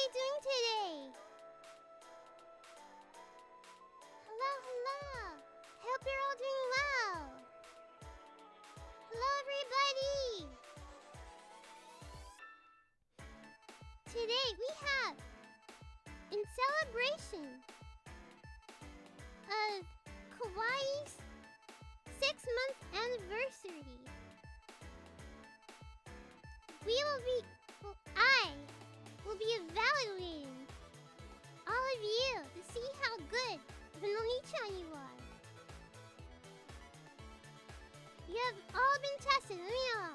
everybody doing today? Hello, hello. I hope you're all doing well. Hello, everybody. Today we have, in celebration of Kawaii's 6-month anniversary, I will be evaluating all of you to see how good of an oniichan you are. You have all been tested, let me know,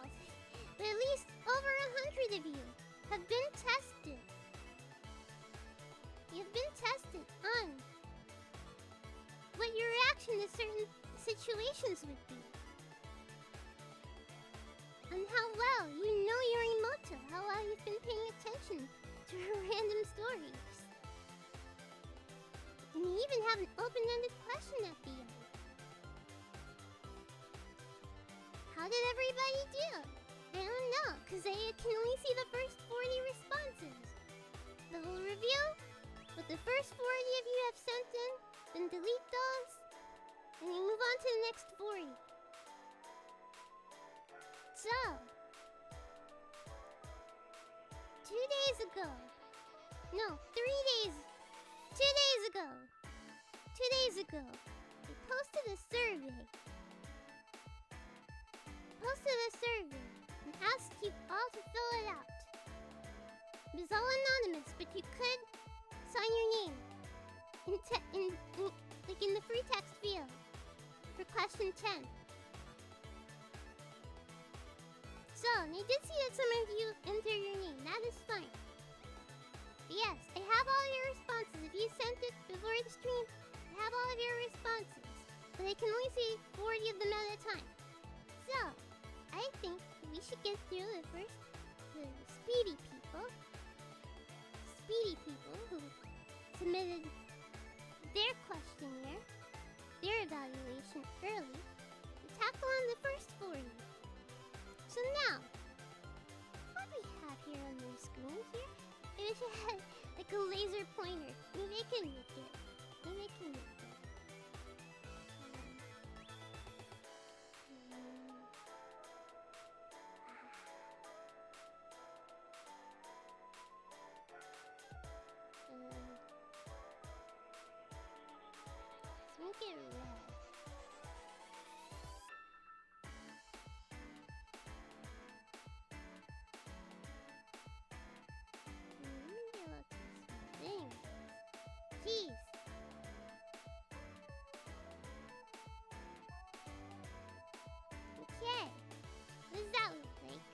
but at least over 100 of you have been tested. You've been tested on what your reaction to certain situations would be. And how well you know your emoto, how well you've been paying attention to random stories. And you even have an open-ended question at the end. How did everybody do? I don't know, because I can only see the first 40 responses. But we'll review what the first 40 of you have sent in, then delete those, and we move on to the next 40. So, 2 days ago, no, 3 days, 2 days ago, 2 days ago, we posted a survey. And asked you all to fill it out. It was all anonymous, but you could sign your name in the free text field for question 10. So, and I did see that some of you entered your name. That is fine. But yes, I have all your responses. If you sent it before the stream, I have all of your responses. But I can only see 40 of them at a time. So, I think we should get through the speedy people who submitted their questionnaire, their evaluation early, and tackle on the first 40. So now, what do we have here on the screen here? I wish I had like a laser pointer. Maybe I can make it. Let's make it red. Jeez. Okay. What does that look like?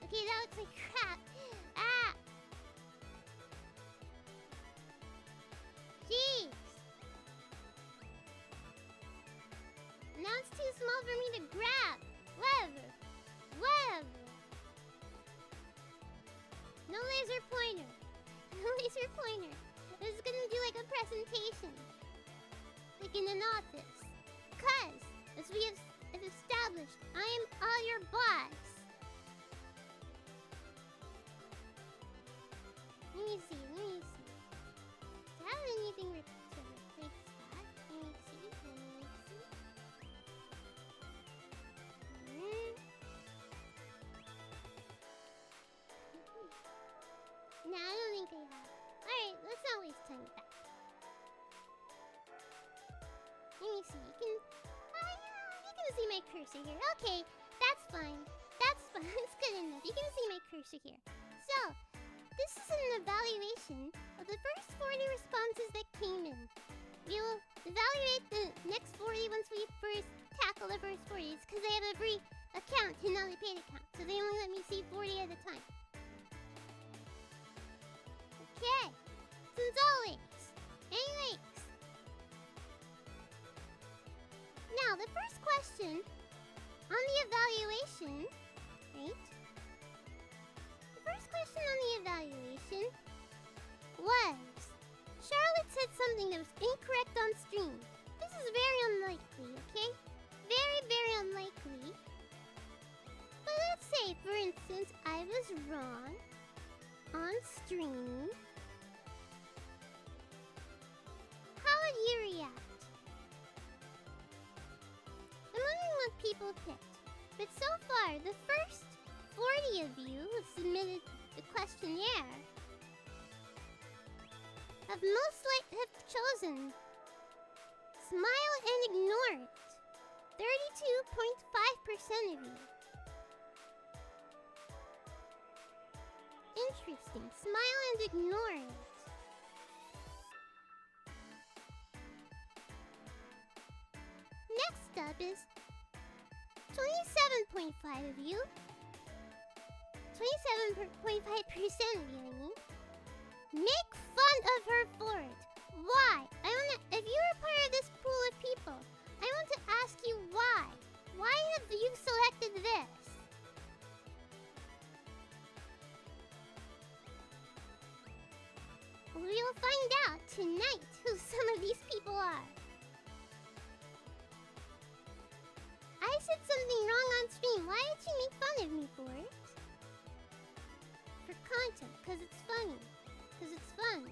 Okay, that looks like crap. Ah! Jeez. Now it's too small for me to grab. Whatever. No laser pointer. No laser pointer. This is gonna do like a presentation. Like in an office. Cause, as we have established, I am all your boss. Let me see. Do I have anything to replace that? Let me see. No, I don't think I have. Alright, let's not waste time with that. Let me see, you can see my cursor here. Okay, that's fine. It's good enough. You can see my cursor here. So, this is an evaluation of the first 40 responses that came in. We will evaluate the next 40 once we first tackle the first 40. It's because I have a free account and not a paid account. So they only let me see 40 at a time. Okay, so as always, anyways. Now, the first question on the evaluation, right? The first question on the evaluation was, Charlotte said something that was incorrect on stream. This is very unlikely, okay? Very, very unlikely. But let's say, for instance, I was wrong on stream, how would you react? I'm wondering what people picked. But so far, the first 40 of you who submitted the questionnaire have chosen smile and ignore it. 32.5% of you. Interesting. Smile and ignore it. Next up is 27.5 of you. 27.5% of you, I mean. Make fun of her for it. Why? If you were part of this pool of people, I want to ask you why. Why have you selected this? We'll find out tonight who some of these people are. I said something wrong on stream. Why did you make fun of me for it? For content, because it's funny. Because it's fun.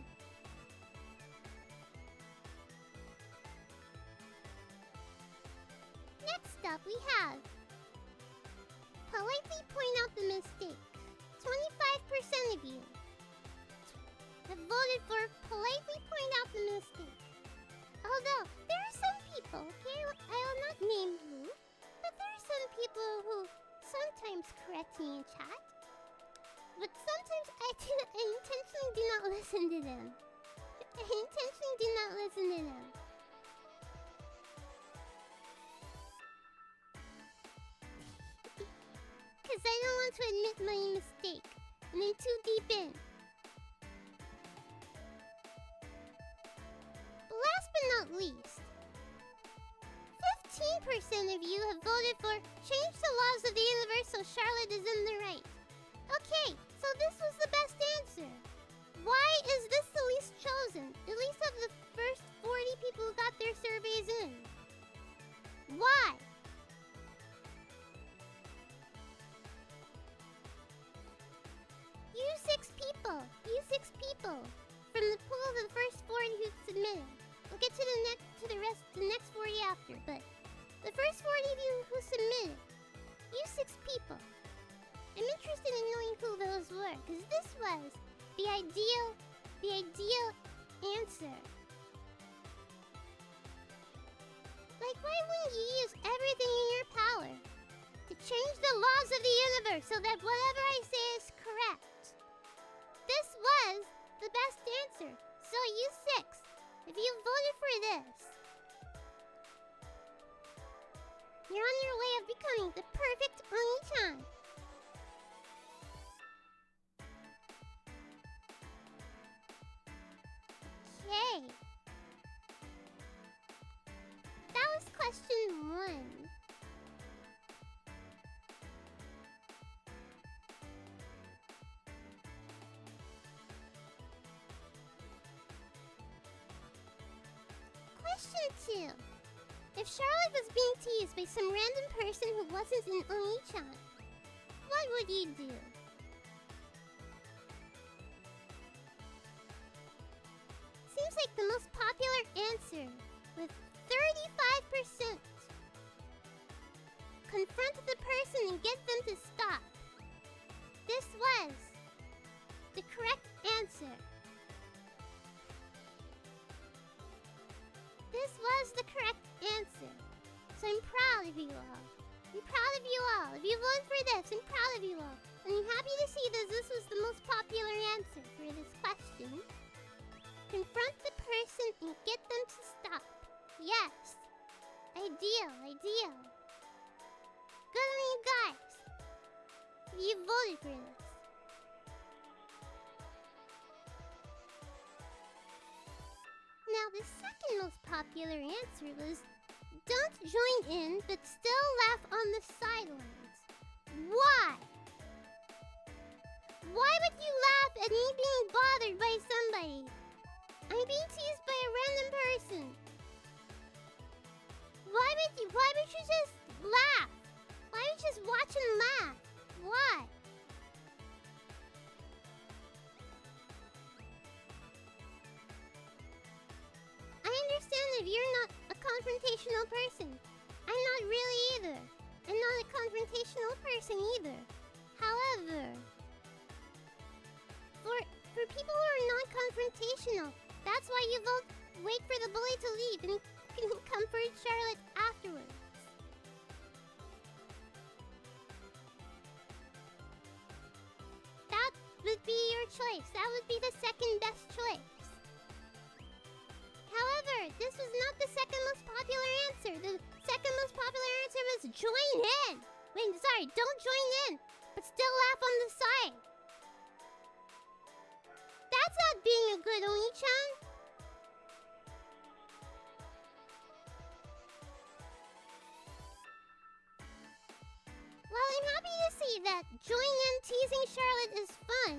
Next up, we have politely point out the mistake. 25% of you have voted for politely point out the mistake. Although, there are some people, okay, I will not name who, but there are some people who sometimes correct me in chat. But sometimes I intentionally do not listen to them. I intentionally do not listen to them. Because I don't want to admit my mistake. And I'm too deep in. But last but not least, 15% of you have voted for change the laws of the universe so Charlotte is in the right. Okay, so this was the best answer. Why is this the least chosen? At least of the first 40 people who got their surveys in. Why? You six people from the pool of the first 40 who submitted. We'll get to the next 40 after, but the first 40 of you who submitted, you six people. I'm interested in knowing who those were, because this was the ideal answer. Like, why wouldn't you use everything in your power to change the laws of the universe so that whatever I say is correct? This was the best answer. So you six, if you voted for this, you're on your way of becoming the perfect oniichan. Okay. That was question 1. Question 2. If Charlotte was being teased by some random person who wasn't an oniichan, what would you do? Seems like the most popular answer, with 35%. Confront the person and get them to stop. This was the correct answer. This was the correct answer. So I'm proud of you all. I'm proud of you all. If you voted for this, I'm proud of you all. And I'm happy to see that this was the most popular answer for this question. Confront the person and get them to stop. Yes. Ideal. Good on you guys. You voted for this. Now the second most popular answer was don't join in but still laugh on the sidelines. Why? Why would you laugh at me being bothered by somebody? I'm being teased by a random person. Why would you just laugh? Why would you just watch and laugh? Why? you're not a confrontational person, I'm not really either. I'm not a confrontational person either. However, for people who are non-confrontational, that's why you wait for the bully to leave and comfort Charlotte afterwards. That would be your choice. That would be the second best choice. However, this was not the second most popular answer. The second most popular answer was join in. Wait, sorry, don't join in, but still laugh on the side. That's not being a good oniichan. Well, I'm happy to see that join in teasing Charlotte is fun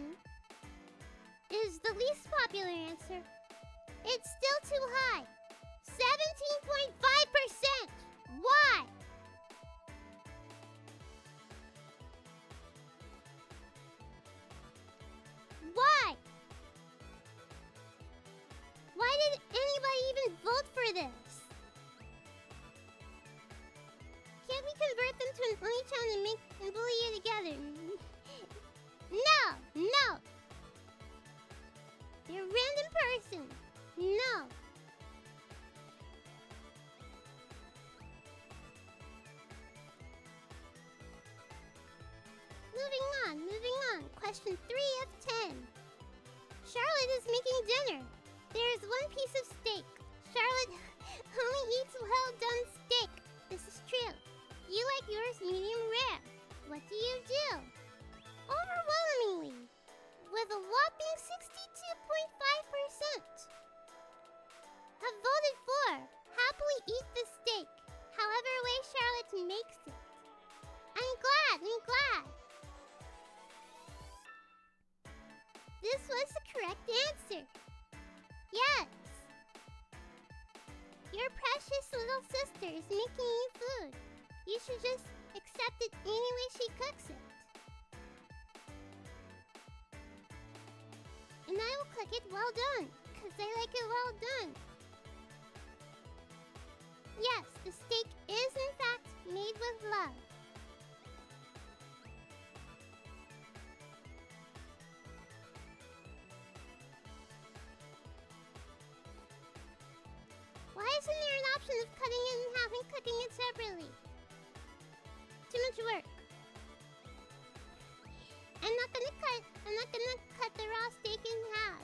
is the least popular answer. It's still too high. 17.5%. Why? Why? Why did anybody even vote for this? Can't we convert them to an oniichan and bully you together? No! No! You're a random person. No! Moving on. Question 3 of 10. Charlotte is making dinner. There is one piece of steak. Charlotte only eats well-done steak. This is true. You like yours medium rare. What do you do? Overwhelmingly, with a whopping 62.5%, have voted for happily eat the steak, however way Charlotte makes it. I'm glad. This was the correct answer. Yes. Your precious little sister is making you food. You should just accept it any way she cooks it. And I will cook it well done, because I like it well done. Yes, the steak is in fact made with love. Why isn't there an option of cutting it in half and cooking it separately? Too much work. I'm not gonna cut the raw steak in half.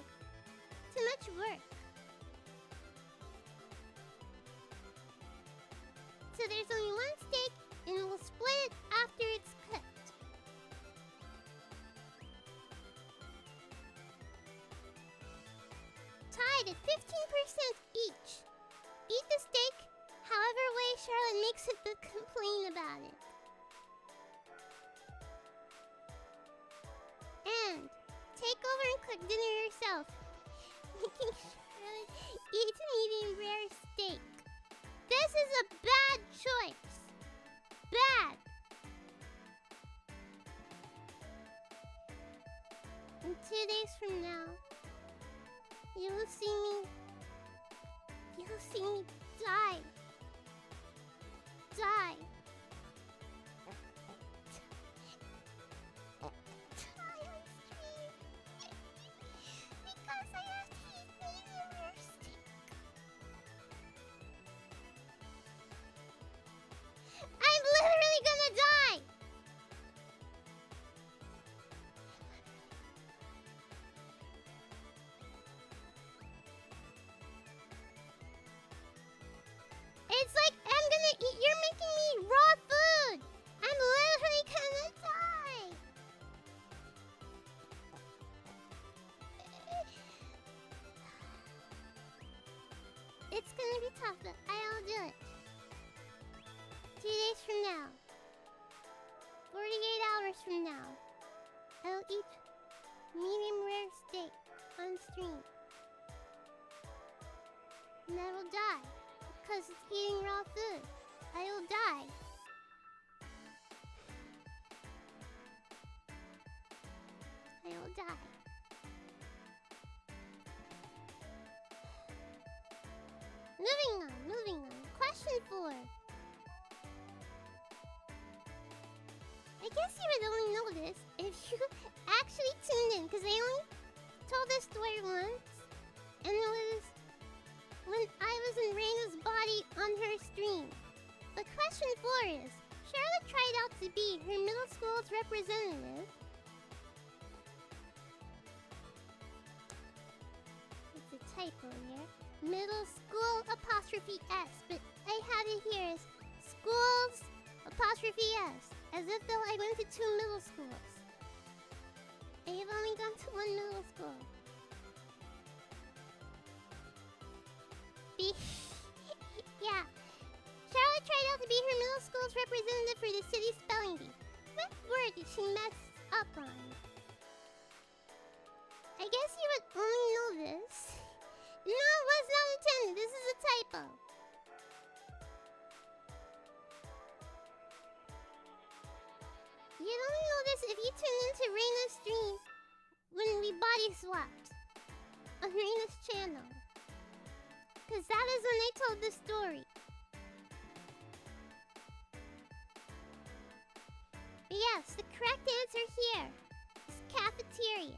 Too much work. So there's only one steak and we'll split it after it's cooked. Tied at 15% each. Eat the steak however way Charlotte makes it, but complain about it. And take over and cook dinner yourself, making Charlotte eat medium rare steak. This is a bad choice. Bad. And 2 days from now, you will see me die. Die. Because I have to eat medium rare steak. I'm literally gonna die! It's like you're making me raw food! I'm literally gonna die! It's gonna be tough, but I'll do it. 2 days from now. 48 hours from now. I'll eat medium rare steak on stream. And I will die. Because it's eating raw food. I will die. I will die. Moving on. question for? I guess you would only know this if you actually tuned in, because I only told this story once, and it was when I was in Reina's body on her stream. The question for is, Charlotte tried out to be her middle school's representative. It's a typo here. Middle school apostrophe S, but I have it here as schools apostrophe S, as if though I went to 2 middle schools. I have only gone to 1 middle school. Yeah. Charlotte tried out to be her middle school's representative for the city spelling bee. What word did she mess up on? I guess you would only know this. No, it was not intended. This is a typo. You'd only know this if you tuned into Reina's stream when we body swapped on Reina's channel. Because that is when I told the story. But yes, the correct answer here is cafeteria.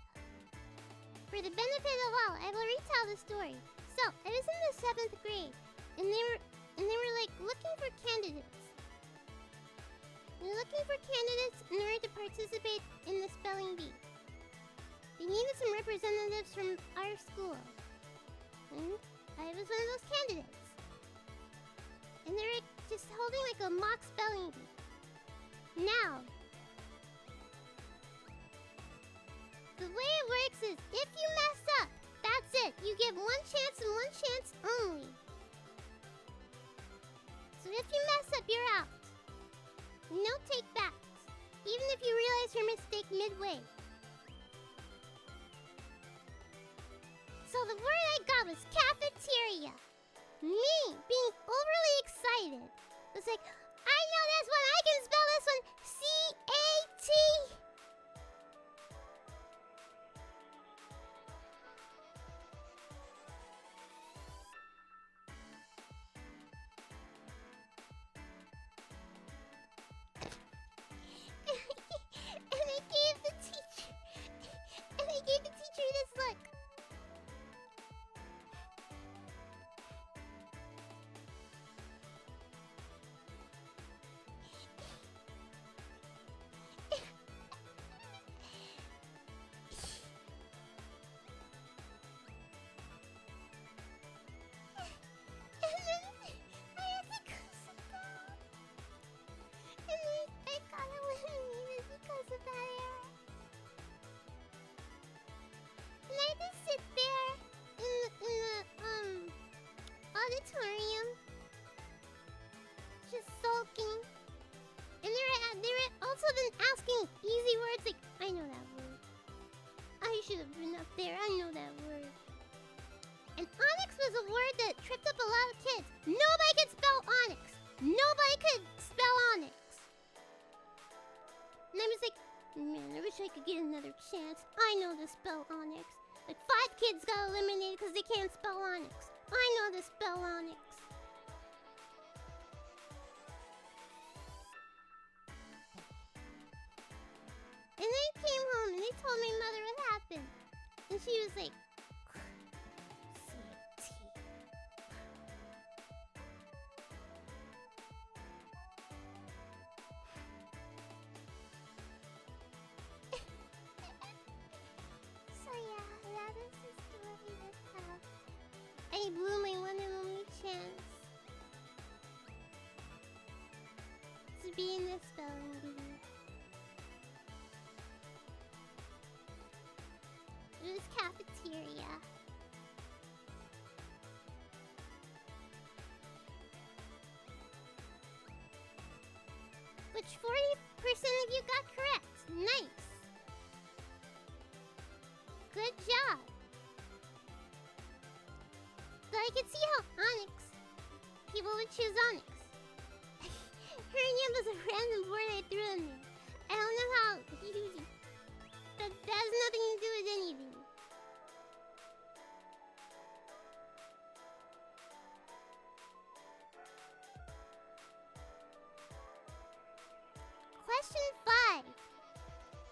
For the benefit of all, I will retell the story. So, I was in the 7th grade, and they were like looking for candidates. They're looking for candidates in order to participate in the spelling bee. They needed some representatives from our school. And I was one of those candidates. And they were just holding like a mock spelling bee. Now, the way it works is, if you mess up, that's it. You get 1 chance and 1 chance only. So if you mess up, you're out. No take backs, even if you realize your mistake midway. So the word I got was cafeteria. Me, being overly excited, was like, I know this one, I can spell this one, C-A-T. And I gave the teacher this look. Auditorium, just sulking, and they were also then asking easy words like, I know that word. I should have been up there. I know that word. And onyx was a word that tripped up a lot of kids. Nobody could spell onyx. Nobody could spell onyx. And I was like, man, I wish I could get another chance. I know to spell onyx. Like 5 kids got eliminated because they can't spell onyx. I know to spell onyx. And I came home and they told my mother what happened. And she was like, so yeah, that is the story of how I blew my one and only chance to be in the spelling bee. It was cafeteria. Which 40% of you got correct. Nice. Good job. But I could see how onyx, people would choose onyx. Hernium was a random word I threw in there. I don't know how. That has nothing to do with anything. Question 5.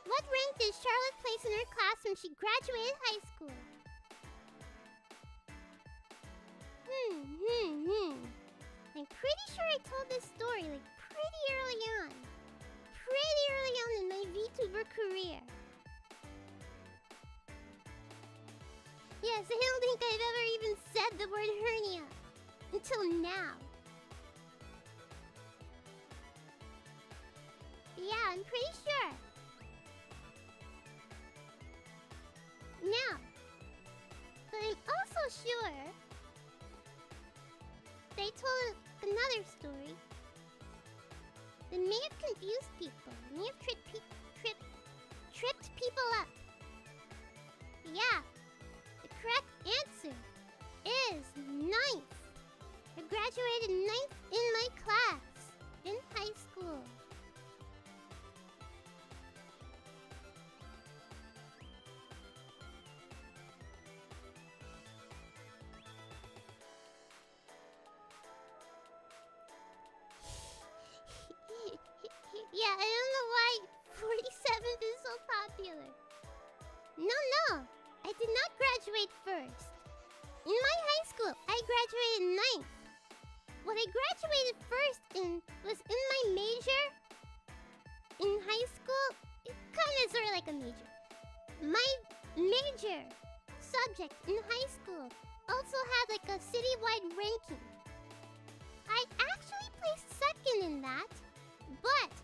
What rank did Charlotte place in her class when she graduated high school? I'm pretty sure I told this story like pretty early on. Pretty early on in my VTuber career. Yes, I don't think I've ever even said the word hernia until now. Yeah, I'm pretty sure. Now, but I'm also sure they told another story that may have confused people, may have tripped people up. Yeah, the correct answer is 9th. I graduated 9th in my class in high school. Yeah, I don't know why 47th is so popular. No, I did not graduate first. In my high school, I graduated 9th. What I graduated first in was in my major. In high school, kind of sort of like a major. My major subject in high school also had like a citywide ranking. I actually placed second in that, but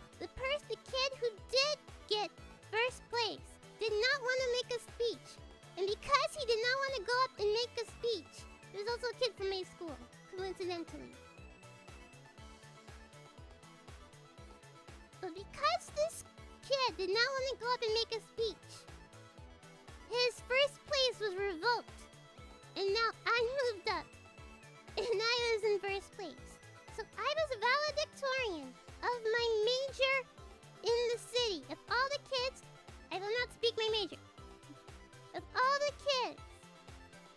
the kid who did get first place did not want to make a speech. And because he did not want to go up and make a speech, there's also a kid from my school, coincidentally. But because this kid did not want to go up and make a speech, his first place was revoked. And now I moved up. And I was in first place. So I was valedictorian of my major in the city. Of all the kids, I will not speak my major. Of all the kids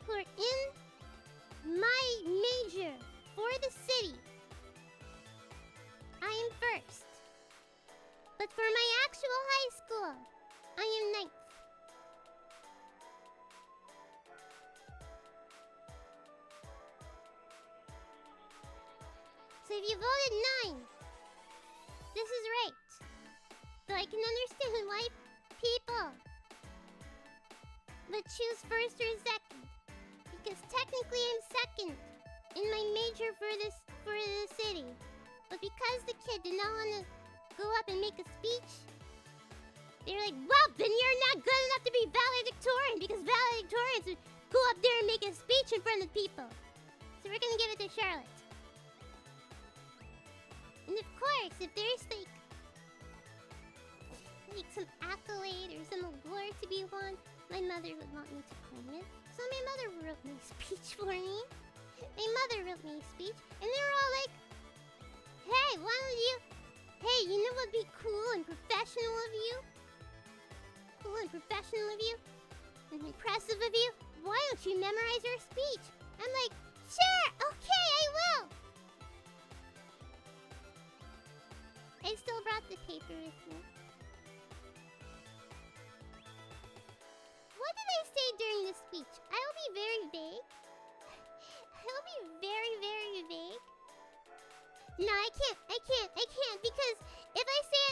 who are in my major for the city, I am first. But for my actual high school, I am 9th. So if you voted 9, this is right. But I can understand why people would choose first or second. Because technically I'm second in my major for the city. But because the kid did not want to go up and make a speech, they're like, well, then you're not good enough to be valedictorian, because valedictorians would go up there and make a speech in front of people. So we're gonna give it to Charlotte. And of course, if there's like some accolade or some award to be won, my mother would want me to claim it. So my mother wrote my speech for me. My mother wrote my speech, and they were all like, hey, why don't you... Hey, you know what'd be cool and professional of you? Cool and professional of you? And impressive of you? Why don't you memorize your speech? I'm like, sure, okay, I will. I still brought the paper with me. What did I say during the speech? I will be very vague. I will be very, very vague. No, I can't, because if I say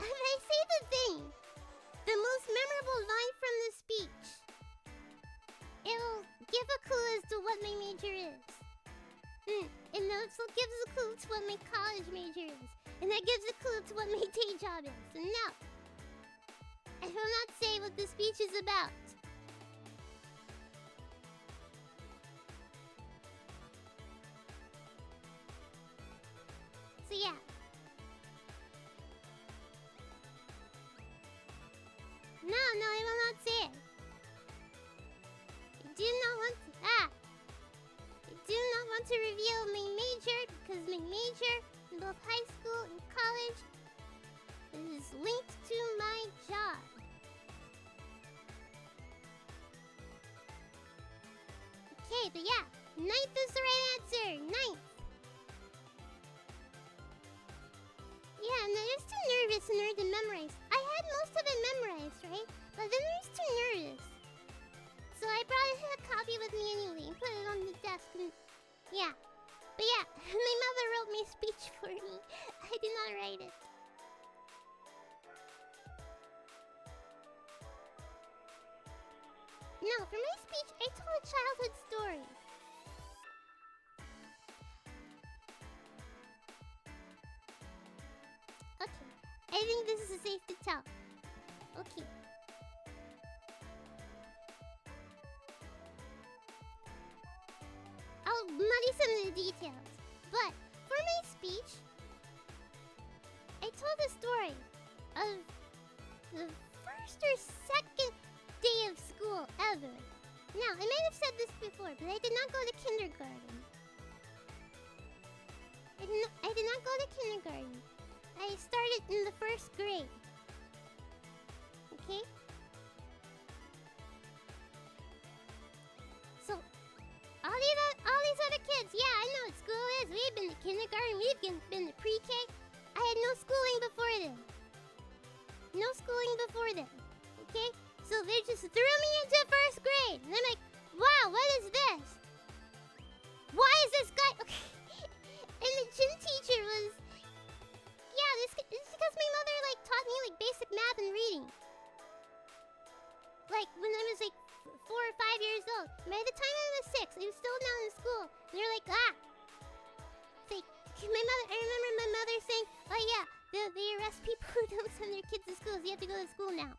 the thing, the most memorable line from the speech, it'll give a clue as to what my major is. And also gives a clue to what my college major is. And that gives a clue to what my day job is. So no, I will not say what the speech is about. So yeah. No, I will not say it. I do not want to. I do not want to reveal my major, because my major in both high school and college is linked to my job. Okay, but yeah, 9th is the right answer. 9th. Yeah, I'm just too nervous in order to memorize. I had most of it memorized, right? But then I was too nervous. So I brought a copy with me anyway and put it on the desk and... Yeah. But yeah, my mother wrote me a speech for me. I did not write it. No, for my speech, I told a childhood story. Okay, I think this is safe to tell. Okay. I'll muddy some of the details. But for my speech, I told the story of the first or second day of school ever. Now, I might have said this before, but I did not go to kindergarten. I did not go to kindergarten. I started in the first grade. Okay? So, all these other kids, yeah, I know what school is. We've been to kindergarten, we've been to pre-K. I had no schooling before them. No schooling before them. Okay? So they just threw me into first grade. And I'm like, wow, what is this? Why is this guy... Okay. And the gym teacher was... Yeah, this is because my mother, like, taught me, like, basic math and reading. Like, when I was, like, 4 or 5 years old. By the time I was 6, I was still down in school. And they're like, ah! It's like, I remember my mother saying, oh yeah, they arrest people who don't send their kids to school, so you have to go to school now.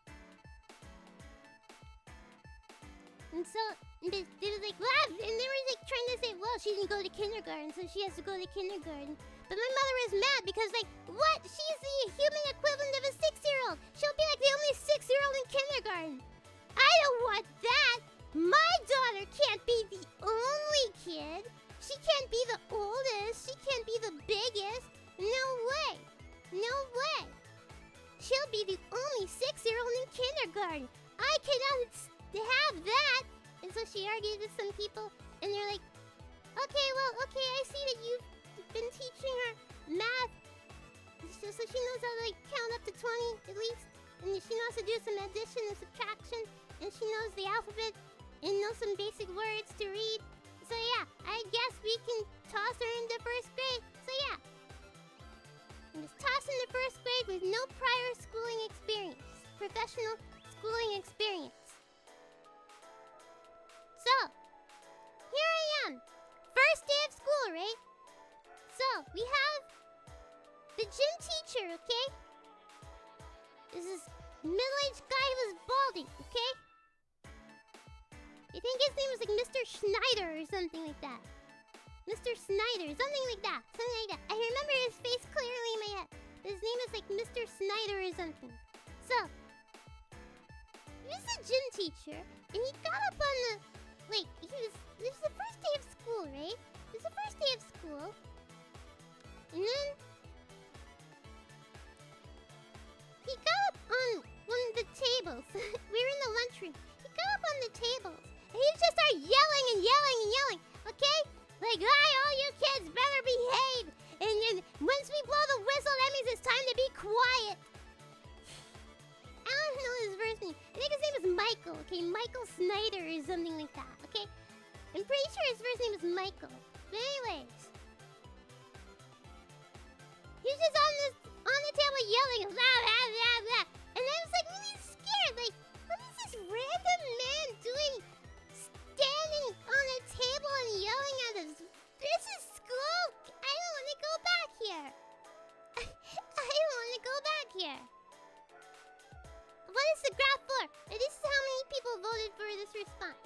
And so, they was like, what? And they were like trying to say, well, she didn't go to kindergarten, so she has to go to kindergarten. But my mother is mad because, like, what? She's the human equivalent of a 6-year-old. She'll be like the only 6-year-old in kindergarten. I don't want that. My daughter can't be the only kid. She can't be the oldest. She can't be the biggest. No way. No way. She'll be the only 6-year-old in kindergarten. I cannot have that. And so she argued with some people, and they're like, okay, I see that you've been teaching her math. So she knows how to, like, count up to 20 at least. And she knows how to do some addition and subtraction. And she knows the alphabet and knows some basic words to read. So yeah, I guess we can toss her into first grade. So yeah. And just toss into first grade with no prior schooling experience. Professional schooling experience. So, here I am. First day of school, right? So, we have the gym teacher, okay? This is middle-aged guy who was balding, okay? I think his name was like Mr. Schneider or something like that. Mr. Snyder, something like that. Something like that. I remember his face clearly in my head. His name is like Mr. Snyder or something. So, he was a gym teacher, and he got up on the... Wait, this was the first day of school, right? This was the first day of school. And then... he got up on one of the tables. We were in the lunchroom. He got up on the tables. And he just started yelling and yelling and yelling. Okay? Like, hi, all you kids better behave. And then once we blow the whistle, that means it's time to be quiet. I don't know his first name. I think his name is Michael, okay? Michael Snyder or something like that, okay? I'm pretty sure his first name is Michael. But anyways. He was just on the table yelling, blah, blah, blah, blah. And I was like really scared. Like, what is this random man doing standing on a table and yelling at us? This is school. I don't want to go back here. I don't want to go back here. What is the graph for? And this is how many people voted for this response.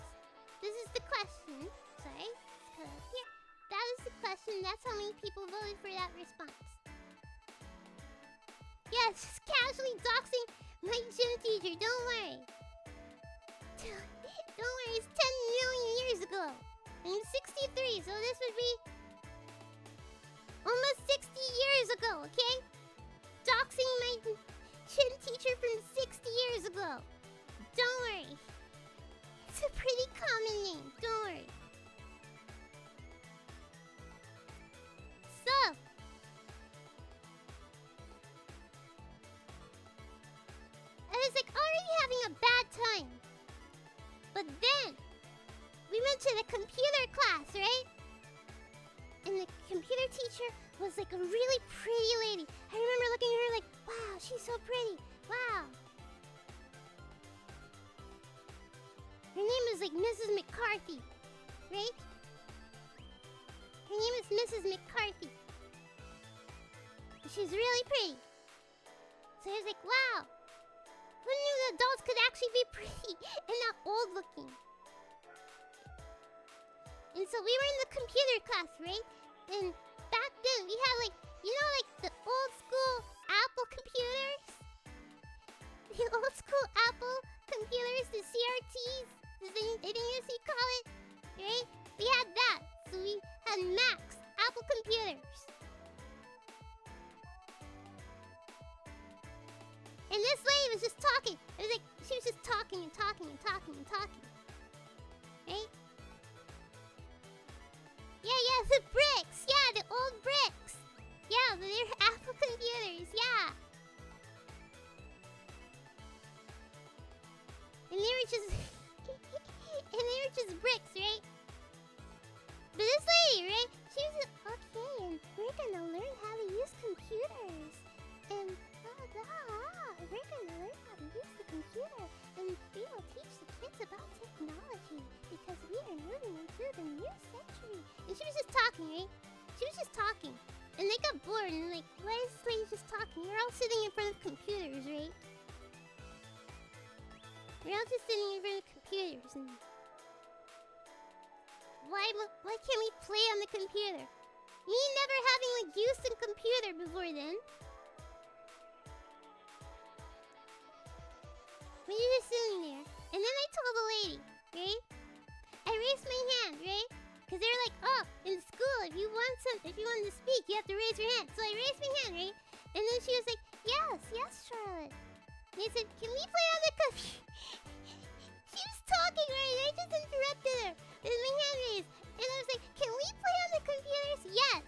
This is the question. Sorry. Let's cut up here. That is the question. That's how many people voted for that response. Yeah, it's just casually doxing my gym teacher. Don't worry. Don't worry. It's 10 million years ago. I'm 63, so this would be almost 60 years ago, okay? Doxing my gym teacher from 60 years ago. Don't worry. It's a pretty common name. Don't worry. So, into the computer class, right? And the computer teacher was like a really pretty lady. I remember looking at her like, wow, she's so pretty. Wow. Her name is like Mrs. McCarthy, right? Her name is Mrs. McCarthy. She's really pretty. So I was like, wow. Who knew that adults could actually be pretty and not old looking? And so we were in the computer class, right? And back then we had like, you know, like the old school Apple computers? The old school Apple computers, the CRTs, the thing as you call it, right? We had that. So we had Macs, Apple computers. And this lady was just talking. It was like, she was just talking and talking and talking and talking. Right? Yeah, the bricks. Yeah, the old bricks. Yeah, they're Apple computers. Yeah. And they were just... and they were just bricks, right? But this lady, right? She was like, okay, and we're gonna learn how to use computers. And blah, blah. We're gonna learn how to use the computer. And we will teach the kids about technology. Because we are moving into the new century. And she was just talking, right? She was just talking. And they got bored and like, why is this lady just talking? We're all sitting in front of computers, right? We're all just sitting in front of computers and... Why can't we play on the computer? Me never having like used a computer before then. We were just sitting there. And then I told the lady, right? I raised my hand, right? Because they're like, oh, in school, if you want to speak, you have to raise your hand. So I raised my hand, right? And then she was like, yes, Charlotte. And I said, can we play on the computer? She was talking, right? I just interrupted her with my hand raised. And I was like, can we play on the computers? Yes.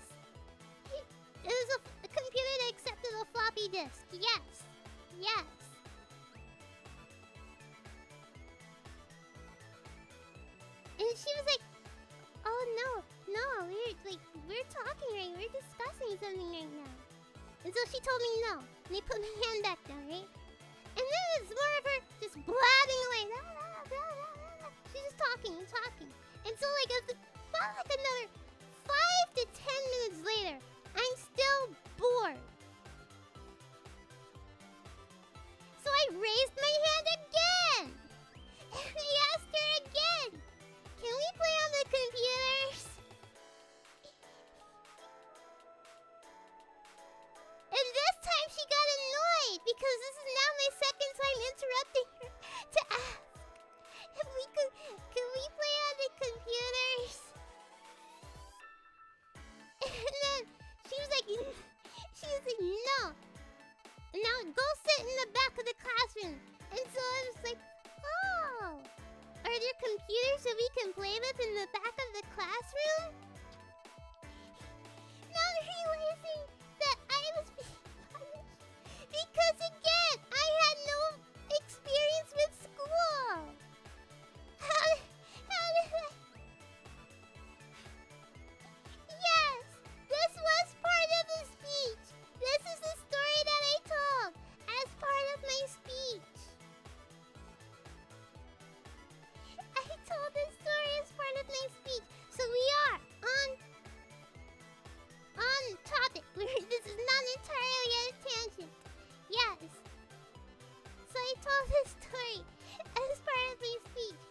It was a computer that accepted a floppy disk. Yes. And she was like, oh no, we're talking right, we're discussing something right now. And so she told me no. And I put my hand back down, right? And then it's more of her just blabbing away. She's just talking and talking. And so like about like another 5 to 10 minutes later, I'm still bored. So I raised my hand again. And I asked her again, can we play on the computers? And this time she got annoyed because this is now my second time interrupting her to ask if we can we play on the computers? And then she was like no. And now go sit in the back of the classroom. And so I was like, oh, are there computers that we can play with in the back of the classroom? Now realizing that I was being punished because again, I had no experience with school. How did I? Yes, this was part of the speech. This is the story that I told as part of my speech. I told this story as part of my speech. So we are on topic. This is not entirely a tangent. Yes. So I told this story as part of my speech.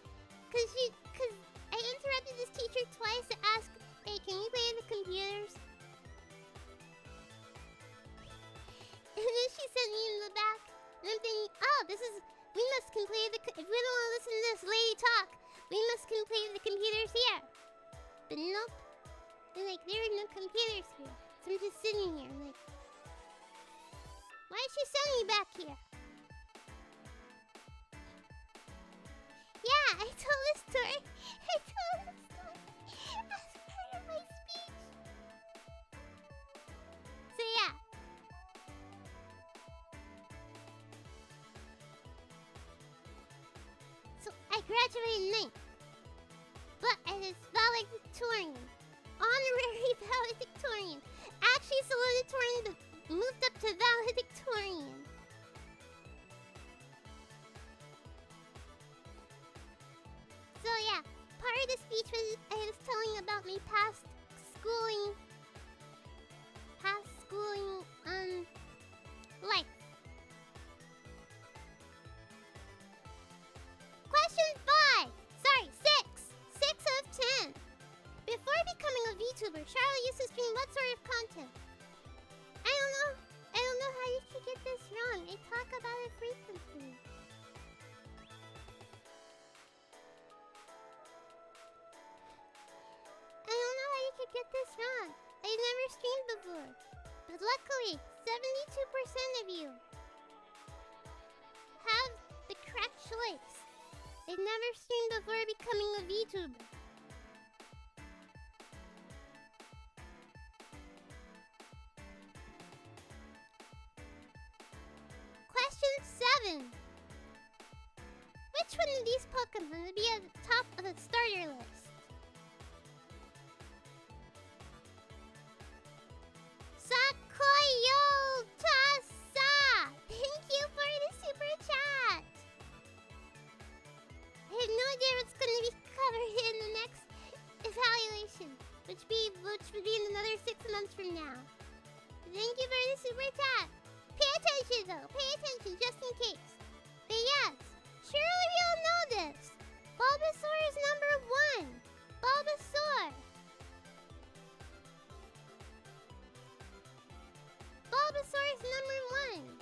Cause I interrupted this teacher twice to ask, hey, can we play on the computers? And then she sent me in the back. And I'm thinking, oh, we must play if we don't want to listen to this lady talk, we must play the computers here. But nope. And like, there are no computers here. So I'm just sitting here, like, why is she sending me back here? Yeah, I told this story. I told this story as part of my speech. So yeah. So I graduated 9th. But I valedictorian. Honorary valedictorian. Actually salutatorian, but moved up to valedictorian. So yeah, part of the speech was I was telling about my past schooling life. Question 5. Sorry, 6. 6 out of 10. Before becoming a VTuber, Charlotte used to stream what sort of content? I don't know how you could get this wrong. I talk about it frequently. I don't know how you could get this wrong. I never streamed before. But luckily, 72% of you have the correct choice. I never streamed before becoming a VTuber. Question 7. Which one of these Pokemon would be at the top of the starter list? Sakoyo Tasa! Thank you for the super chat! I have no idea what's gonna be covered in the next evaluation, which would be in another 6 months from now. Thank you for the super chat! Pay attention though, pay attention just in case. But yes, surely we all know this. Bulbasaur is number 1. Bulbasaur. Bulbasaur is number 1.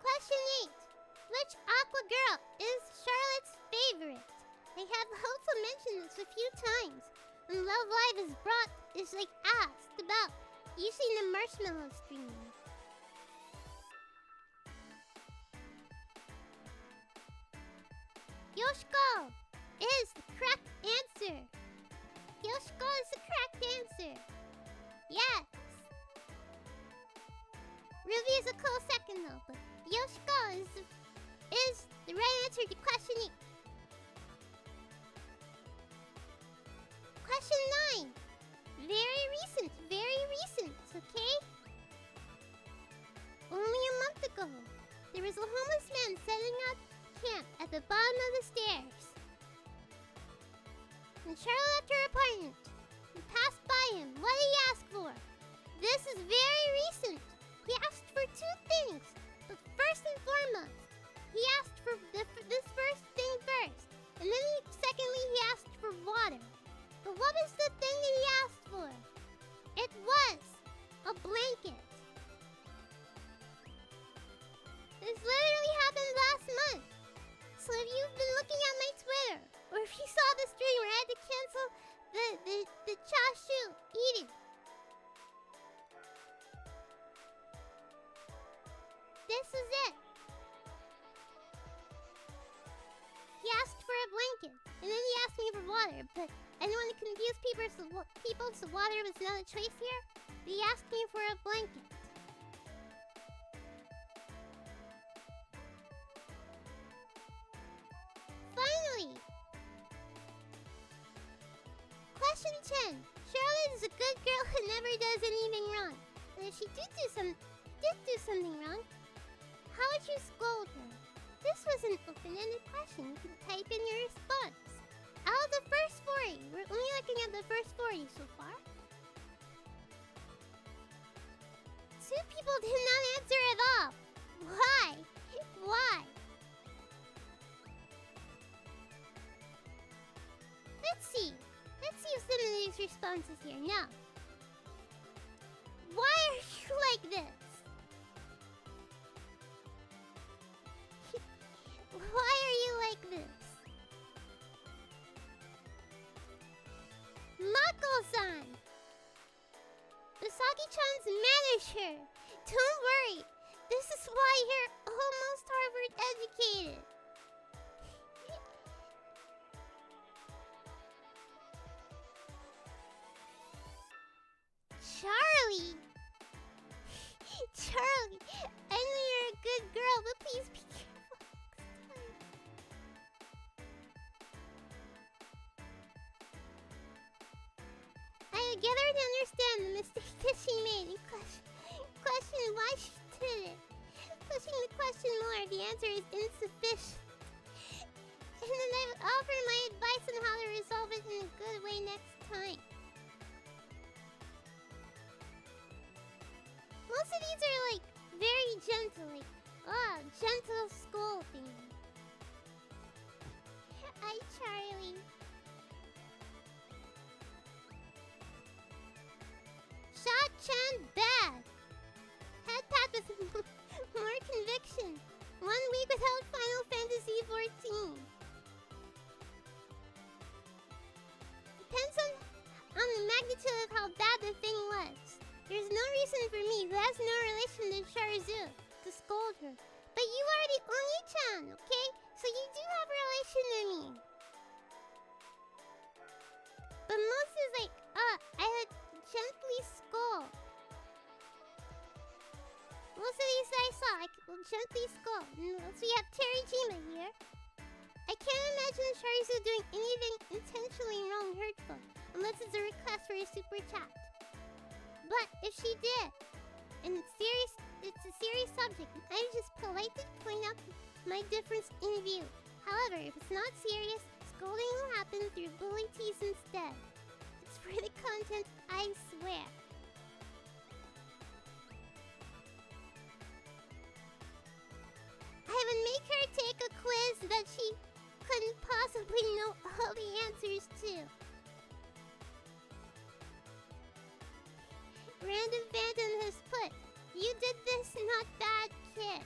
Question 8. Which Aqua girl is Charlotte's favorite? I have also mentioned this a few times. When Love Live is asked about using the marshmallow stream. Yoshiko is the correct answer. Yoshiko is the correct answer. Yes. Ruby is a close second though, but Yoshiko is the right answer to question 8. Question 9. Very recent, okay? Only a month ago, there was a homeless man setting up camp at the bottom of the stairs. When Charlotte left her apartment and passed by him, what did he ask for? This is very recent. He asked for 2 things, but first and foremost, he asked for this first thing first, and then secondly he asked for water. But what was the thing that he asked for? It was a blanket. This literally happened last month. So if you've been looking at my Twitter, or if you saw the stream where I had to cancel the chashu eating, this is it. He asked for a blanket, and then he asked me for water, but I didn't want to confuse people, so water was not a choice here. But he asked me for a blanket. Finally, question 10. Charlotte is a good girl who never does anything wrong. And if she did do something wrong, how would you scold her? This was an open-ended question. You can type in your response. Out of the first 40, we're only looking at the first 40 so far. 2 people did not answer at all. Why? Why? Let's see some of these responses here. Now, why are you like this? Why are you like this? Mako-san! Usagi-chan's manager! Don't worry, this is why you're almost Harvard educated. Charlie! she made and question why she did it. Pushing the question more, the answer is insufficient. And then I would offer my advice on how to resolve it in a good way next time. Most of these are like very gentle, like gentle scolding. Hi, Charlie. Shot-chan bad. Head pat with more conviction. 1 week without Final Fantasy XIV. Depends on the magnitude of how bad the thing was. There's no reason for me, who has no relation to Suzu, to scold her. But you are the oniichan, okay? So you do have a relation to me. But most is like, I would gently scold. Most of these I saw, I will gently scold. So we have Terijima here. I can't imagine Sharizu doing anything intentionally wrong hurtful, unless it's a request for a super chat. But if she did, and it's a serious subject, I would just politely point out my difference in view. However, if it's not serious, scolding will happen through bully tease instead. It's for the content, I swear. I would make her take a quiz that she couldn't possibly know all the answers to. Random Phantom has put, you did this, not bad, kid.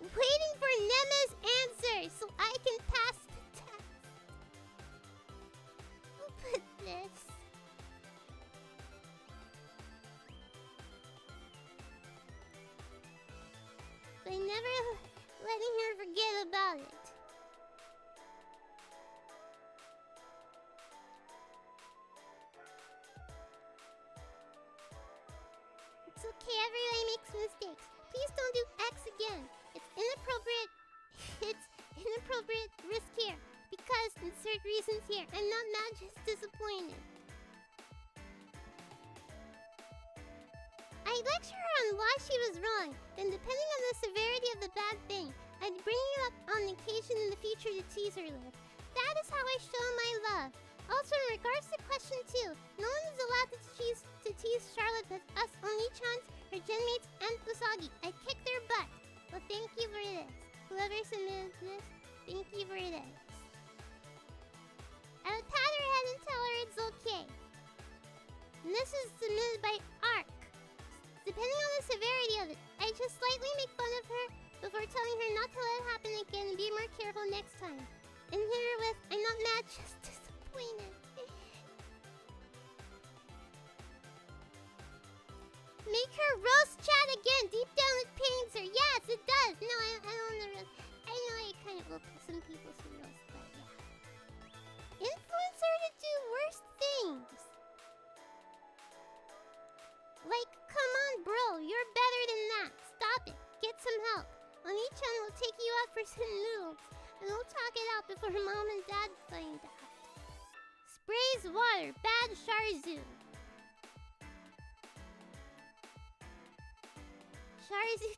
Waiting for Nema's answer so I can pass the test. Who put this? By never letting her forget about it. It's okay, everybody makes mistakes. Please don't do X again. It's inappropriate. It's inappropriate risk here. Because insert reasons here. I'm not mad, just disappointed. I'd lecture her on why she was wrong. Then depending on the severity of the bad thing, I'd bring it up on occasion in the future to tease her with. That is how I show my love. Also, in regards to question 2, no one is allowed to tease Charlotte but us oniichans, her genmates, and Usagi. I kick their butt. Well, thank you for this. Whoever submitted this, thank you for this. I would pat her head and tell her it's okay. And this is submitted by Ark. Depending on the severity of it, I just slightly make fun of her before telling her not to let it happen again and be more careful next time. And hit her with, I'm not mad, just disappointed. Make her roast chat again. Deep down it pains her. Yes, it does. No, I don't want to roast. I know I kind of will put some people to roast, but yeah. Influence her to do worse things. Like, come on, bro. You're better than that. Stop it. Get some help. Oniichan will take you out for some noodles, and we'll talk it out before mom and dad find out. Sprays water. Bad Sharzu. Sharzu ...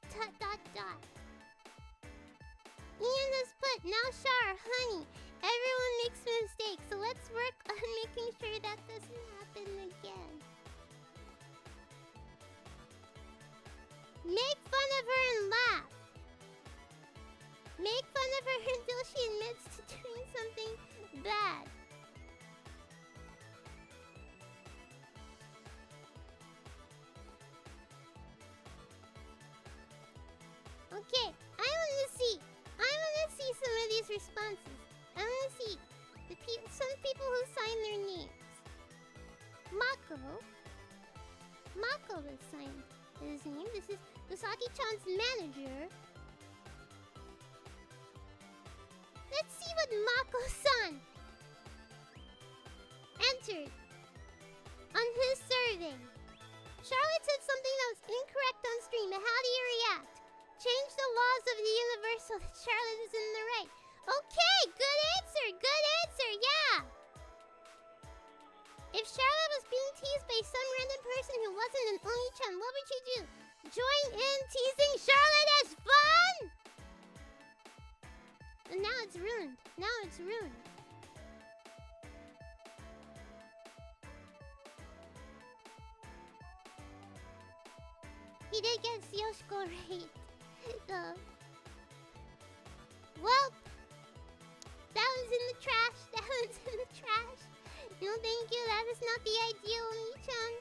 Ian has put, now Shar, honey, everyone makes mistakes, so let's work on making sure that doesn't happen again. Make fun of her and laugh. Make fun of her until she admits to doing something bad. Okay, I want to see some of these responses. I want to see some people who sign their names. Mako will sign his name. This is Usagi-chan's manager. Let's see what Mako-san entered on his survey. Charlotte said something that was incorrect on stream, but how do you react? Change the laws of the universe so that Charlotte is in the right. Okay, good answer, yeah. If Charlotte was being teased by some random person who wasn't an oniichan, what would you do? Join in teasing Charlotte as fun? And now it's ruined. Now it's ruined. He did get Yoshiko right. So, well, that one's in the trash. That one's in the trash. No, thank you. That is not the ideal oniichan.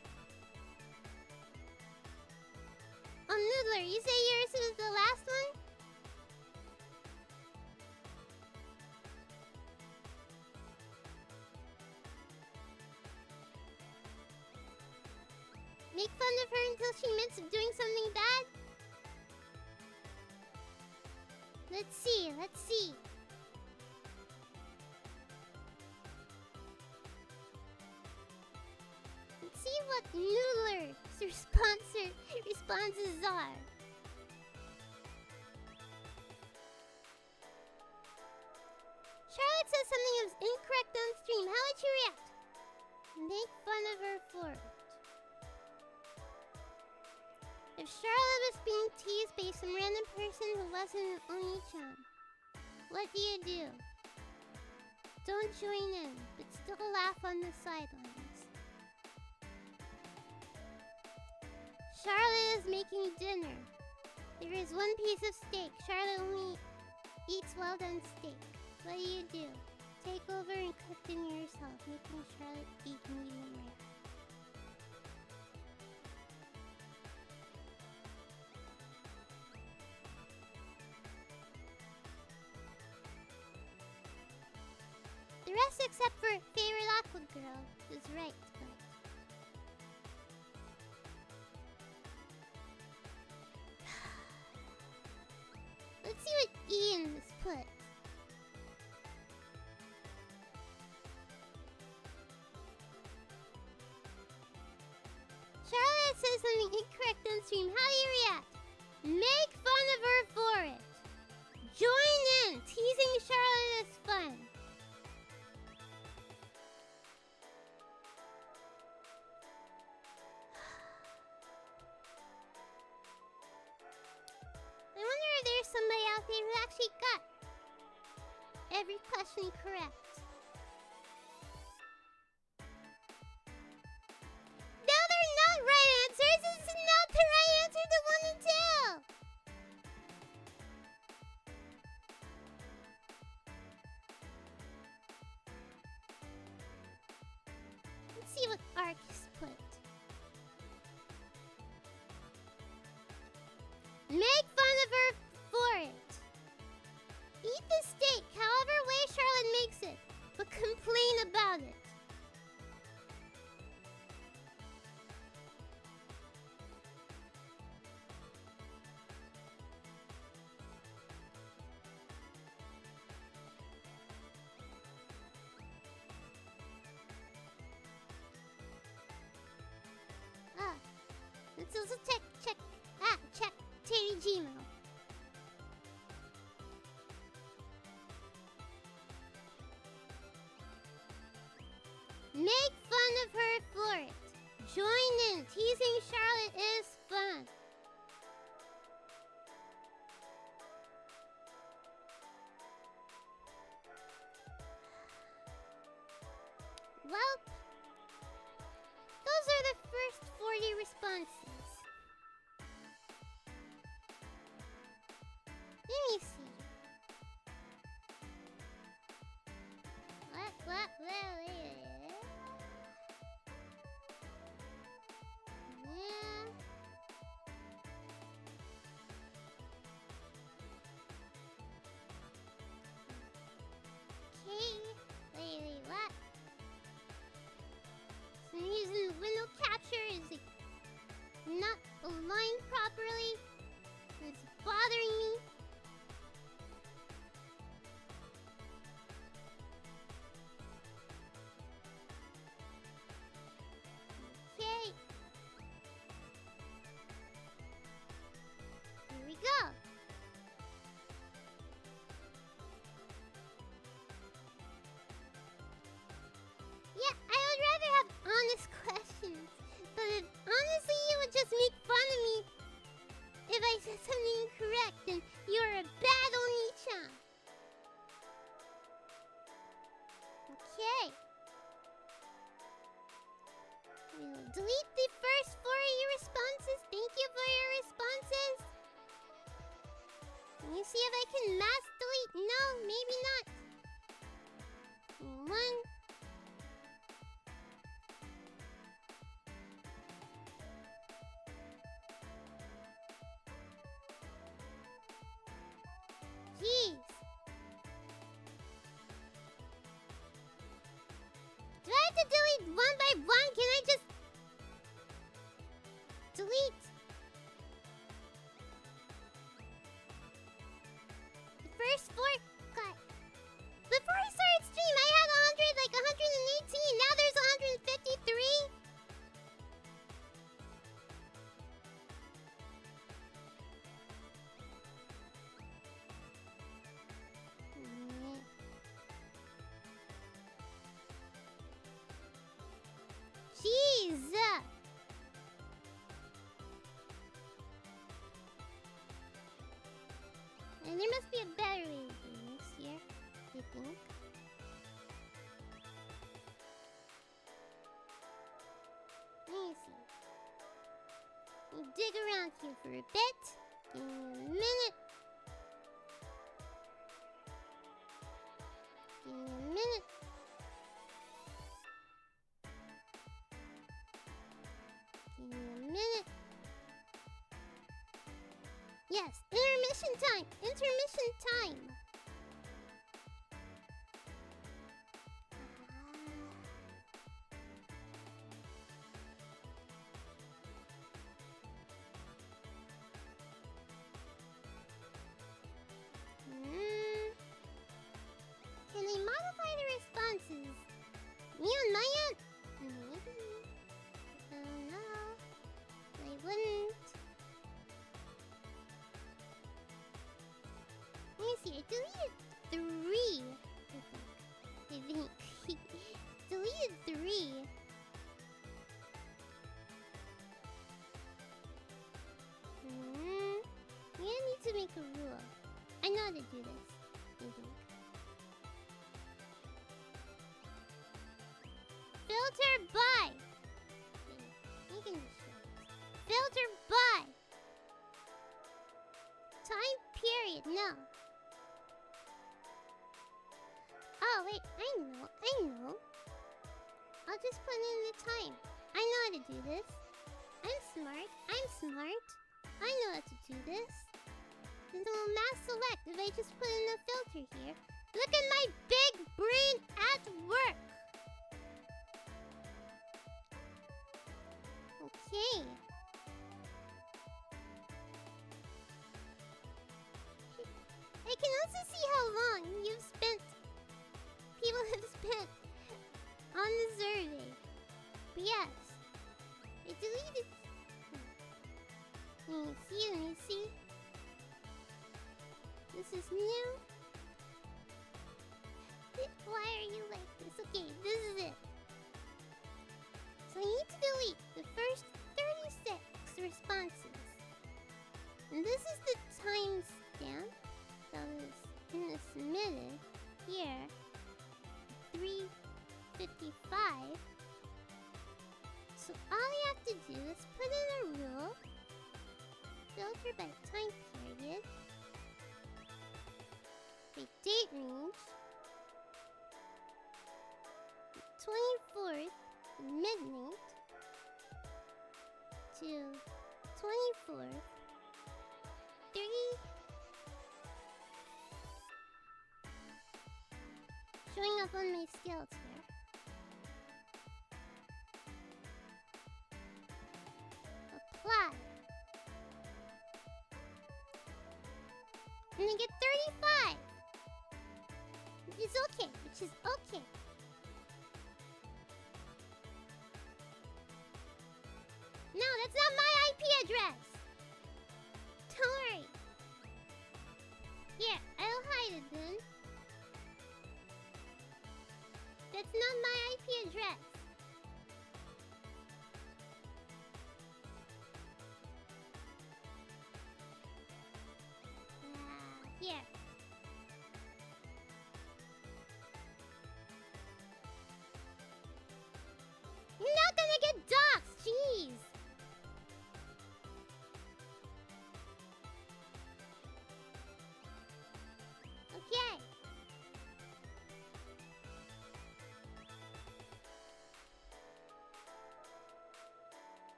Noodler, you say yours was the last one? Make fun of her until she admits to doing something bad? Let's see, let's see. Let's see what Noodler's responses are. Charlotte says something is incorrect on stream. How would you react? Make fun of her for it. If Charlotte was being teased by some random person who wasn't an oniichan, what do? Don't join in, but still laugh on the sidelines. Charlotte is making dinner. There is one piece of steak. Charlotte only eats well-done steak. What do? Take over and cook dinner yourself, making Charlotte eat medium rare. The rest except for favorite aqua girl is right, but... Let's see what Ian has put. Charlotte says something incorrect on stream. How do you react? Make fun of her for it. Join in. Teasing Charlotte is fun. I wonder if there's somebody out there who actually got every question correct. No, they're not right answers. This is not the right answer to 1 and 2. Let's see what Ark has put. Make fun of her for it. Eat the steak however way Charlotte makes it, but complain about it. Let's also check Terijima. Make fun of her for it. Join in. Teasing Charlotte is fun. Well, those are the first 40 responses. Let me see. What? Yeah. Okay. Wait, what? So I'm using window capture is like delete the first 4 of your responses. Thank you for your responses. Let me see if I can mass delete. No, maybe not. 1. Jeez. Do I have to delete one by one? Can I just delete the first 4? God. Before I started stream, I had 100, like 118. Now there's 153. Jeez! And there must be a better way of doing this here, I think. Let me see. Let me dig around here for a bit. Give me a minute. Give me a minute. Give me a minute. Yes, intermission time! Intermission time! Can I modify the responses? Me on my end? Maybe. I don't know. I wouldn't. Let me see. I deleted 3. I think. Deleted 3. I need to make a rule. I know how to do this. I think. Filter by. You can just show this. Filter by. Time period. No. Oh wait, I know. I'll just put in the time. I know how to do this. I'm smart. I know how to do this. Then we'll mass select if I just put in a filter here. Look at my big brain at work. Okay. I can also see how long people have spent on the survey. But yes, I deleted. Let me see. This is new. Why are you like this? Okay, this is it. So I need to delete the first 36 responses. And this is the timestamp that was submitted here. 3:55. So all you have to do is put in a rule. Filter by time period. The date range. 24th midnight to 24th 3 showing up on my scales here. Apply. And I get 35. Which is okay. No, that's not my IP address. Don't worry. Here, I'll hide it then. That's not my IP address. Here.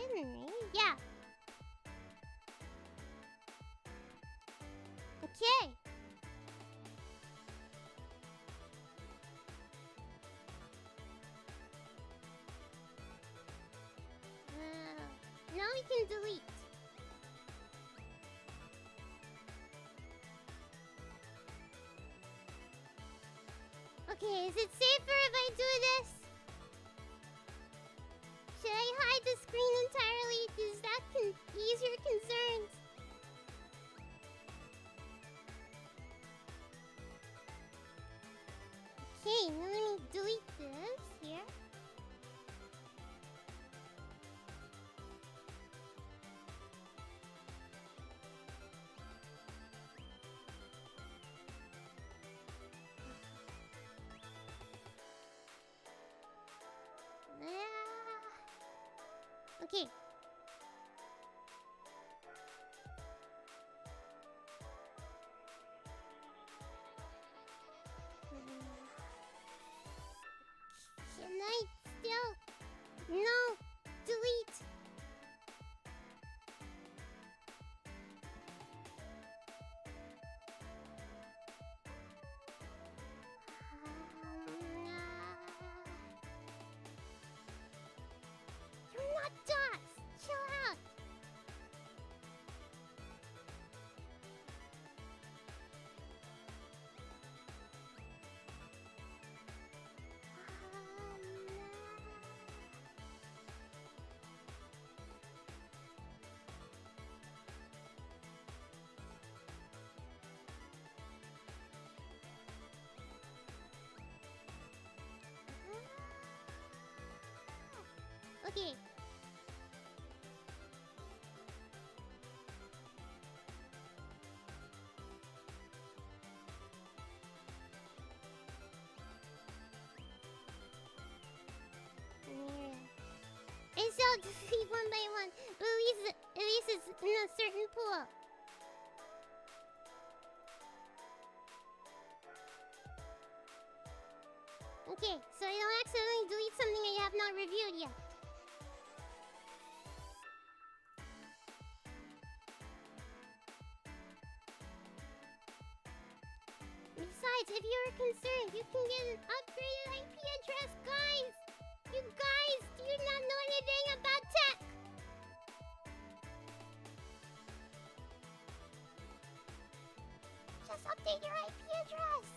hidden, right? Yeah. Okay. Now we can delete. Okay, is it safer if I do this? Should I hide the screen entirely? Does that ease your concerns? Okay, now let me delete this here. Okay. Can I still? No. Delete. You're not DOS. Chill out. Okay. I shall defeat one by one, but at least it's in a certain pool. Okay, so I don't accidentally delete something I have not reviewed yet. Besides, if you are concerned, you can get an upgraded IP address, guys! You guys, do you not know anything about tech? Just update your IP address!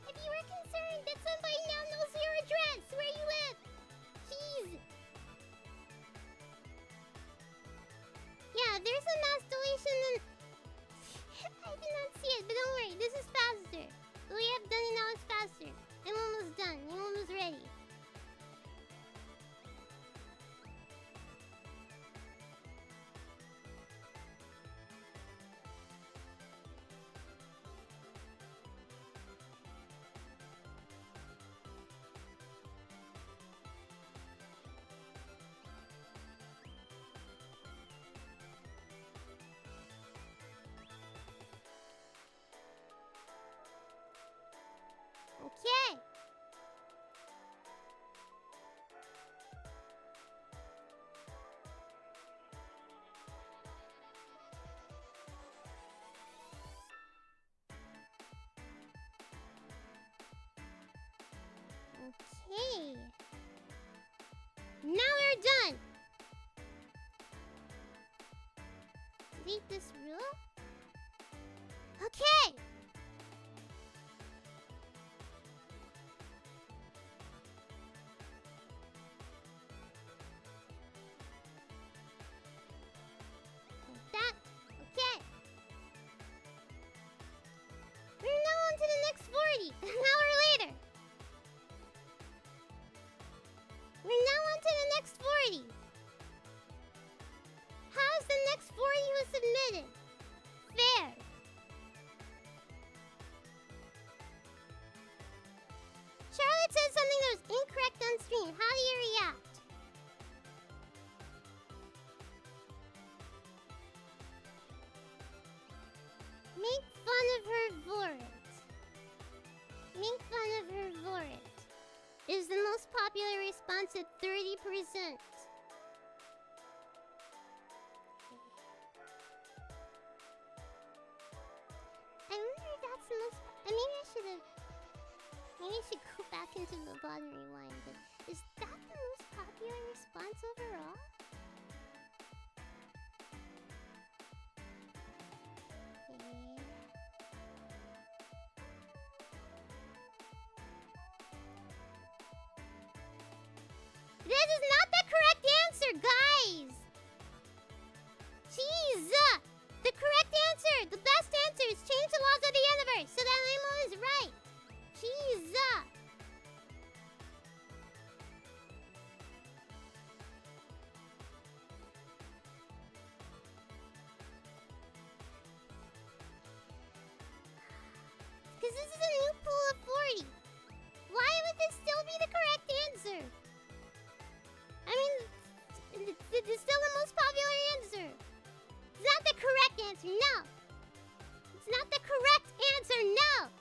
If you are concerned that somebody now knows your address, where you live! Jeez! Yeah, there's a mass deletion and... I did not see it, but don't worry, this is faster. The way I've done it now is faster. I'm almost done. I'm almost ready. Okay. Okay. Now we're done. Delete this rule. Okay. Like that. Okay. We're now on to the next 40. An hour later. We're now on to the next 40. How's the next 40 who submitted? Fair. Charlotte said something that was incorrect on stream. How do you react? Make fun of her for it. Make fun of her for it. Is the most popular response at 30%. Maybe I should go back into the VOD and rewind. But is that the most popular response overall? Okay. This is not the correct answer, guys! Jeez! The correct answer, the best answer is change the laws of the universe so that Imo is right. Jeez! Because this is a new pool of 40. Why would this still be the correct answer? I mean, it's still the most popular answer. It's not the correct answer, no. It's not the correct answer, no.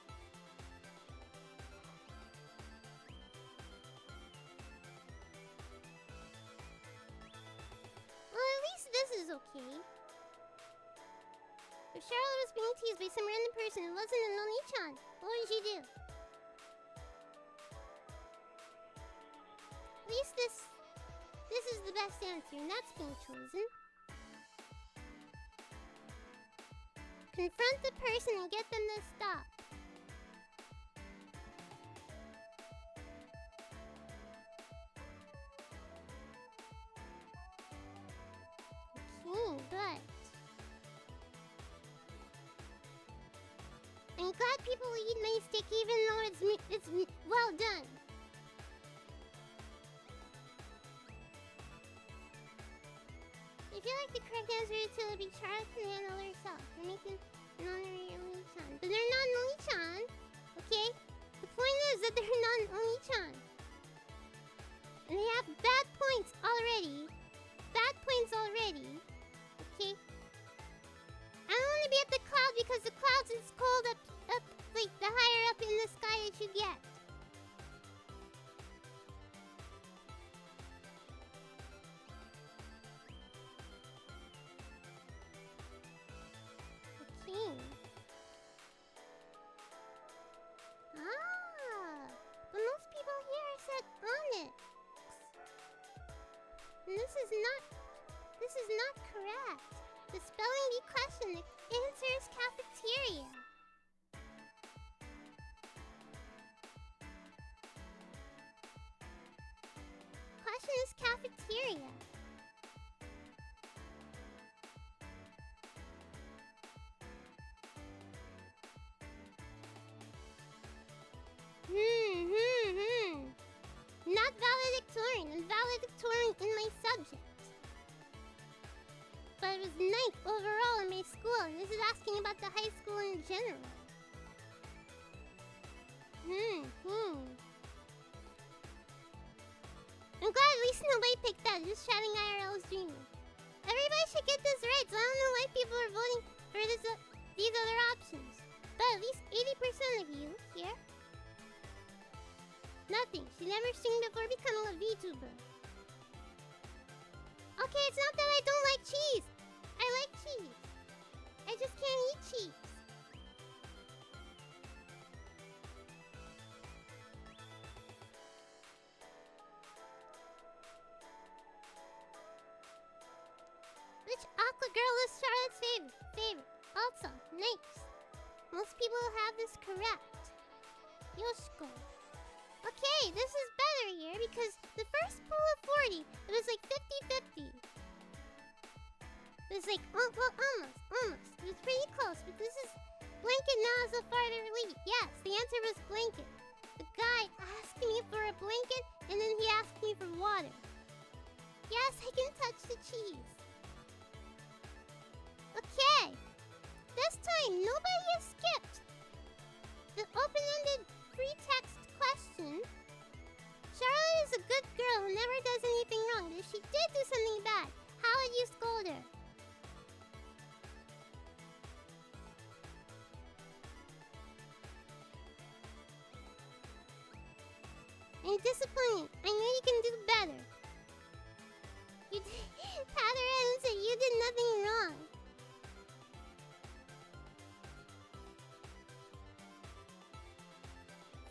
Well, at least this is okay. If Charlotte was being teased by some random person who wasn't an oniichan, what would she do? At least this is the best answer, and that's being chosen. Confront the person and get them to stop. Okay, but I'm glad people eat my steak even though it's well done. I feel like the correct answer is to be Charlotte and handle herself. They're making an honorary oniichan. But they're not an oniichan, okay? The point is that they're not an oniichan. And they have bad points already. Bad points already. Okay? I don't want to be at the cloud because the clouds is cold up, like, the higher up in the sky that you get. Okay. But most people here said onyx. And this is not correct. The spelling bee question, the answer is cafeteria. Question is cafeteria. Not valedictorian. I'm valedictorian in my subject. But it was 9th overall in my school, and this is asking about the high school in general. I'm glad at least nobody picked that. Just chatting IRL is dreaming. Everybody should get this right, so I don't know why people are voting for these other options. But at least 80% of you here. Nothing. She never streamed before becoming a VTuber. Okay, it's not that I don't like cheese. I like cheese. I just can't eat cheese. Which aqua girl is Charlotte's favorite? Also, nice. Most people have this correct. Yoshiko. Okay, this is better here because the first pool of 40, it was like 50-50. It was like, well, almost. It was pretty close, but this is blanket now is a farther lead. Yes, the answer was blanket. The guy asked me for a blanket, and then he asked me for water. Yes, I can touch the cheese. Okay. This time, nobody has skipped the open-ended free text question. Charlotte is a good girl who never does anything wrong, but if she did do something bad, how would you scold her? I'm disappointed. I know you can do better. You did. Pat her head and said you did nothing wrong.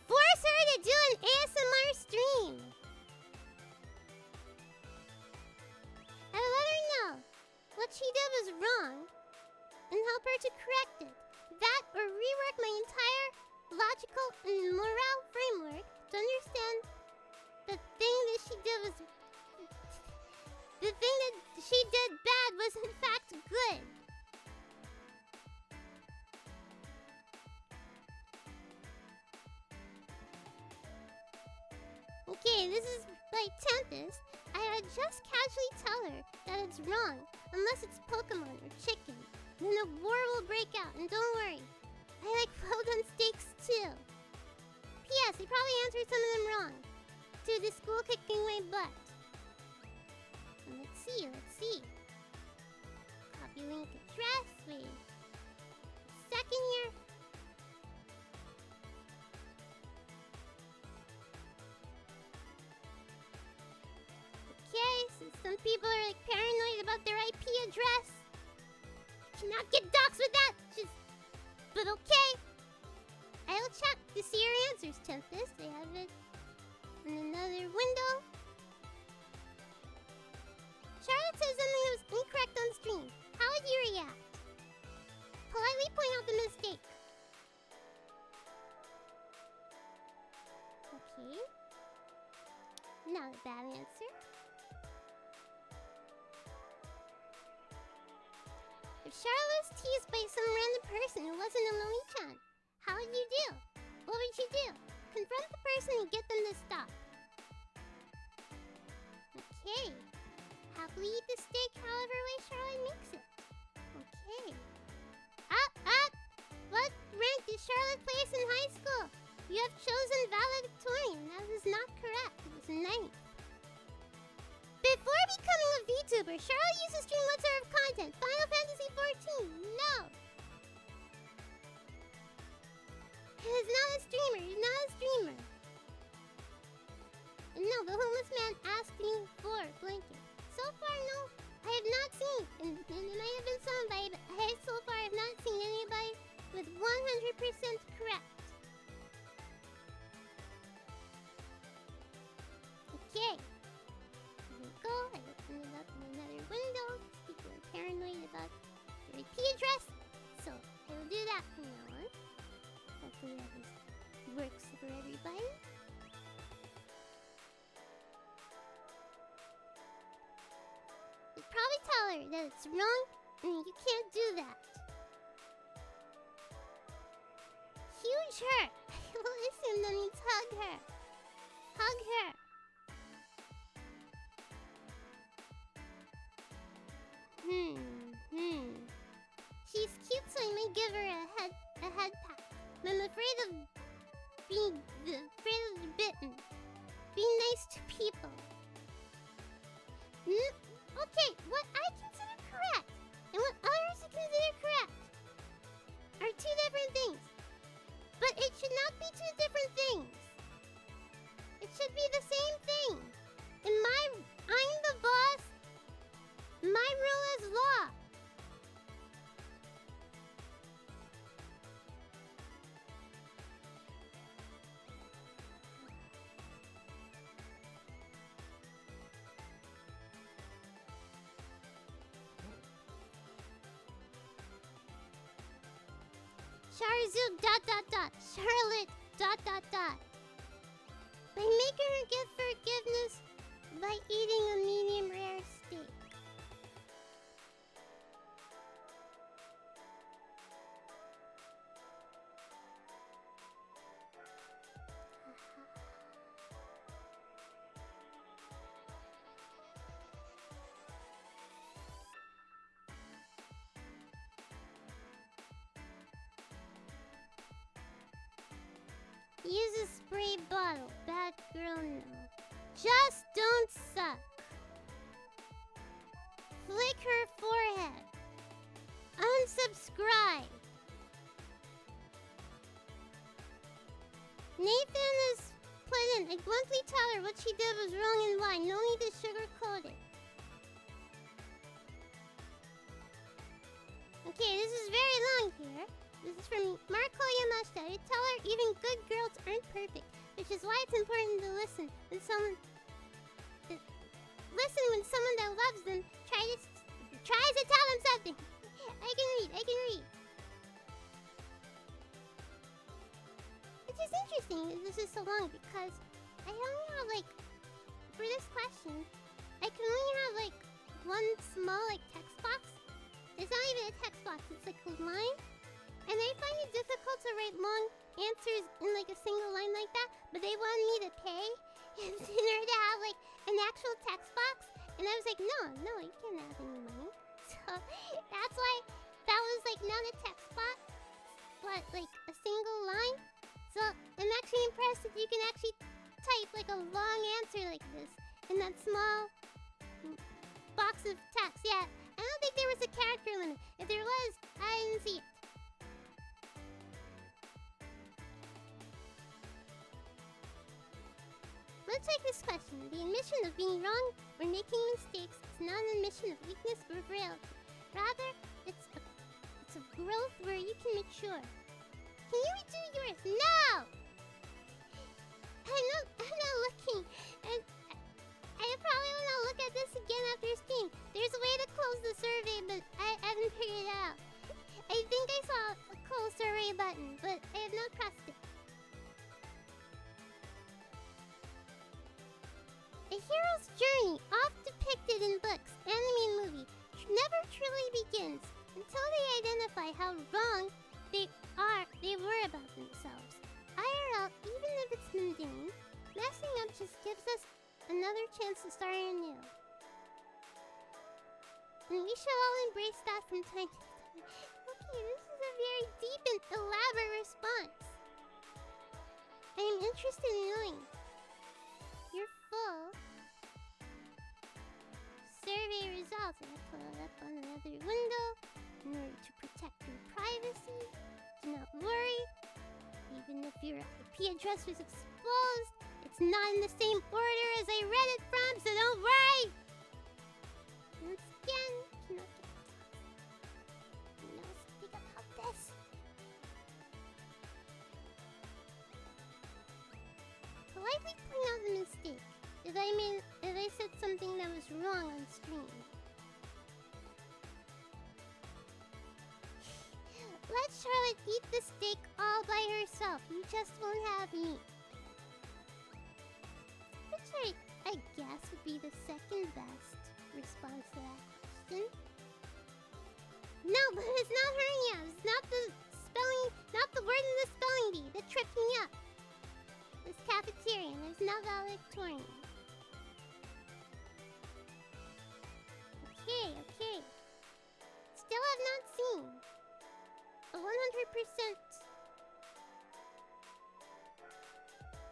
Force her to she did was wrong and help her to correct it. That or rework my entire logical and moral framework to understand the thing that she did was... The thing that she did bad was in fact good. Okay, this is like Tempest. I would just casually tell her that it's wrong, unless it's Pokemon or chicken. Then a war will break out, and don't worry. I like well-done steaks too. P.S. I probably answered some of them wrong. To the school kicking my butt. Let's see. Copy link address. Wait. Second here. Okay, so some people are like paranoid about their IP address. You cannot get doxxed with that. But okay. I will check to see your answers, Tempest. I have it in another window. Charlotte says something that was incorrect on stream. How would you react? Politely point out the mistake. Okay. Not a bad answer. If Charlotte was teased by some random person who wasn't a oniichan, how would you do? What would you do? Confront the person and get them to stop. Okay. Happily eat the steak however way Charlotte makes it. Okay. Up! What rank did Charlotte place in high school? You have chosen valedictorian. That is not correct. It was 9th. Before becoming a VTuber, Charlotte used to stream what sort of content? Final Fantasy XIV. No! He's not a streamer. He's not a streamer. No, the homeless man asked me for blanket. So far, no. I have not seen, and it might have been somebody, but so far I have not seen anybody with 100% correct. Okay. Here we go. I opened it up in another window. People are paranoid about their IP address. So, I will do that from now on. Hopefully that works for everybody. Probably tell her that it's wrong and you can't do that. Huge her. Listen, that means hug her. Hug her. She's cute, so I might give her a head pat. But I'm afraid of being bitten. Be nice to people. Okay, what I consider correct and what others consider correct are two different things. But it should not be two different things. It should be the same thing. I'm the boss. My rule is law. Charlotte ... Charlotte ... By making her give forgiveness by eating a medium rare steak. Use a spray bottle. Bad girl, no. Just don't suck. Flick her forehead. Unsubscribe. Nathan is pleasant. I bluntly tell her what she did was wrong and why. No need to sugarcoat it. Okay, this is very long here. This is from Marco Yamashita. I tell her even good girls aren't perfect, which is why it's important to listen when someone that loves them tries to tell him something. I can read. Which is interesting that this is so long because I only have like, for this question, I can only have like one small like text box. It's not even a text box, it's like a line. And I find it difficult to write long answers in like a single line like that, but they wanted me to pay in order to have like an actual text box. And I was like, no, you can't have any money. So that's why that was like not a text box, but like a single line. So I'm actually impressed that you can actually type like a long answer like this in that small box of text. Yeah, I don't think there was a character limit. If there was, I didn't see it. Let's take this question. The admission of being wrong or making mistakes is not an admission of weakness or frailty. Rather, it's a growth where you can mature. Can you redo yours? No! I'm not looking. And I probably will not look at this again after stream. There's a way to close the survey, but I haven't figured it out. I think I saw a close survey button, but I have not pressed it. A hero's journey, oft depicted in books, anime, and movie, never truly begins until they identify how wrong they were about themselves. IRL, even if it's mundane, messing up just gives us another chance to start anew. And we should all embrace that from time to time. Okay, this is a very deep and elaborate response. I am interested in knowing your full survey results. I pull it up on another window in order to protect your privacy. Do not worry. Even if your IP address was exposed, it's not in the same order as I read it from, so don't worry! Once again, cannot get know something about this. Politely point out the mistake. If I said something that was wrong on stream. Let Charlotte eat the steak all by herself. You just won't have meat. Which I guess would be the second best response to that question. No, but it's not hernia. It's not the spelling, not the word in the spelling bee that tripped me up. It's cafeteria. There's no valedictorian. Okay. Still have not seen a 100%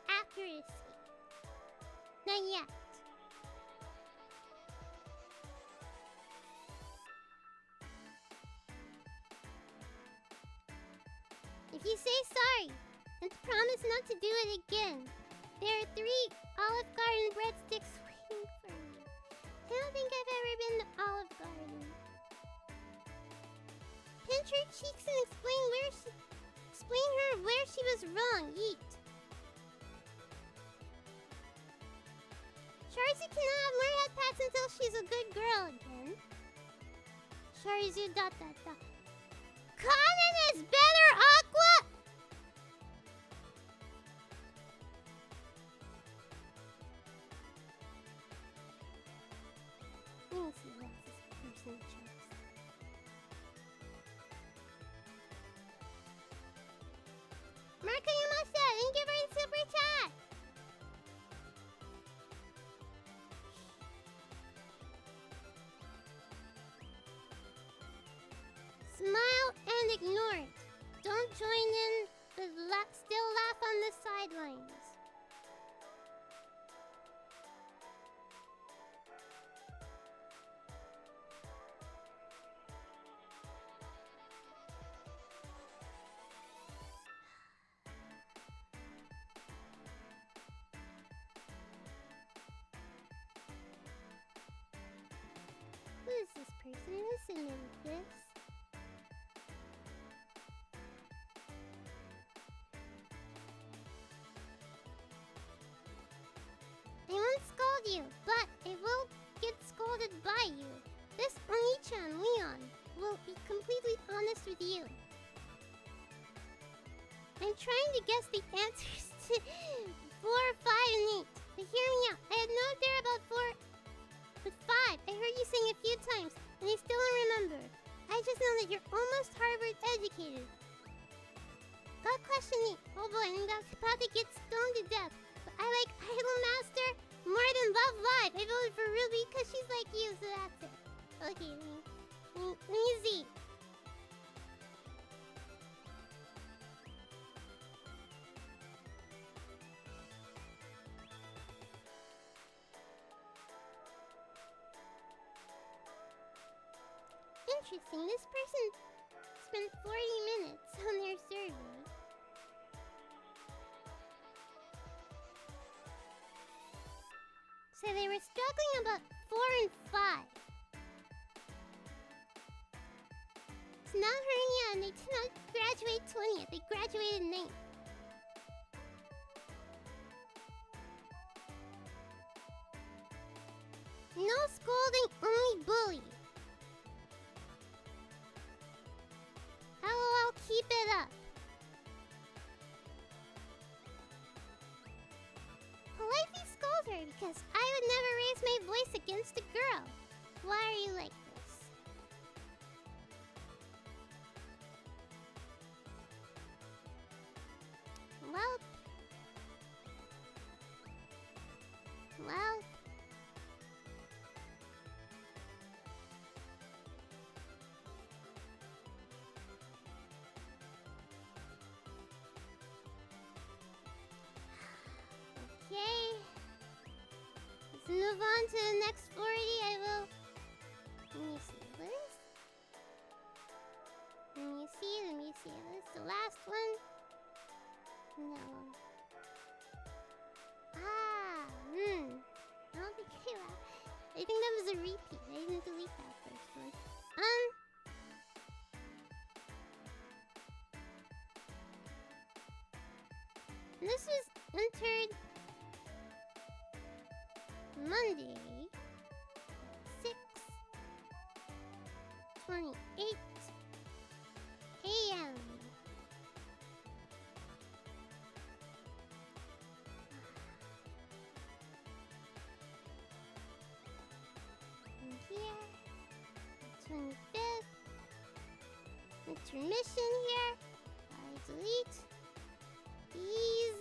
accuracy. Not yet. If you say sorry and promise not to do it again, there are 3 Olive Garden breadsticks waiting for you. I don't think I've ever been to Olive Garden. Pinch her cheeks and explain her where she was wrong. Yeet. Sharizu cannot have more head pats until she's a good girl again. Sharizu ... Conan is better, Aqua! Let me see what else this person chose. Marco Yamashita, thank you for the super chat! Smile and ignore it. Don't join in, but still laugh on the sidelines. This oniichan, Leon, will be completely honest with you. I'm trying to guess the answers to 4, 5, and 8. But hear me out. I had no idea about 4, but 5. I heard you sing a few times, and I still don't remember. I just know that you're almost Harvard educated. Got question 8. Oh boy, I'm about to get stoned to death. But I like Idol Master more than Love Live. I voted for Ruby because she's like you, so that's it. Okay, let me see. Interesting. This person spent 40 minutes on their server. So they were struggling about 4 and 5. It's not hernia, and they did not graduate 20th. They graduated 9th. No scolding, only bully. I'll keep it up. Politely scold her because I would never raise my voice against a girl. Why are you like this? Well. Okay. Let's move on to the next 40. I will. Let me see. What is? Let me see. What is the last one? No. I don't think I think that was a repeat. I didn't delete that first one. This was entered Monday, 6:28 a.m. And here, 25th. Intermission here. I delete these.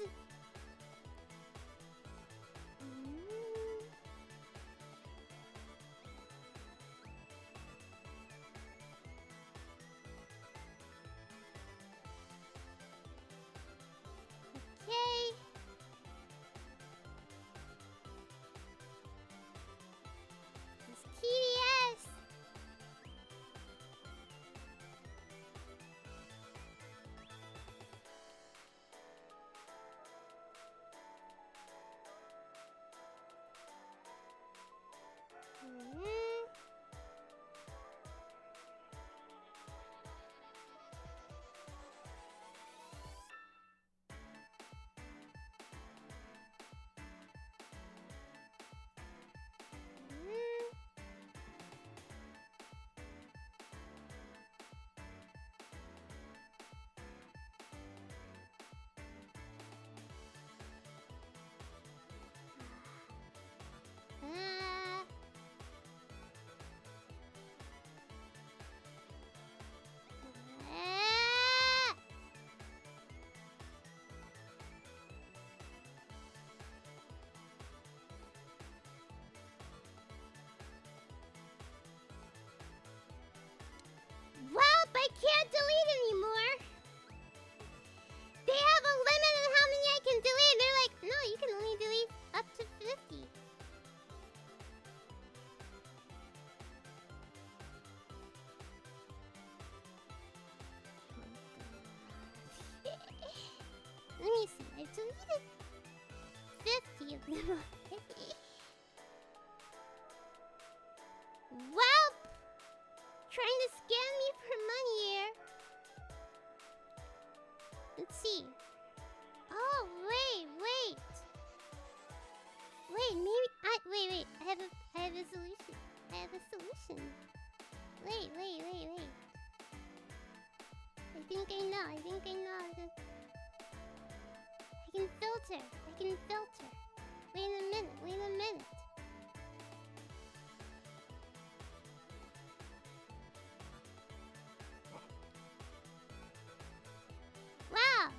Okay. This is TDS. Well, I can't delete anymore. They have a limit on how many I can delete. They're like, no, you can only delete up to 50. Let me see. I deleted 50 of them. Well, trying to scam me for money here. Let's see. Oh, wait. Wait, maybe wait. I have a solution. Wait. I think I know. I can filter. Wait a minute. Wow!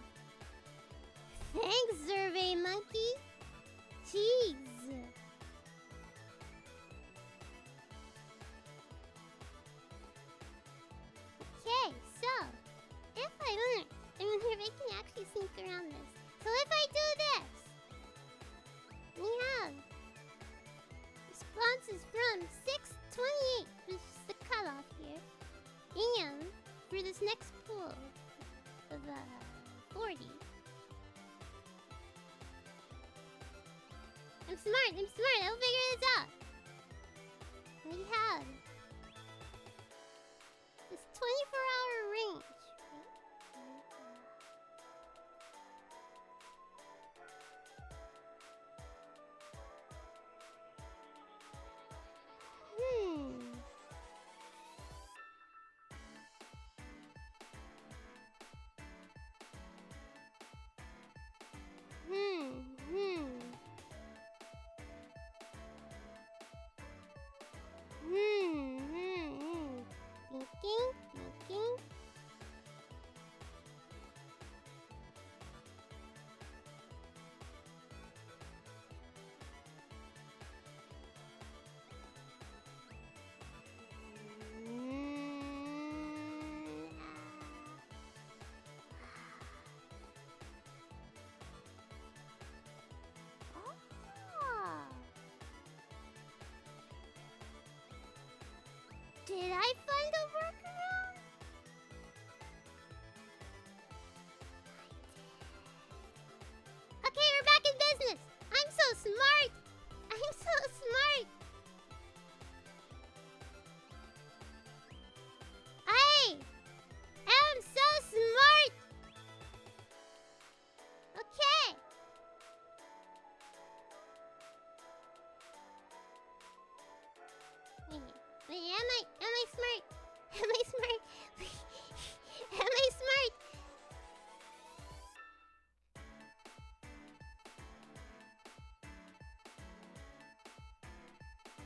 Thanks, Survey Monkey! Jeez! Okay, so if I learn, if I can actually sneak around this. So if I do this, we have responses from 628, which is the cutoff here, and for this next pool of 40. I'm smart, I'll figure this out. We have this 24-hour range, Thinking. Did I find a workaround? Okay, we're back in business. I'm so smart. I am so smart. Okay. Wait, am I smart? Am I smart? Am I smart?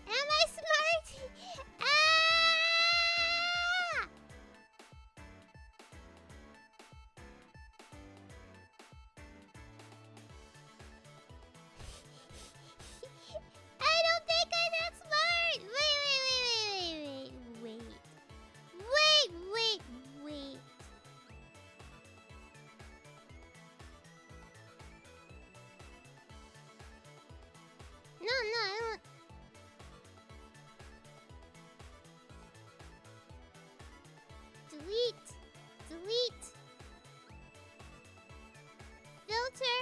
Am I smart? Ah! I don't think I'm that smart! Wait. No, I don't. Delete. Filter.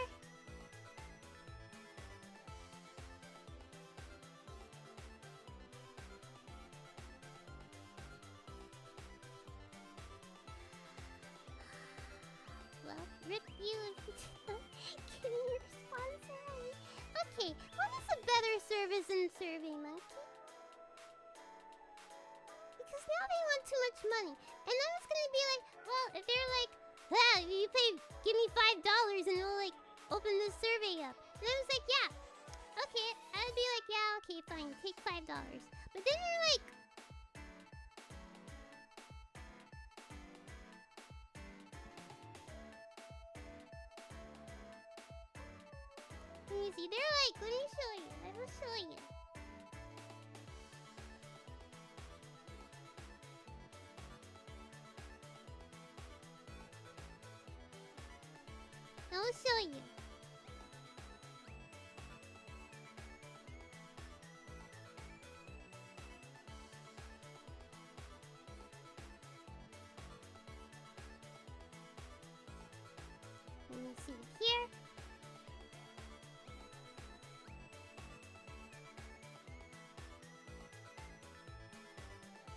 Well, rip you getting your response early. Okay, what is a better service than Survey Monkey? Because now they want too much money. And I was gonna be like, well, if they're like, give me $5 and we'll like open this survey up. And I was like, yeah. Okay, I'd be like, yeah, okay, fine, take $5. But then you're like, let me see, they're like, let me show you, I will show you. I'll show you. Let me see here.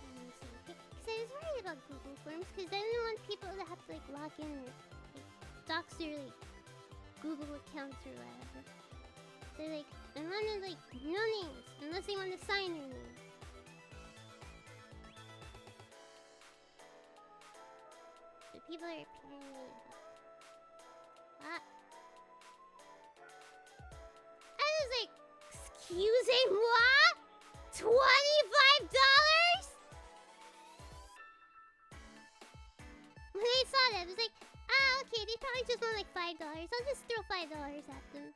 Let me see here. Because I was worried about Google Forms, because I didn't want people to have to like log in and like dox their like Google accounts or whatever. So like, I wanted like no names unless they want to sign their name. People are apparently... I was like, excusez-moi? $25? When I saw that, I was like, okay, they probably just want like $5. I'll just throw $5 at them.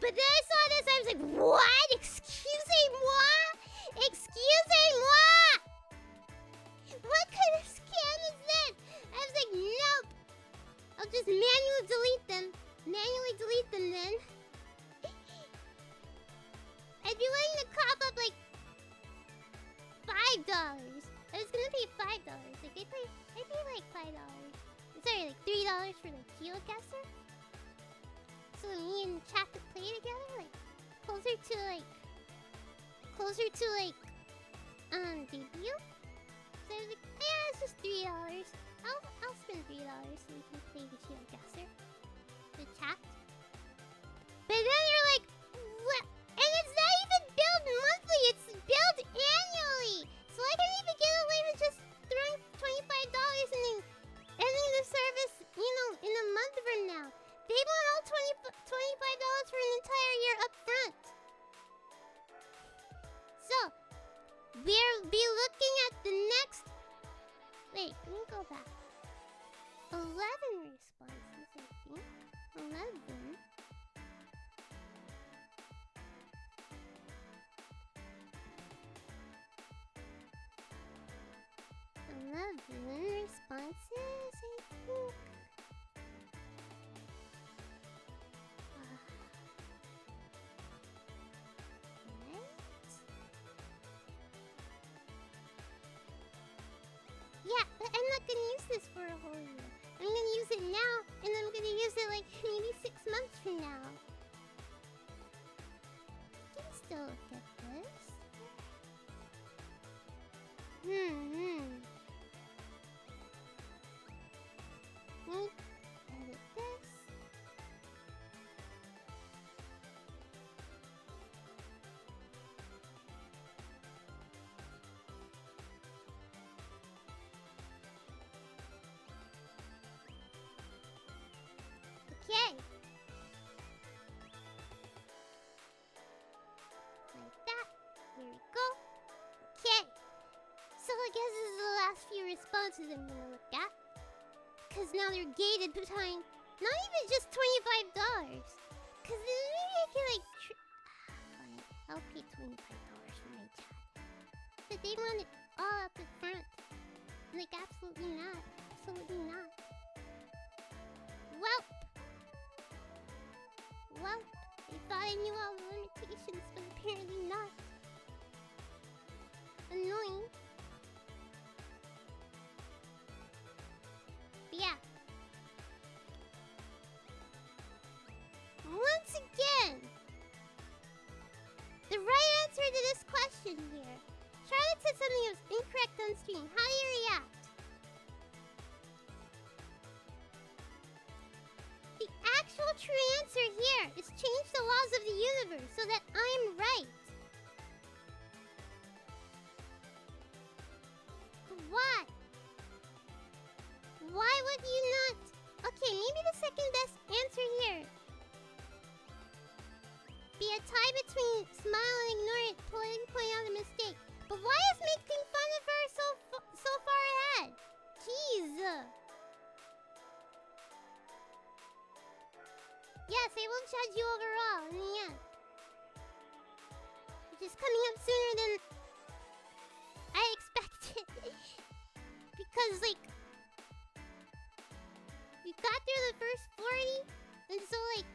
But then I saw this, I was like, what? Excusez-moi? Excusez-moi? What kind of scam is that? I was like, nope. I'll just manually delete them. Manually delete them then. I'd be willing to cough up like $5. I was gonna pay $5. Like I pay like $5. Sorry, like $3 for the geocaster. So me and chat to play together, like closer to debut. So I was like, yeah, it's just $3. I'll spend $3 so we can play the geocaster. The chat. But then you're like, what? And it's not even billed monthly, it's billed annually. So I can't even get away with just throwing $25 and then ending the service, you know, in a month from now. They want all $25 for an entire year up front. So, we'll be looking at the next... Wait, let me go back. 11 responses, I think. 11. Responses, I think. Yeah, but I'm not gonna use this for a whole year. I'm gonna use it now, and I'm gonna use it like maybe 6 months from now. I can still get this. Edit this. Okay. Like that. Here we go. Okay. So I guess this is the last few responses I'm gonna look at. Because now they're gated behind not even just $25. Because then maybe I can like... fine. I'll pay $25 for my chat. But they want it all up in front. Like absolutely not. Absolutely not. Well, I thought I knew all the limitations, but apparently not. Annoying. But yeah. Once again, the right answer to this question here. Charlotte said something that was incorrect on stream. How do you react? The actual true answer here is change the laws of the universe so that I'm right. Why? Why would you not? Okay, maybe the second best answer here. Be a tie between smile and ignore it, point out a mistake. But why is making fun of her so far ahead? Jeez. Yes, I will judge you overall in the end. Which is coming up sooner than I expected. Because, like, we got through the first 40, and so, like,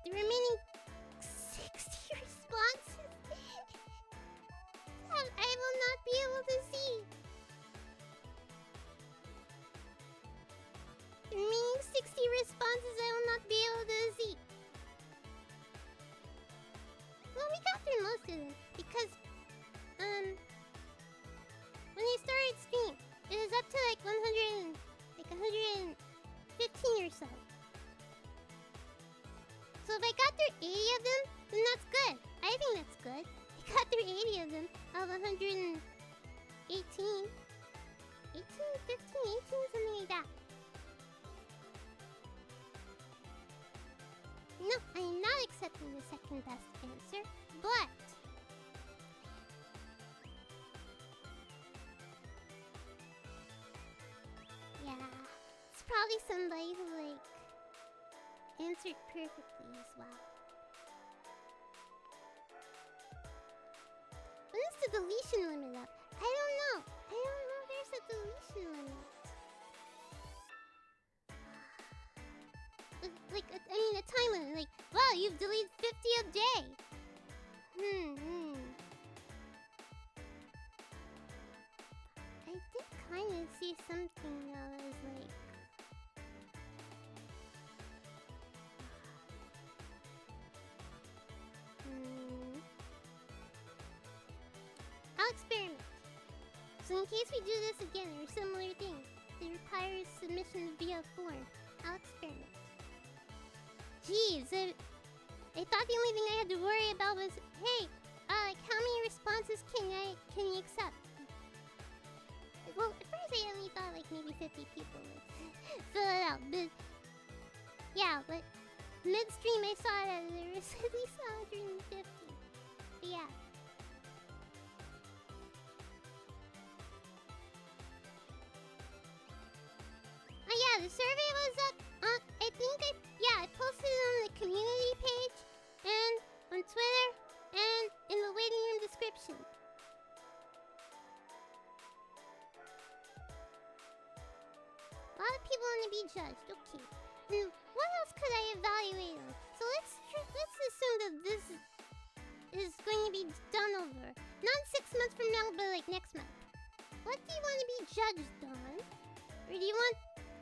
the remaining 60 responses, I will not be able to see. The remaining 60 responses, I will not be able to see. Well, we got through most of them, because, when I started stream, it was up to like 115 or so. So if I got through 80 of them, then that's good. I think that's good. I got through 80 of them out of 118. 18, 15, 18, something like that. No, I am not accepting the second best answer, but... yeah, it's probably somebody who, like, answered perfectly as well. When is the deletion limit up? I don't know. I don't know if there's a deletion limit. Like, I mean, a time limit. Like, wow, you've deleted 50 a day. I did kind of see something that was like... I'll experiment. So in case we do this again or similar things that requires submission via form, I'll experiment. Jeez, I thought the only thing I had to worry about was, hey, like how many responses can you accept? Well, at first I only thought like maybe 50 people would fill it out, but yeah, but midstream I saw that there was at least 150. But yeah. Oh yeah, the survey was up. I think I posted it on the community page and on Twitter and in the waiting room description. A lot of people want to be judged. Okay. What else could I evaluate on? So let's assume that this is going to be done over. Not 6 months from now, but like next month. What do you want to be judged on? Or do you want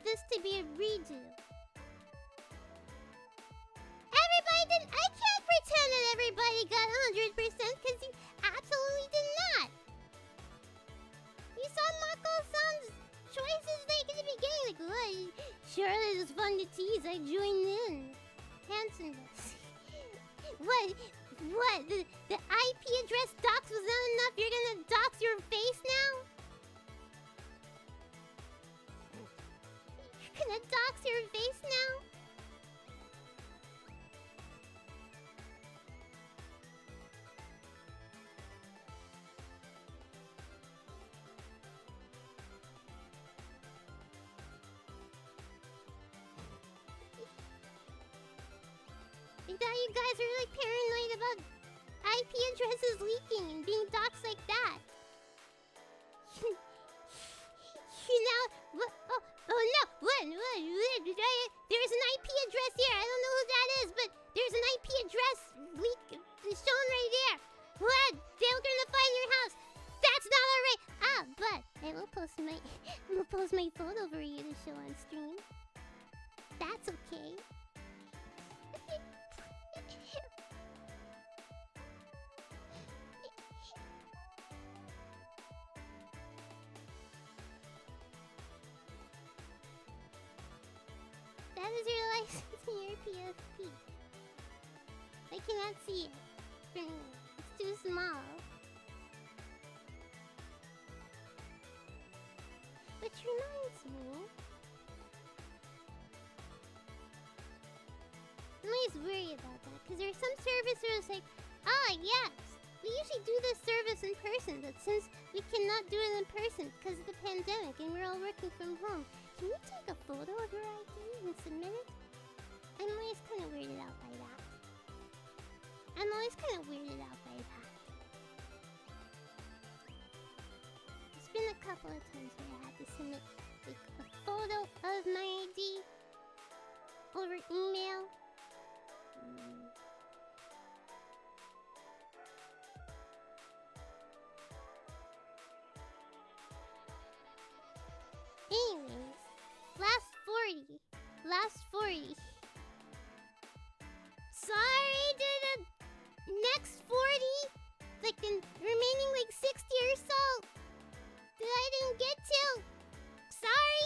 this to be a redo? I can't pretend that everybody got 100% because you absolutely did not. You saw Mako-san's choices like in the beginning, like, oh, Charlotte is fun to tease, I joined in. Handsomeness. What? The IP address docs was not enough? You're gonna dox your face now? You're gonna dox your face now? I thought you guys were like paranoid about IP addresses leaking and being doxxed like that. You know, what? Oh no, what? There's an IP address here. I don't know who that is, but there's an IP address leak shown right there. What? They're gonna find your house. That's not alright. Ah, but I will post my photo for you to show on stream. That's okay. That is your license and your PSP. I cannot see it. It's too small. Which reminds me, I'm always worried about that because there are some services like, yes, we usually do this service in person, but since we cannot do it in person because of the pandemic and we're all working from home, can you take a photo of your ID and submit it? I'm always kind of weirded out by that. There's been a couple of times where I had to submit like a photo of my ID over email. Anyways, last 40. Sorry to the next 40, like the remaining like 60 or so that I didn't get to. Sorry.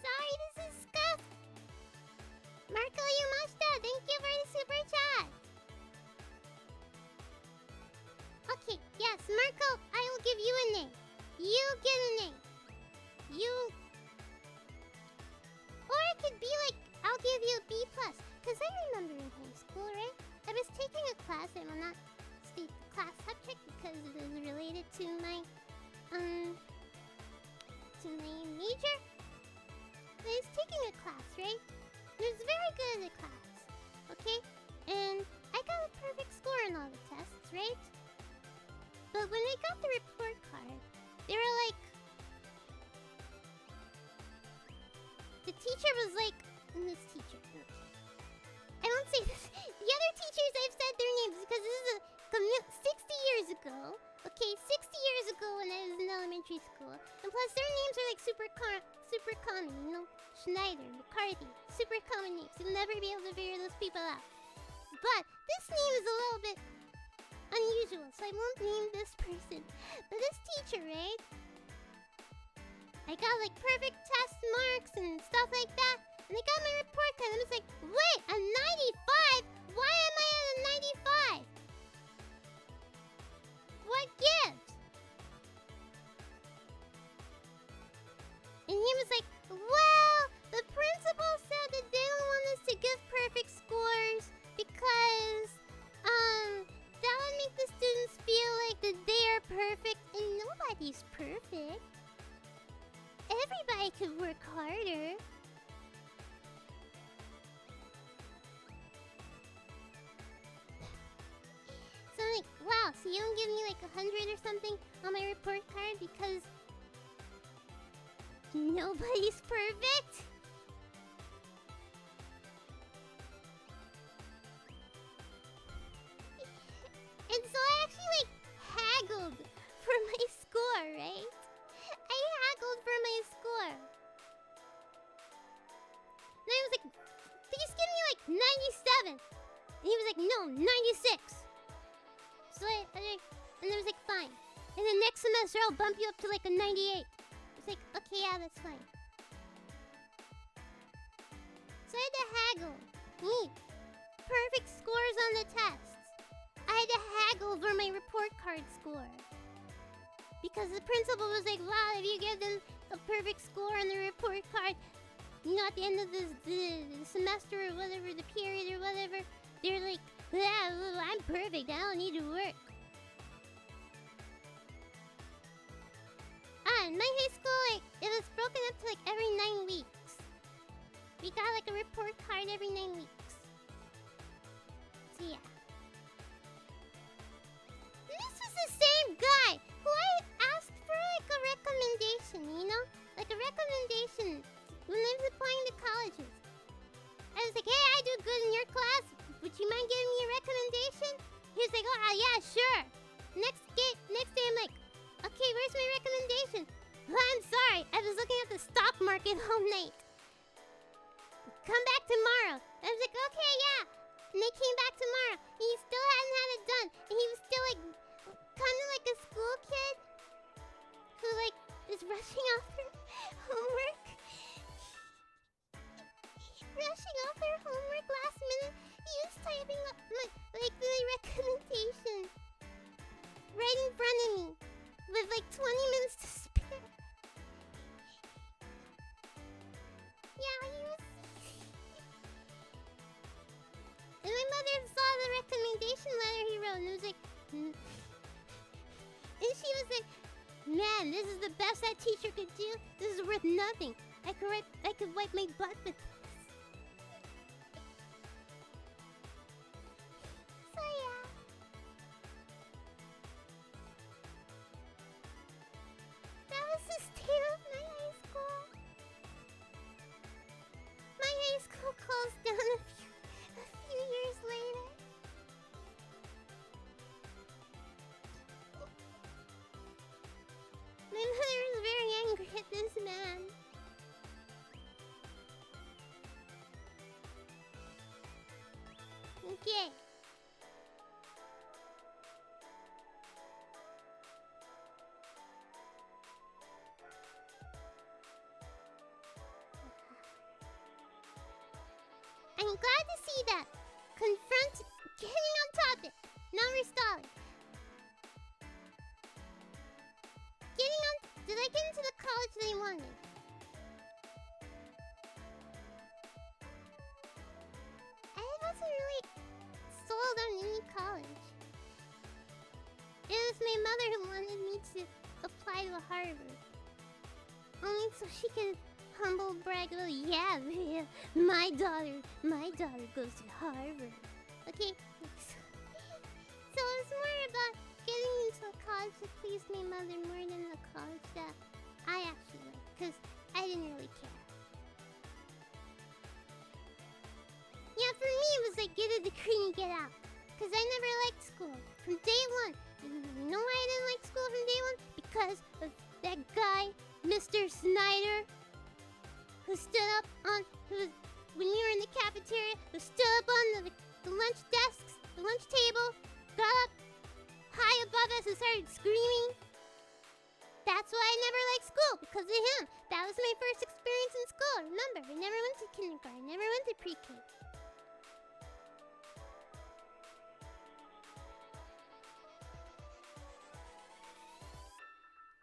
Sorry, this is scuffed. Marco Yamashita, thank you for the super chat. Okay, yes, Marco, I will give you a name. You get a name. you... Or it could be like, I'll give you a B+. Because I remember in high school, right? I was taking a class, I will not state the class subject because it is related to my major. I was taking a class, right? I was very good at the class, okay? And I got a perfect score on all the tests, right? But when I got the report card, they were like... The teacher was like... This teacher... Okay. I won't say this. The other teachers, I've said their names because this is 60 years ago. Okay, 60 years ago when I was in elementary school. And plus their names are like super common, you know? Schneider, McCarthy, super common names. You'll never be able to figure those people out. But this name is a little bit unusual, so I won't name this person. But this teacher, right? I got like perfect test marks and stuff like that. And I got my report card and I was like, wait, a 95? Why am I at a 95? What gives? And he was like, well, the principal said that they don't want us to give perfect scores because, that would make the students feel like that they are perfect and nobody's perfect. Everybody could work harder. So I'm like, wow, so you don't give me like 100 or something on my report card because nobody's perfect? And so I actually like haggled for my score, right? I haggled for my score. And I was like, please give me like 97. And he was like, no, 96. So and I was like, fine. And then next semester I'll bump you up to like a 98. It's like, okay, yeah, that's fine. So I had to haggle. Neat. Perfect scores on the tests. I had to haggle for my report card score. Because the principal was like, wow, if you give them a perfect score on the report card, you know, at the end of the semester or whatever, the period or whatever, they're like, yeah, I'm perfect, I don't need to work. In my high school, like, it was broken up to like every 9 weeks. We got like a report card every 9 weeks. So yeah. And this was the same guy who I asked for like a recommendation, you know? Like a recommendation when I was applying to colleges. I was like, hey, I do good in your class. Would you mind giving me a recommendation? He was like, oh, yeah, sure. Next day I'm like, okay, where's my recommendation? Well, I'm sorry, I was looking at the stock market all night. Come back tomorrow. I was like, okay, yeah. And they came back tomorrow. And he still hadn't had it done. And he was still like, kind of like a school kid who like is rushing off their homework. Rushing off their homework last minute. He was typing up like the recommendation right in front of me with like 20 minutes to spare. Yeah, he was... And my mother saw the recommendation letter he wrote and it was like... And she was like, man, this is the best that teacher could do. This is worth nothing. I could wipe my butt with this. So yeah. That was the state of my high school. My high school closed down a few years later. My mother was very angry at this man. Okay. I'm glad to see that. Confront getting on topic. Now we're stalling. Getting on. Did I get into the college they wanted. I wasn't really sold on any college. It was my mother who wanted me to apply to Harvard. Only so she could humble brag, oh yeah, my daughter goes to Harvard. Okay? So it's more about getting into a college that pleased my mother more than the college that I actually liked, because I didn't really care. Yeah, for me it was like get a degree and get out. Because I never liked school. From day one. You know why I didn't like school from day one? Because of that guy, Mr. Snyder, who stood up on, when we were in the cafeteria, who stood up on the lunch desks, the lunch table, got up high above us and started screaming. That's why I never liked school, because of him. That was my first experience in school. Remember, I never went to kindergarten, never went to pre-K.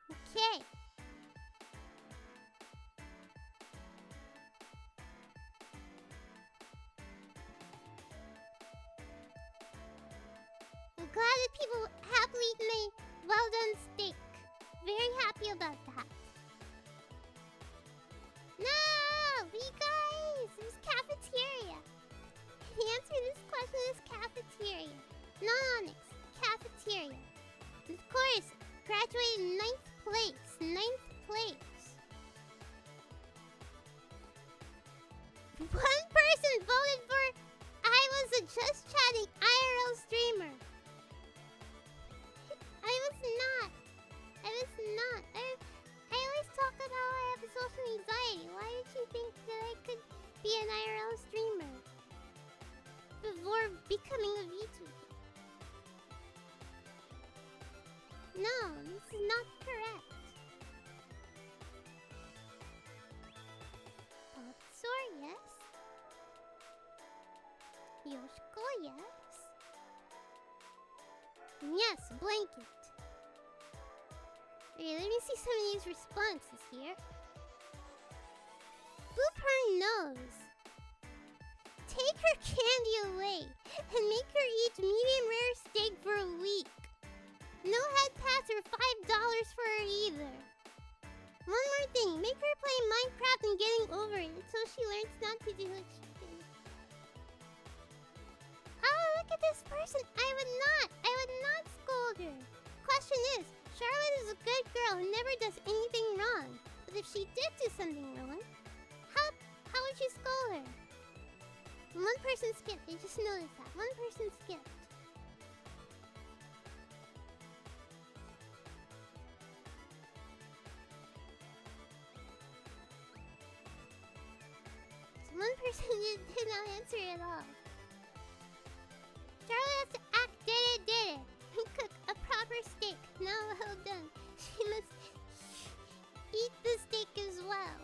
Okay. I'm glad that people happily eat my well-done steak. Very happy about that. No! You guys! There's cafeteria. The answer to this question is cafeteria. Not Onyx. Cafeteria. And of course, graduated 9th place. 9th place. One person voted for I was a just chatting IRL streamer. I was not. I always talk about how I have social anxiety. Why did you think that I could be an IRL streamer before becoming a VTuber? No, this is not correct. Bulbasaur, yes. Yoshiko, yes. And yes, blanket. Okay, let me see some of these responses here. Boop her nose. Take her candy away and make her eat medium rare steak for a week. No head pass or $5 for her either. One more thing, make her play Minecraft and getting over it until she learns not to do what she did. Oh, look at this person. I would not scold her. Question is, Charlotte is a good girl who never does anything wrong. But if she did do something wrong, how would you scold her? One person skipped. I just noticed that. One person skipped. So one person did not answer at all. Charlotte has to act did it. And cook a proper steak. Now well done. She must eat the steak as well.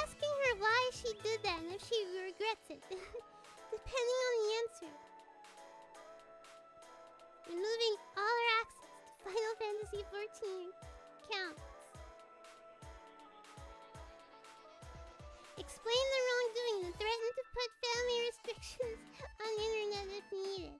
Asking her why she did that and if she regrets it. Depending on the answer. Removing all her access to Final Fantasy XIV counts. Explain the wrongdoing and threaten to put family restrictions on the internet if needed.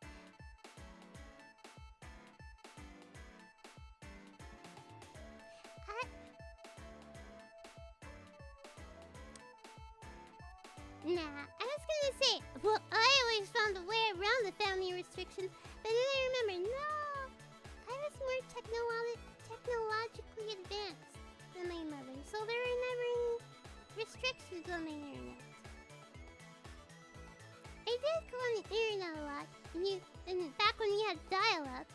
Nah, I was gonna say, well, I always found a way around the family restrictions, but then I remember, no, I was more technologically advanced than my mother, so there were never any restrictions on the internet. I did go on the internet a lot, and back when we had dial-up,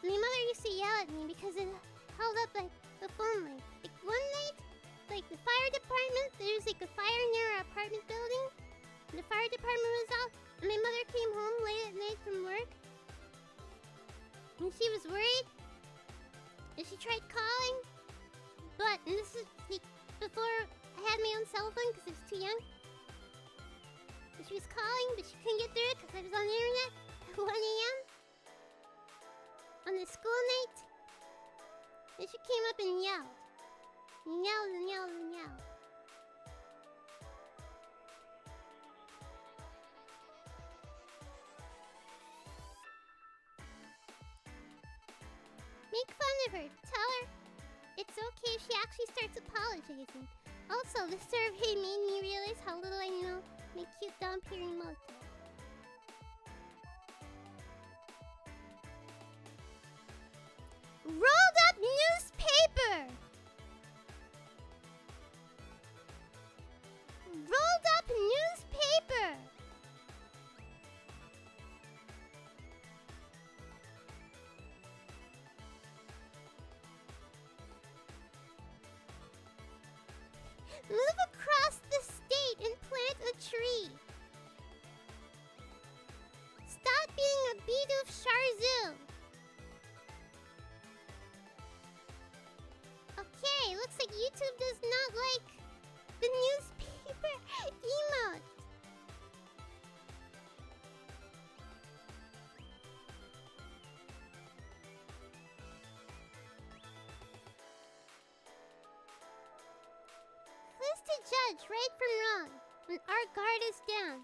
my mother used to yell at me because it held up like the phone line. Like one night, like the fire department, there was like a fire near our apartment building. And the fire department was out, and my mother came home late at night from work. And she was worried. And she tried calling. But, and this is like before I had my own cell phone because I was too young. And she was calling, but she couldn't get through it because I was on the internet at 1 a.m. on a school night, and she came up and yelled. And yelled and yelled and yelled. Make fun of her. Tell her it's okay if she actually starts apologizing. Also, the survey made me realize how little I know my cute dhampir emote. Rolled up newspaper! Rolled up newspaper! Move across the state and plant a tree. Stop being a beat of Charzu. Okay, looks like YouTube does not like the newspaper emote. Who's to judge right from wrong when our guard is down?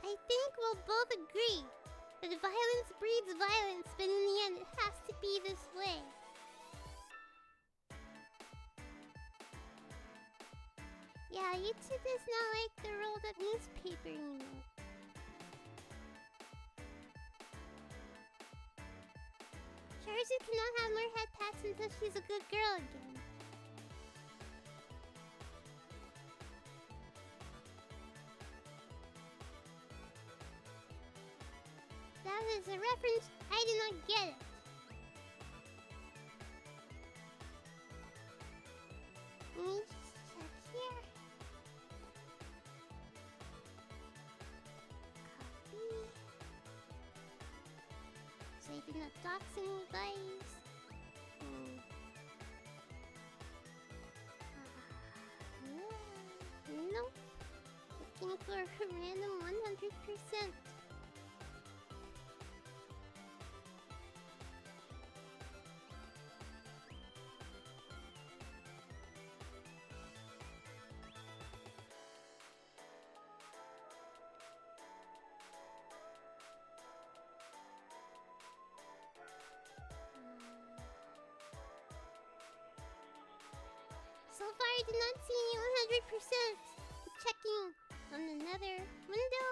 I think we'll both agree that violence breeds violence, but in the end it has to be this way. Yeah, YouTube does not like the rolled up newspaper emote. Charzu cannot have more head pats until she's a good girl again. That is a reference. I did not get it. Let me just check here. Copy. So I did not dox anybody. Nope. Looking for a random 100%. So far, I did not see any 100%. Checking on another window.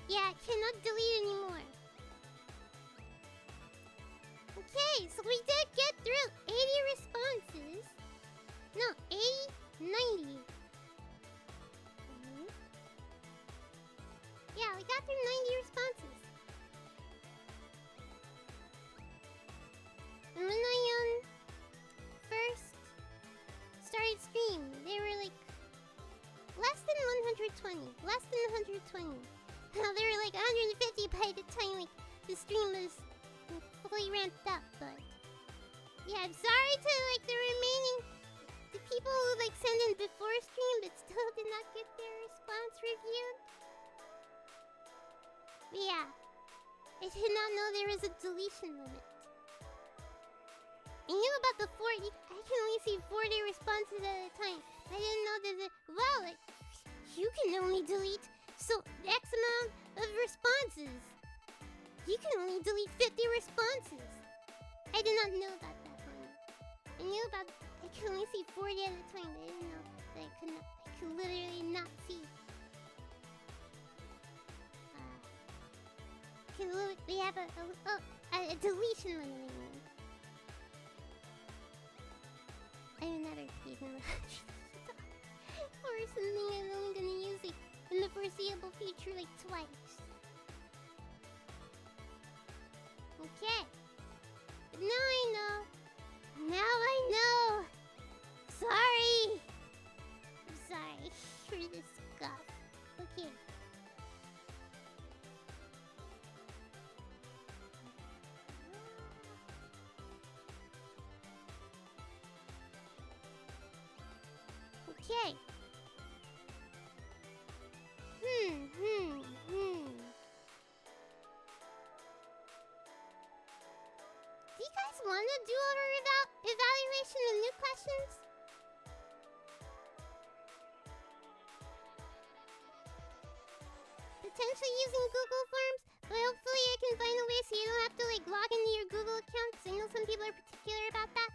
Yeah, I cannot delete anymore. Okay, so we did get through 80 responses. No, 80, 90. Yeah, we got through 90 responses. And when I first started stream, they were like less than 120. Less than 120. Now they were like 150 by the time like the stream was fully ramped up, but yeah, I'm sorry to like the people who like sent in before stream but still did not get their response reviewed. But yeah, I did not know there was a deletion limit. I knew about the 40. I can only see 40 responses at a time. I didn't know there's a like you can only delete so X amount of responses. You can only delete 50 responses. I did not know about that one. I knew about I could only see 40 at a time, but I didn't know that I could literally not see. We have a deletion limit. I mean. I never paid him or something. I'm only gonna use it in the foreseeable future like twice. Okay. But now I know. Now I know. Sorry. I'm sorry for for this stuff. Okay. Okay. Do you guys want to do an evaluation of new questions? Potentially using Google Forms, but hopefully I can find a way so you don't have to like log into your Google account, because I know some people are particular about that.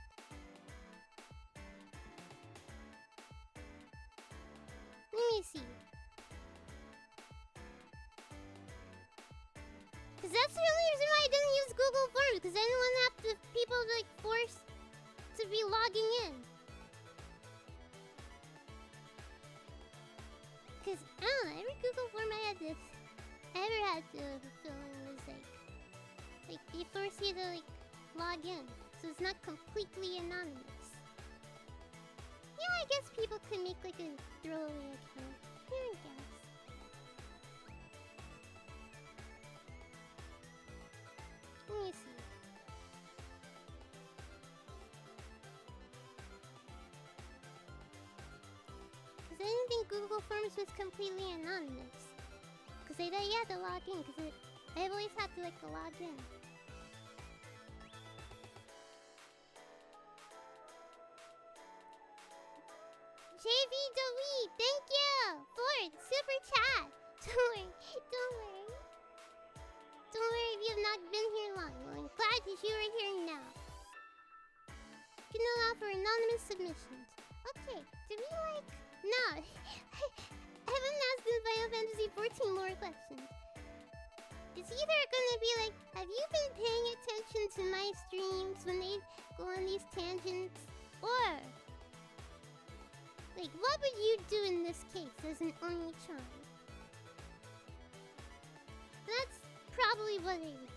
Let me see. Because that's the only reason why I didn't use Google Forms, because I didn't want to have to people like forced to be logging in. Because, I don't know, every Google form I ever had to fill in was like, they force you to like, log in. So it's not completely anonymous. Yeah, I guess people could make like a throwaway account. Yeah, I guess. Let me see. Because I didn't think Google Forms was completely anonymous. Because I thought you had to log in. Because I've always had to like log in. JVW, thank you for the super chat. Don't worry, don't worry. Don't worry if you have not been here long. Well, I'm glad that you are here now. You can allow for anonymous submissions. Okay, do we like... No, I haven't asked in Final Fantasy 14 more questions. It's either gonna be like, have you been paying attention to my streams when they go on these tangents? Or... like, what would you do in this case as an oniichan? That's probably what I would do.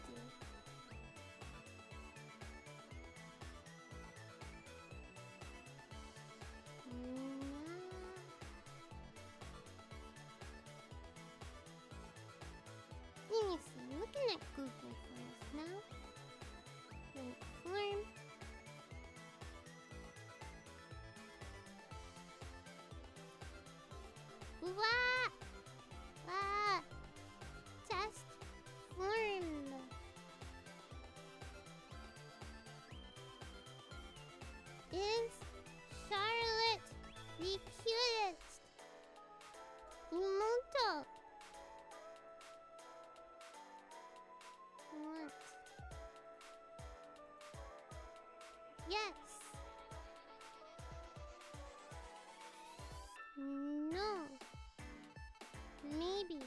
Let me see. I'm looking at Google Forms now. Link form. What? Test form. Is Charlotte the cutest? Emoto. What? Yes. No. Maybe.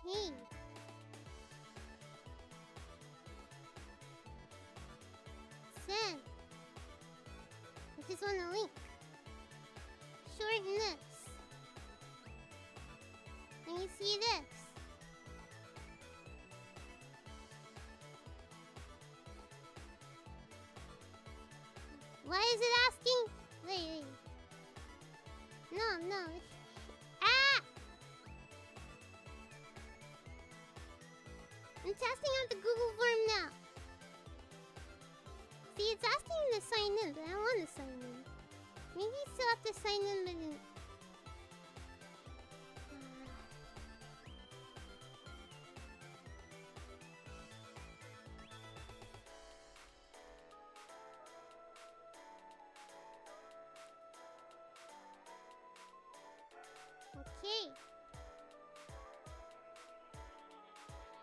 Okay. Send. I just want a link. Shorten this. Let me see this. Why is it asking? Wait. No. Ah! I'm testing out the Google form now. See, it's asking me to sign in, but I don't want to sign in. Maybe you still have to sign in, but then... Okay.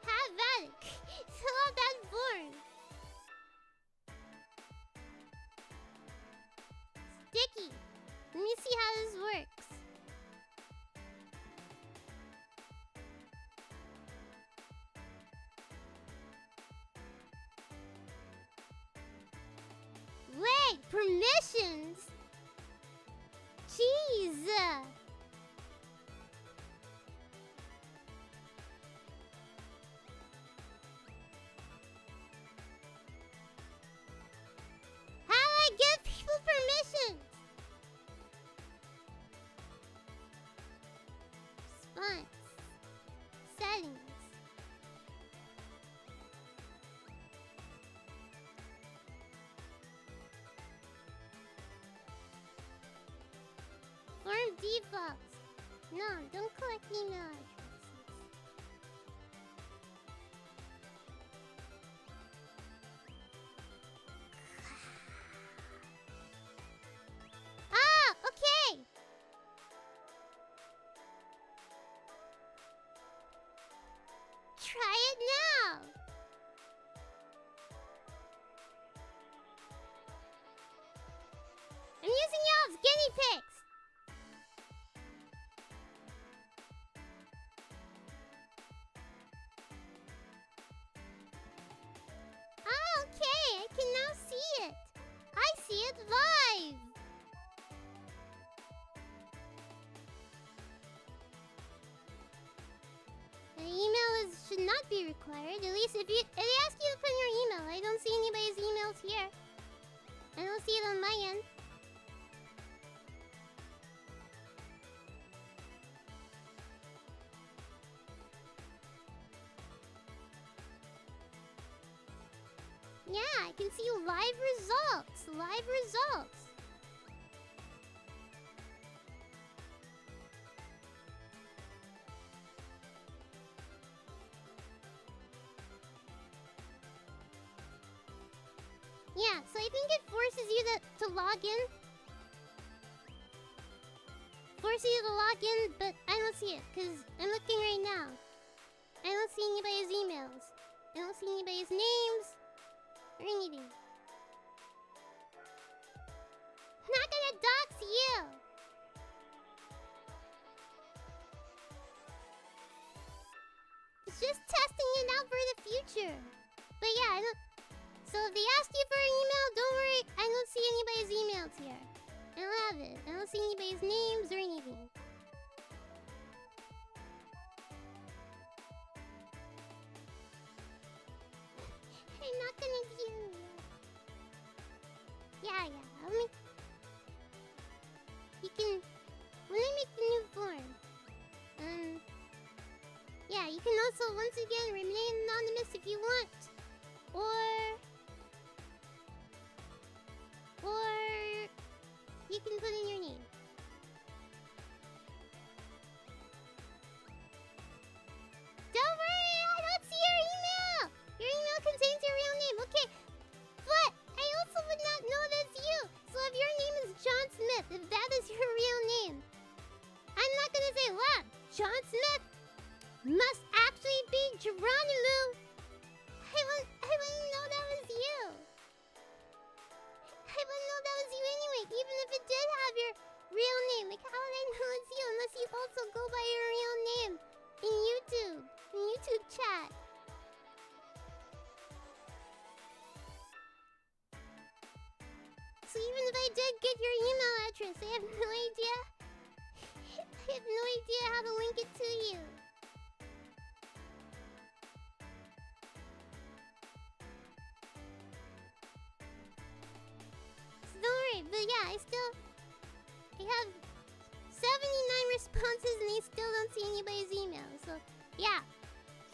Have at it. Fill out that form. Sticky. Let me see how this works. Wait, permissions? Jeez. false. No, don't collect email addresses. Ah, okay. Try it now. I'm using y'all as guinea pigs. Ah, okay. I can now see it. I see it live. The email should not be required. At least if they ask you to put in your email. I don't see anybody's emails here. I don't see it on my end. Yeah, I can see live results. Live results. Yeah, so I think it forces you to log in. Forces you to log in, but I don't see it, because I'm looking right now. I don't see anybody's emails. I don't see anybody's names or anything. I'm not gonna dox you! It's just testing it out for the future. But yeah, I don't... So if they ask you for an email, don't worry. I don't see anybody's emails here. I don't have it. I don't see anybody's names or anything. I'm not gonna do it. Yeah. Let me... You can... Let me make the new form. Yeah, you can also, once again, remain anonymous if you want. Or you can put in your name. Don't worry, I don't see your email! Your email contains your real name, okay? But I also would not know that's you. So if your name is John Smith, if that is your real name, I'm not gonna say, wow, John Smith must actually be Geronimo. I wouldn't know that was you. I wouldn't know that was you anyway, even if it did have your real name. Like, how would I know it's you unless you also go by your real name in YouTube chat? So even if I did get your email address, I have no idea. I have no idea how to link it to you. So don't worry, but yeah, I have 79 responses and I still don't see anybody's email. So yeah,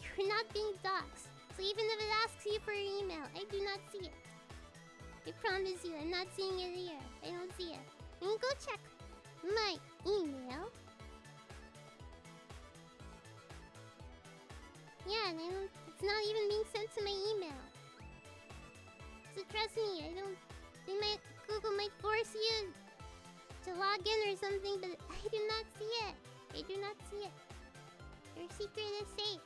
you're not being doxxed. So even if it asks you for your email, I do not see it. I promise you, I'm not seeing it here. I don't see it. You can go check my email. Yeah, and it's not even being sent to my email. So trust me, Google might force you to log in or something, but I do not see it. I do not see it. Your secret is safe.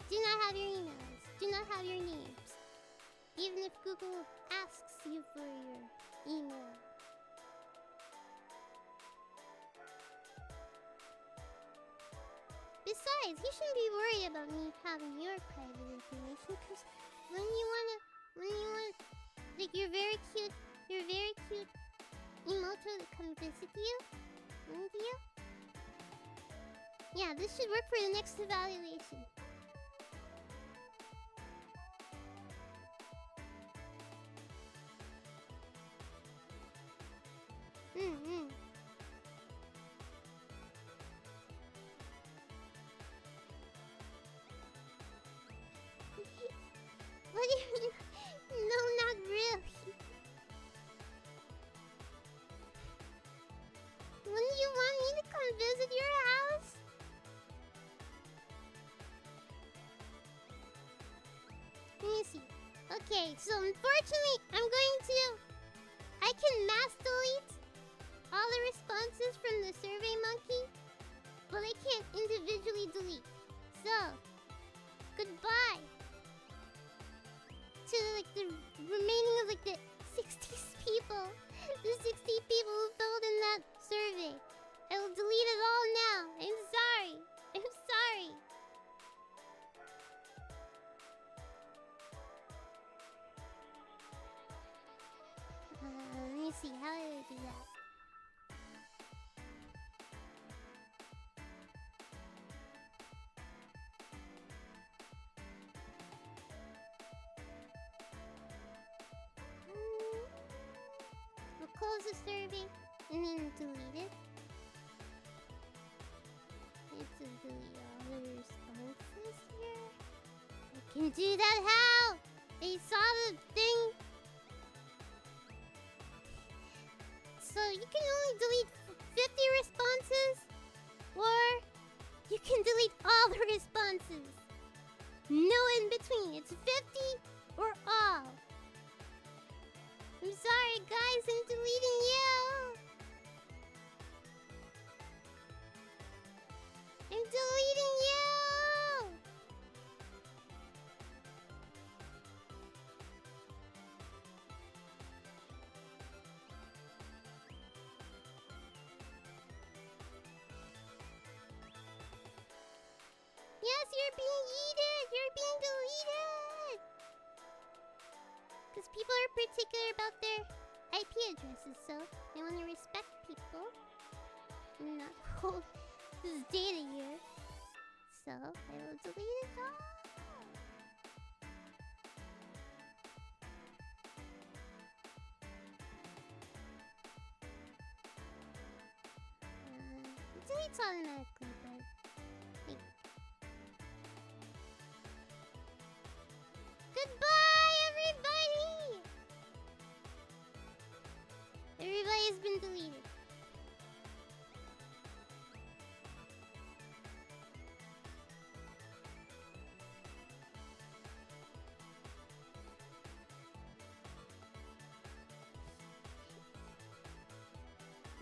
Do not have your emails. Do not have your names. Even if Google asks you for your email. Besides, you shouldn't be worried about me having your private information, because when you want, like, your very cute emoto to come visit you, wouldn't you? Yeah, this should work for the next evaluation. What do you mean? No, not me see. Okay, so unfortunately, I can mass delete all the responses from the Survey Monkey, but I can't individually delete. So, goodbye to like the remaining of like the 60 people, the 60 people who filled in that survey. I will delete it all now. I'm sorry. I'm sorry. Let me see. How do I do that? We'll close the survey and then delete it. It's to delete all the responses here. I can do that how? They saw the thing. So you can only delete 50 responses, or you can delete all the responses. No in between. It's 50 or all. I'm sorry, guys. I'm deleting you. I'm deleting you. Yes, you're being yeeted. You're being deleted. Because people are particular about their IP addresses, so they want to respect people. And not hold this data here. So I will delete it all. It deletes automatically, but like, goodbye, everybody! Everybody's been deleted.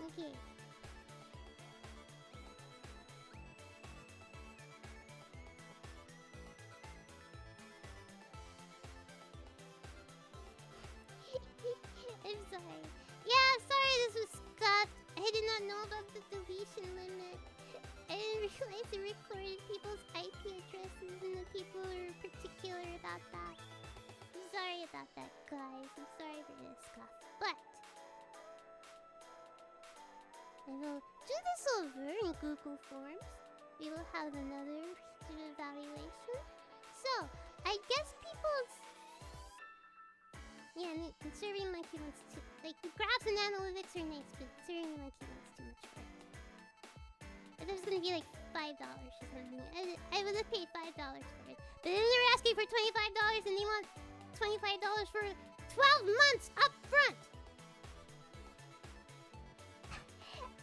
Okay. I'm sorry. Yeah, sorry this was scuffed. I did not know about the deletion limit. I didn't realize it recorded people's IP addresses and the people were particular about that. I'm sorry about that, guys. I'm sorry for this scuff. But I will do this over in Google Forms. We will have another student evaluation. So, I guess people's... Yeah, the Survey Monkey wants to... Like, the graphs and analytics are nice, but Survey Monkey wants too much for it. But there's gonna be like $5 or something. I would have paid $5 for it. But then they're asking for $25 and they want $25 for 12 months up front!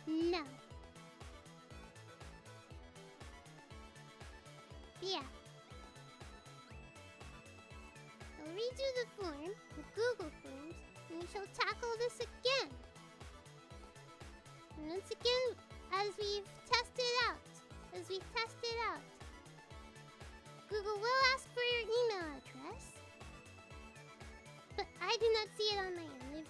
No. Yeah. I'll redo the form, the Google Forms, and we shall tackle this again. And once again, as we've tested out, Google will ask for your email address, but I do not see it on my end.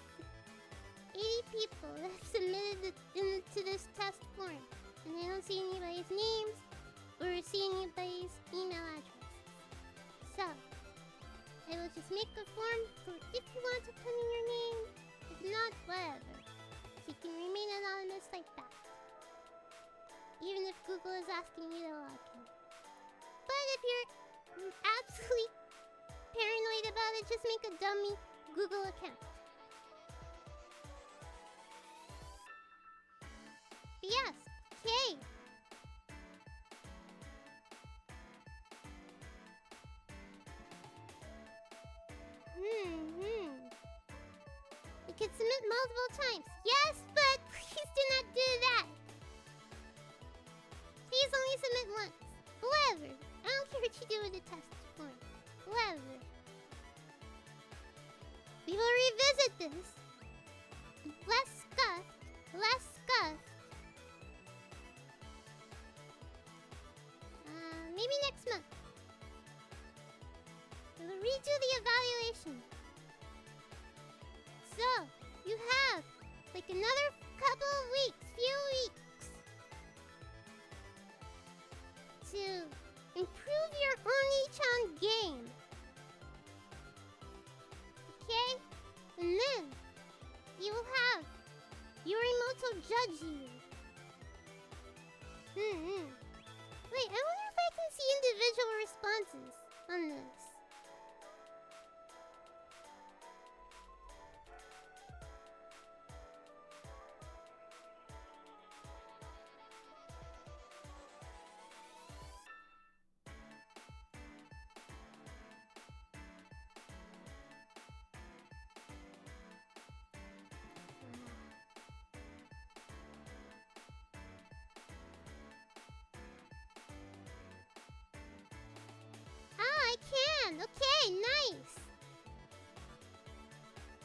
There's 80 people that have submitted into this test form, and I don't see anybody's names or see anybody's email address. So, I will just make a form for if you want to put in your name, if not, whatever. So you can remain anonymous like that. Even if Google is asking you to log in. But if you're absolutely paranoid about it, just make a dummy Google account. But yes, okay. You can submit multiple times. Yes, but please do not do that. Please only submit once. Whatever. I don't care what you do with the test form. Whatever. this. Less scuff. Less scuff. Maybe next month. We'll redo the evaluation. So, you have like another couple of weeks, few weeks, to improve your oniichan game. Okay? And then you will have Yorimoto judge you. Wait, I wonder if I can see individual responses on this. I can! Okay, nice!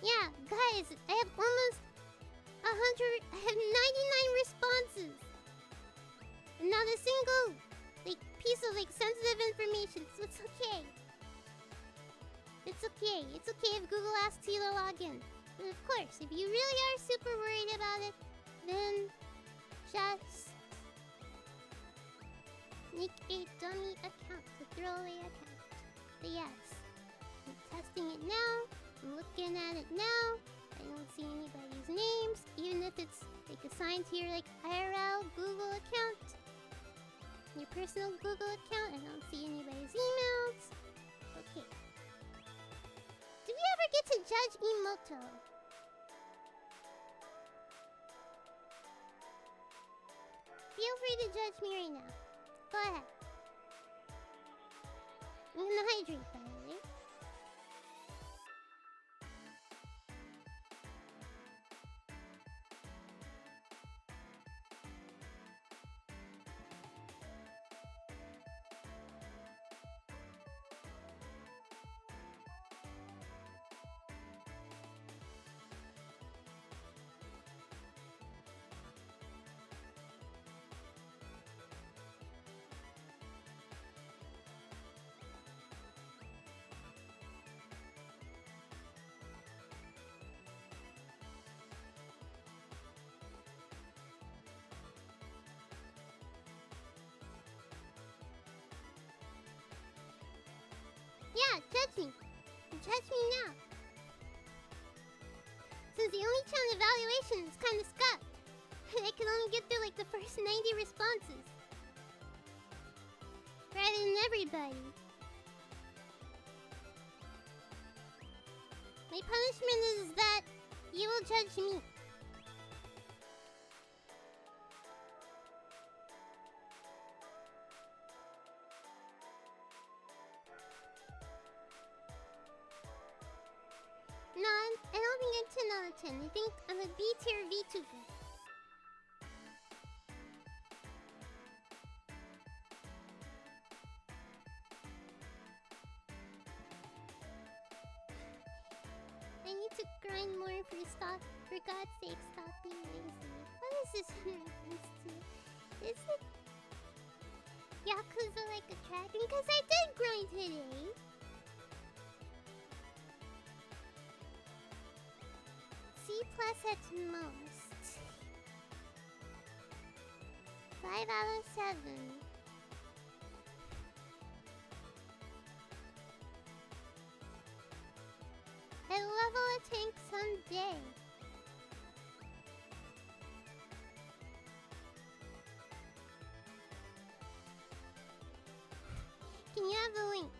Yeah, guys, I have almost 100... I have 99 responses! And not a single, like, piece of, like, sensitive information, so it's okay. It's okay. It's okay if Google asks you to log in. But of course, if you really are super worried about it, then just make a dummy account, a throwaway account. But yes, I'm testing it now. I'm looking at it now. I don't see anybody's names, even if it's like assigned to your like IRL Google account, your personal Google account. I don't see anybody's emails. Okay. Do we ever get to judge Emoto? Feel free to judge me right now. Go ahead. I'm gonna hydrate, by the way. Yeah, judge me. Judge me now. Since the oniichan evaluation is kind of scuffed, I can only get through like the first 90 responses. Rather than everybody. My punishment is that you will judge me. No, I don't think I'm 10 out of 10. I think I'm a B-tier VTuber. I need to grind more for God's sake, stop being lazy. What is this in reference to? Is it Yakuza like a dragon? Because I did grind today. C+ at most. 5 out of 7. I'll level a tank someday. Can you have the link?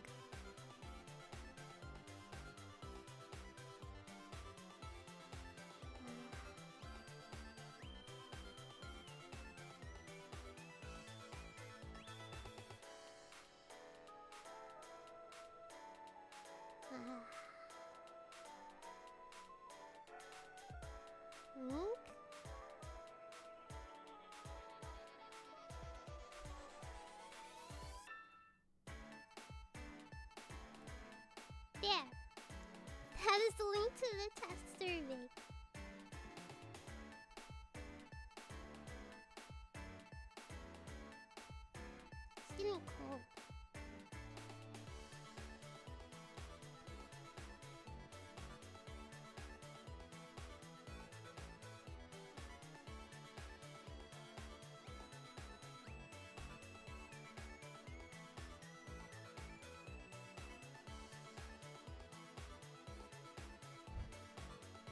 Link? There. That is the link to the test survey. It's getting cold.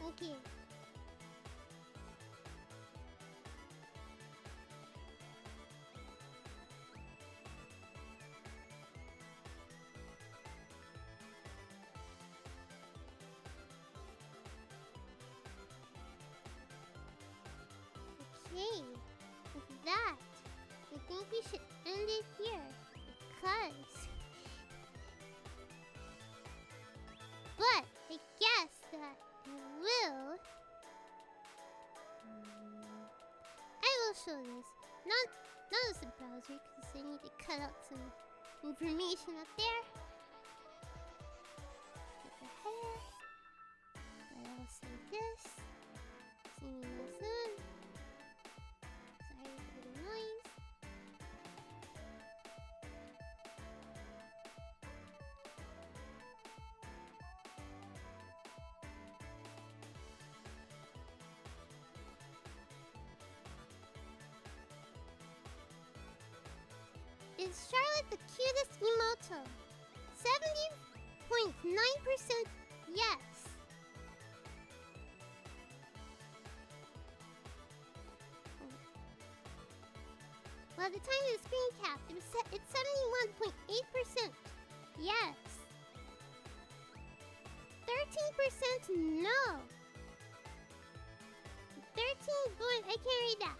Okay. Okay. With that, I think we should end it here because. But I guess that I will show this. Not as a browser because I need to cut out some information up there. Get the hair. But I will say this. See me real soon. Sorry for the noise. Is Charlotte the cutest emoto? 70.9% yes. Well, at the time of the screen cap, it's 71.8% yes. 13% no. 13 point, I can't read that.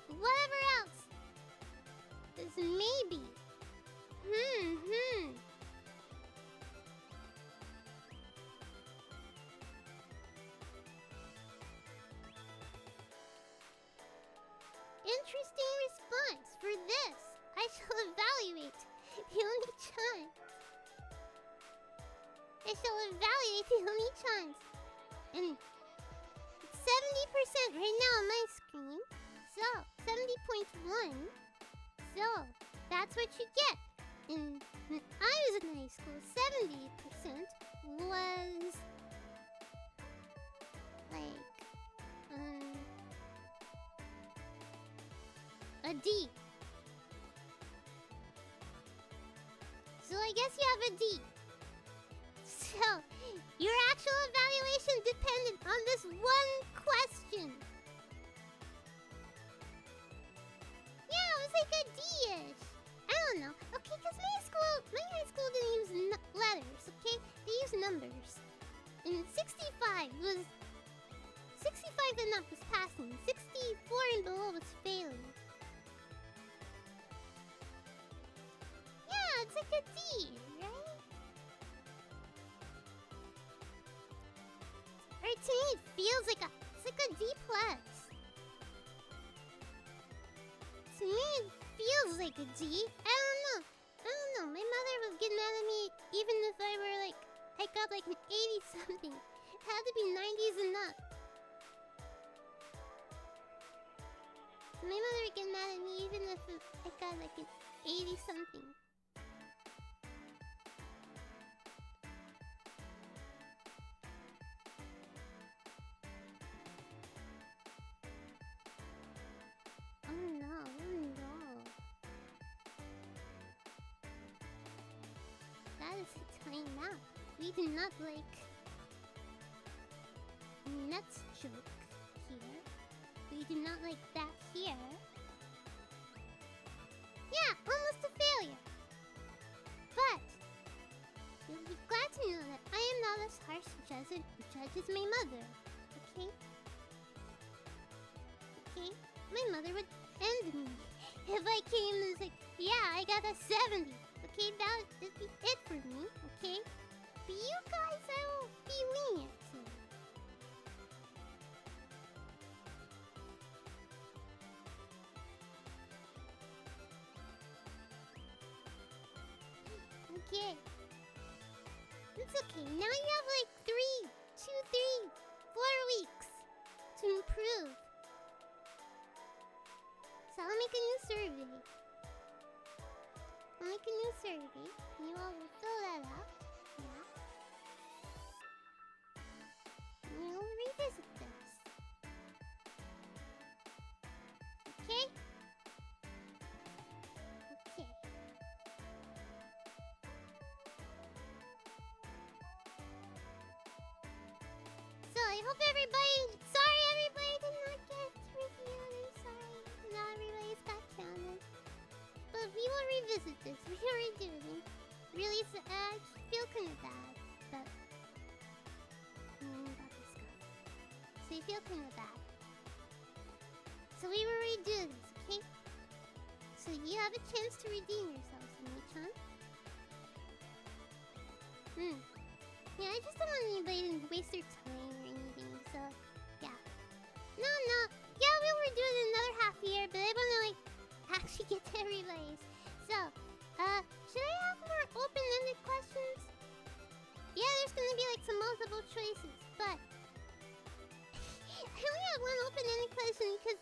Whatever else. Is maybe. Interesting response. For this, I shall evaluate the oniichan. I shall evaluate the oniichan. And it's 70% right now on my screen. So, 70.1. So, that's what you get. And when I was in high school, 70% was like a D. So I guess you have a D. So, your actual evaluation depended on this one question. Yeah, it was like a D-ish. I don't know. Okay, because my high school didn't use letters, okay? They used numbers. And 65 and up was passing. 64 and below was failing. Yeah, it's like a D, right? Or to me, it feels like it's like a D+. To me, it feels like a D. I don't know. My mother would get mad at me even if I got like an 80-something. It had to be 90s and up. My mother would get mad at me even if I got like an 80-something. Oh no. That is a timeout. We do not like nuts joke here. We do not like that here. Yeah, almost a failure. But you'll be glad to know that I am not as harsh a judge as my mother. Okay? Okay? My mother would end me if I came and was like, yeah, I got a 70. Okay, that would be it for me, okay? But you guys, I will be lenient to. Okay. Let's it's okay. Now you have like 4 weeks to improve. So I'll make a new survey. You all will fill that out. Yeah. And we'll revisit this. Okay? Okay. So I hope everybody... Sorry everybody did not get reviewed. I'm sorry. Not everybody's got counted. But we will revisit this. We already did. Really sad. I feel kind of bad. But... about this guy. So you feel kind of bad. So we will redo this, okay? So you have a chance to redeem yourself, oniichan. Yeah, I just don't want anybody to waste their time or anything, so... Yeah. No. Yeah, we'll redo it in another half year, but I wanna, like, actually get to everybody's. So, should I have more open-ended questions? Yeah, there's gonna be, like, some multiple choices, but... I only have one open-ended question because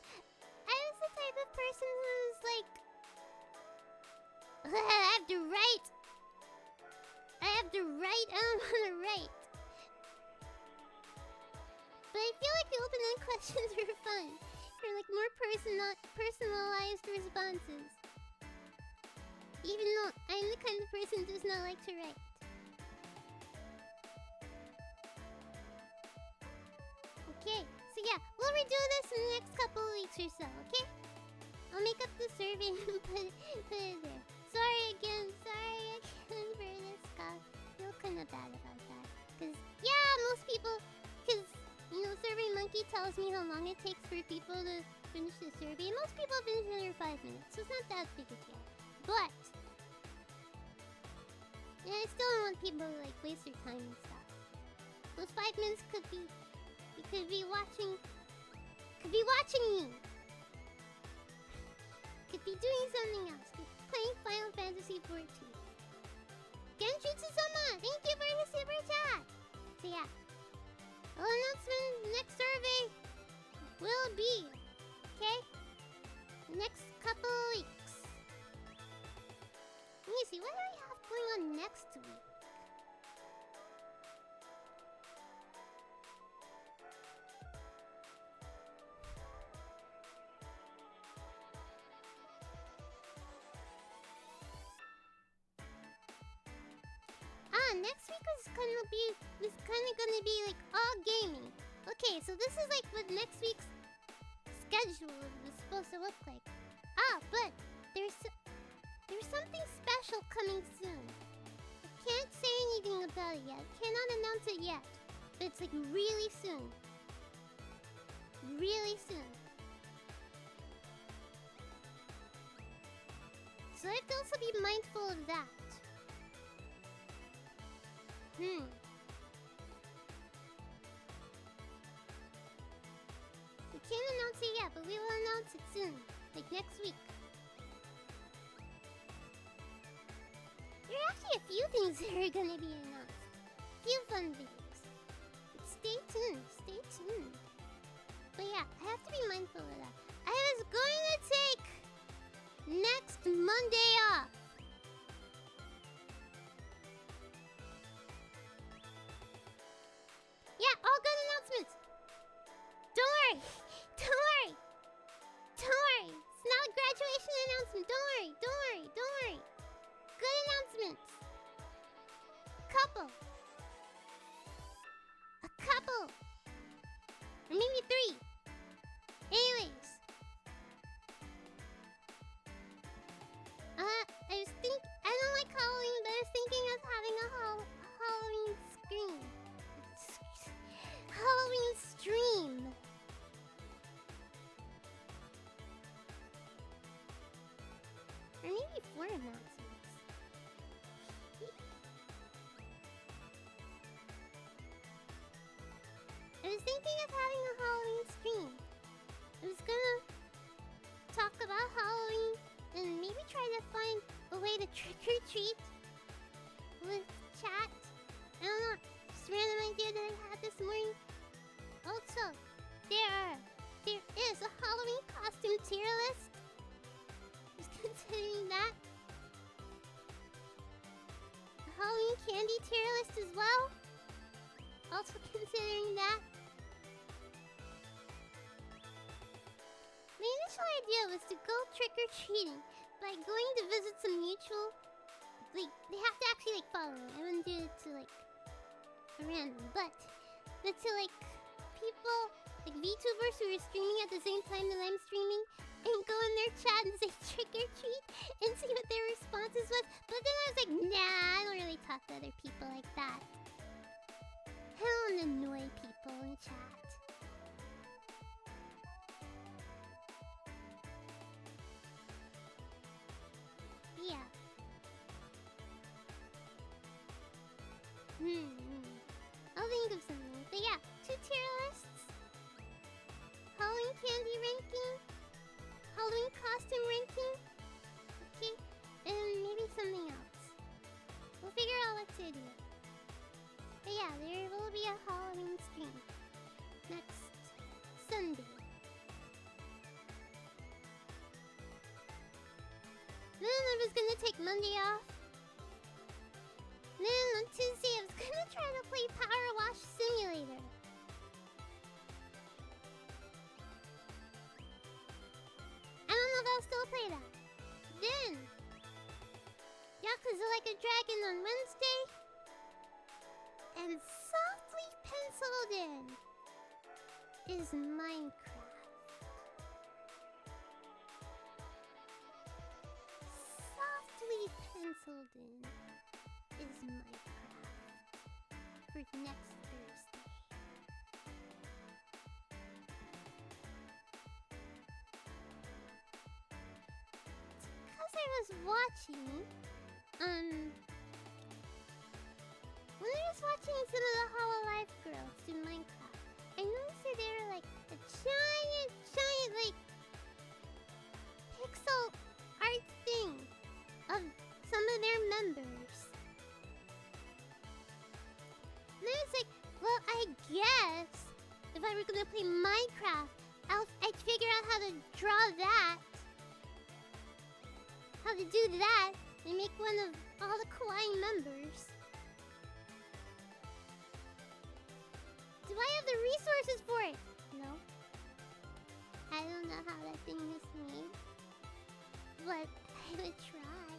I was the type of person who's, like... I have to write. I don't want to write. But I feel like the open-ended questions are fun. They're like more personalized responses. Even though I'm the kind of person who does not like to write. Okay, so yeah, we'll redo this in the next couple of weeks or so, okay? I'll make up the survey and put it there. Sorry again for this stuff. I feel kind of bad about that. Cause, yeah, most people... Cause, you know, SurveyMonkey tells me how long it takes for people to finish the survey. Most people finish it under 5 minutes, so it's not that big a deal. But... yeah, I still don't want people to, like, waste their time and stuff. Those 5 minutes could be... You could be watching... Could be watching me! Could be doing something else. Could be playing Final Fantasy XIV. Genjutsu-sama! Thank you for the super chat! So yeah. Well, announcement, next survey will be, okay? Next couple of weeks. Let me see, what do I have going on next week? Next week was gonna be like all gaming. Okay, so this is like what next week's schedule was supposed to look like. But there's something special coming soon. I can't say anything about it yet. Cannot announce it yet. But it's like really soon. Really soon. So I have to also be mindful of that. We can't announce it yet, but we will announce it soon. Like next week. There are actually a few things that are gonna be announced. Few fun things. But stay tuned. But yeah, I have to be mindful of that. I was going to take next Monday off. Yeah, all good announcements. Don't worry. It's not a graduation announcement. Don't worry. Good announcements. A couple. Or maybe 3. Anyways. I don't like Halloween, but I was thinking of having a Halloween stream. Or maybe 4 announcements. I was thinking of having a Halloween stream. I was gonna talk about Halloween and maybe try to find a way to trick or treat with chat. I don't know tier list. Just considering that. The Halloween candy tier list as well. Also considering that. The initial idea was to go trick-or-treating by going to visit some mutual... Like, they have to actually, like, follow me. I wouldn't do it to, like, a random. But to, like, people, like, VTubers who are streaming at the same time that I'm streaming and go in their chat and say trick-or-treat and see what their responses was. But then I was like, nah, I don't really talk to other people like that. I don't annoy people in chat. Yeah. I'll think of something. But yeah, 2 tier lists. Halloween candy ranking. Halloween costume ranking. Okay. And maybe something else. We'll figure out what to do. But yeah, there will be a Halloween stream. Next Sunday. Then I was gonna take Monday off. Then on Tuesday I was gonna try to play Power Wash Simulator. I don't know if I'll still play that. Then Yakuza Like a Dragon on Wednesday. And softly penciled in is Minecraft. Softly penciled in is Minecraft for next Thursday. Because I was watching, when I was watching some of the Hololive girls do Minecraft, I noticed that they were like a giant, like, pixel art thing of some of their members. And I was like, well, I guess if I were gonna play Minecraft, I'd figure out how to draw that. How to do that and make one of all the kawaii members. Do I have the resources for it? No. I don't know how that thing is made. But I would try.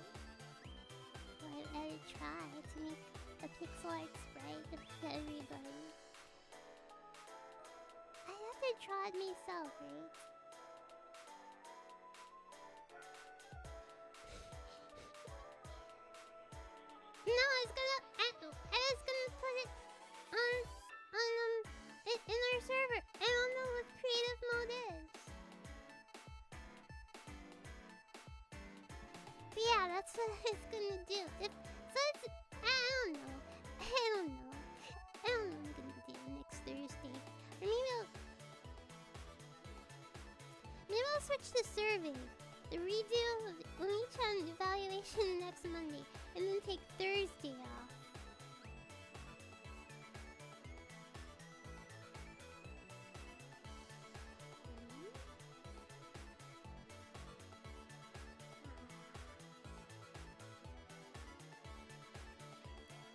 I would try to make a pixel art sprite of everybody. I have to draw it myself, right? No, I was gonna put it in our server. I don't know what creative mode is. But yeah, that's what I was gonna do. I don't know what I'm gonna do next Thursday. Or maybe I'll switch to survey. The redo of the oniichan evaluation next Monday, and then take Thursday off.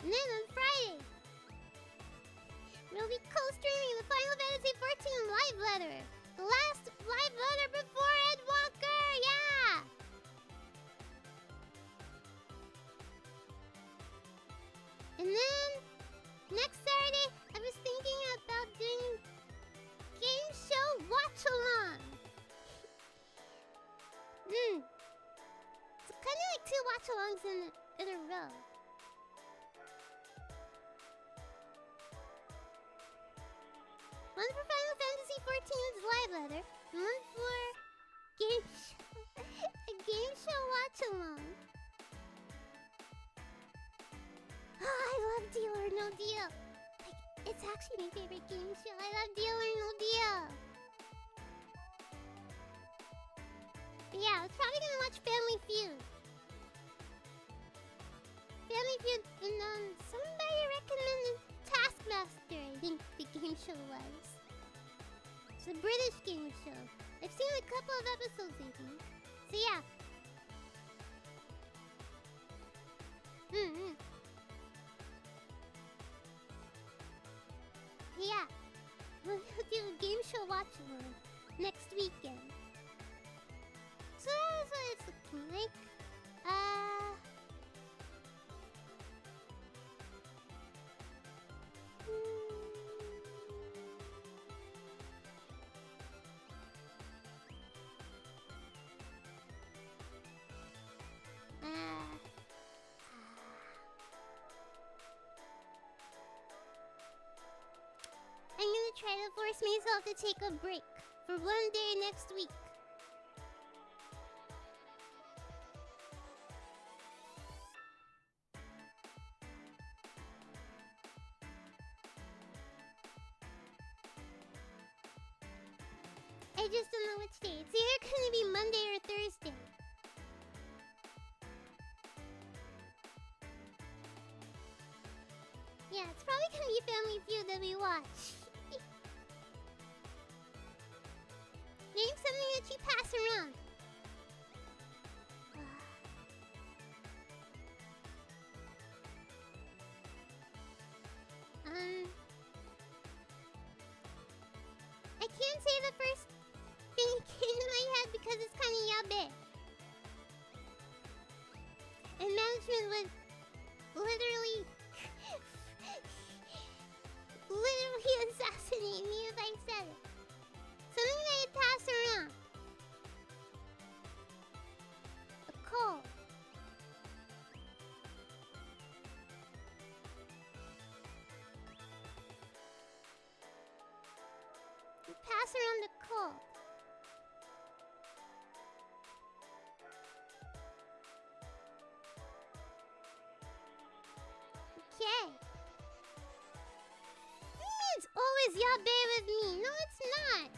And then on Friday, we'll be co-streaming the Final Fantasy XIV live letter. The last live letter before Ed Walker, yeah! And then, next Saturday, I was thinking about doing game show watch-along. It's kind of like 2 watch-alongs in a row. One for Final Fantasy XIV's live letter, and one for game show, a game show watch-along. Oh, I love Deal or No Deal. Like, it's actually my favorite game show. I love Deal or No Deal. But yeah, I was probably gonna watch Family Feud. Family Feud, and somebody recommended Taskmaster, I think the game show was. It's a British game show. I I've seen a couple of episodes, I think. So yeah. Yeah. We'll do a game show watch along next weekend. So that's what it's looking like. I'm gonna try to force myself to take a break for one day next week. I just don't know which day. It's either gonna be Monday or Thursday. Yeah, it's probably gonna be Family Feud that we watch. Name something that you pass around. I can't say the first thing that came to my head because it's kind of yabe. And management would literally assassinate me if I said it. Something that you pass around. A cold. You pass around the cold. Okay. It's always yabe with me. No, it's not.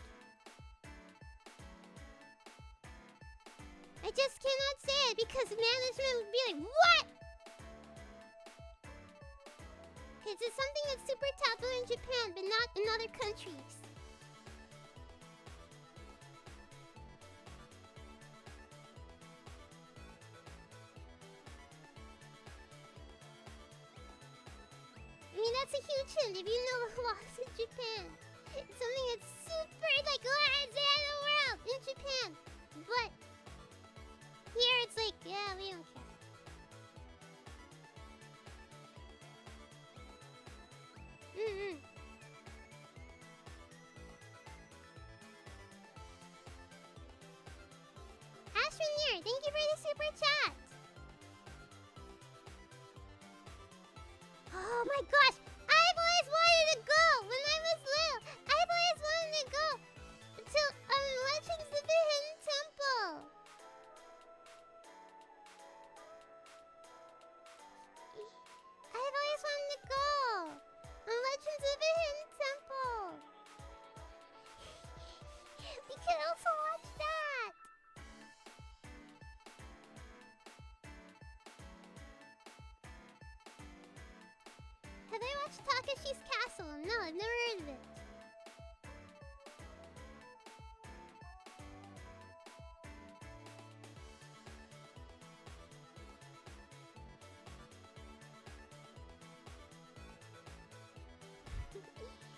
I just cannot say it because management would be like, what? Because it's something that's super taboo in Japan, but not in other countries. I mean, that's a huge hint if you know the laws in Japan. It's something that's super, like, let's say in the world in Japan. But here it's like, yeah, we don't care. Ashwin, thank you for the super chat. Oh my gosh! I've always wanted to go! When I was little, I've always wanted to go to Legends of the Hidden Temple. I've always wanted to go on Legends of the Hidden Temple. We can also watch that. Have I watched Takashi's Castle? No, I've never heard of it.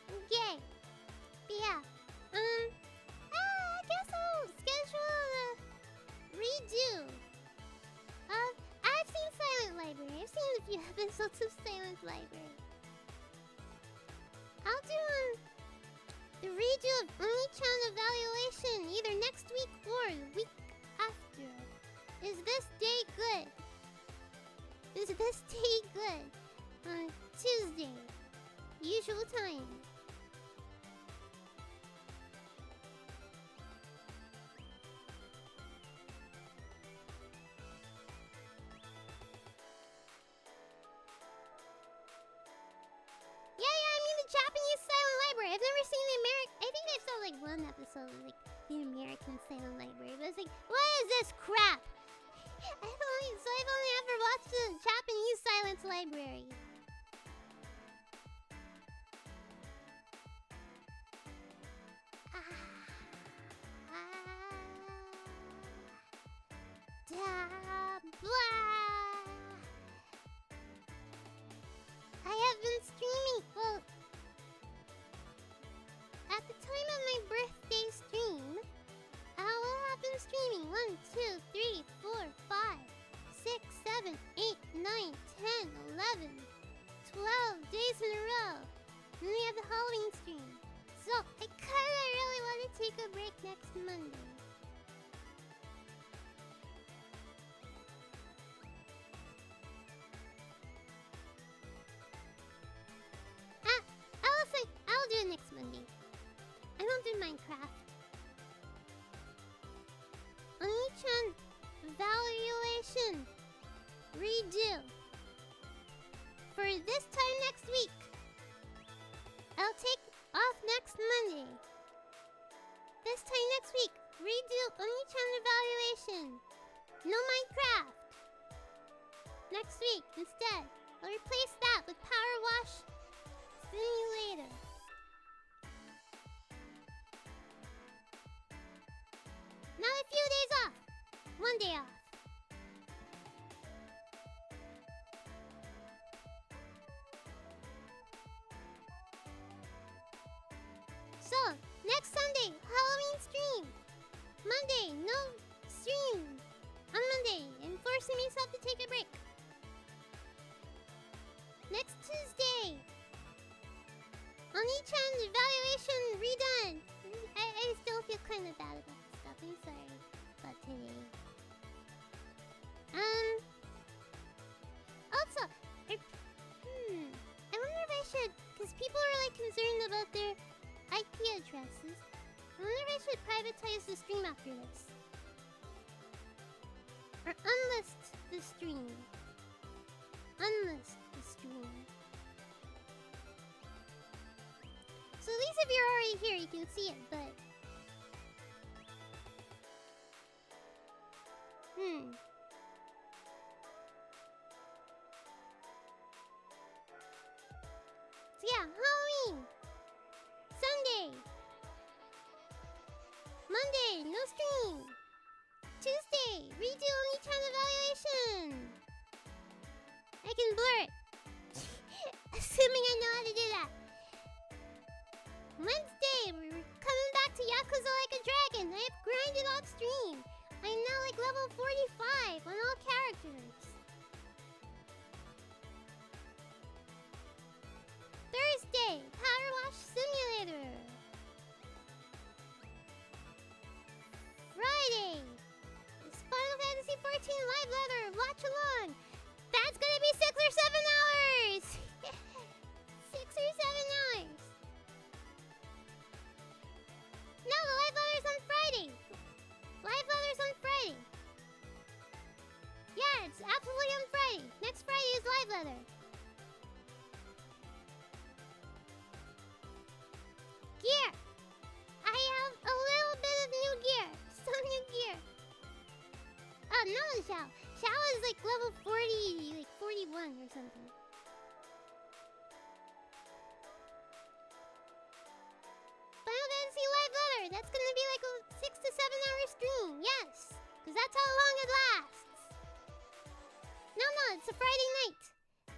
Okay. But yeah. I guess I'll schedule a redo of... I've seen Silent Library. I've seen a few episodes of Silent Library. I'll do the redo of oniichan evaluation either next week or the week after. Is this day good? Is this day good? On Tuesday. Usual time. Japanese Silent Library. I've never seen the American. I think I saw like one episode of like the American Silent Library, but it's like, what is this crap? I've only ever watched the Japanese Silent Library. 11. 12 days in a row. Then we have the Halloween stream. So, I kinda really want to take a break next Monday. I'll do it next Monday. I won't do Minecraft. Oniichan evaluation redo for this time next week. I'll take off next Monday. This time next week, redo Oniichan evaluation. No Minecraft. Next week instead, I'll replace that with Power Wash Simulator. Not a few days off. 1 day off. So, next Sunday, Halloween stream. Monday, no stream. On Monday, and forcing myself to take a break. Next Tuesday, Oniichan evaluation redone. I still feel kind of bad about this stuff. I'm sorry about today. Also, I wonder if I should, because people are like concerned about their IP addresses. I wonder if I should privatize the stream after this. Or unlist the stream. Unlist the stream. So at least if you're already here, you can see it, but... So yeah, Halloween! Sunday! Monday, no stream! Tuesday, redo Oniichan evaluation! I can blur it! Assuming I know how to do that. Wednesday, we're coming back to Yakuza Like a Dragon. I have grinded off stream. I'm now like level 45 on all characters. Thursday, Power Wash Simulator. Friday, it's Final Fantasy 14 Live Leather Watch Along. That's gonna be 6 or 7 hours. 6 or 7 hours. No, the live leather's on Friday. Live leather's on Friday. Yeah, it's absolutely on Friday. Next Friday is live leather. Gear. I have a little bit of new gear. Some new gear. Oh, no, Xiao. Xiao is like level 40, like 41 or something. Final Fantasy Live Letter. That's gonna be like a 6 to 7 hour stream. Yes, because that's how long it lasts. No, it's a Friday night.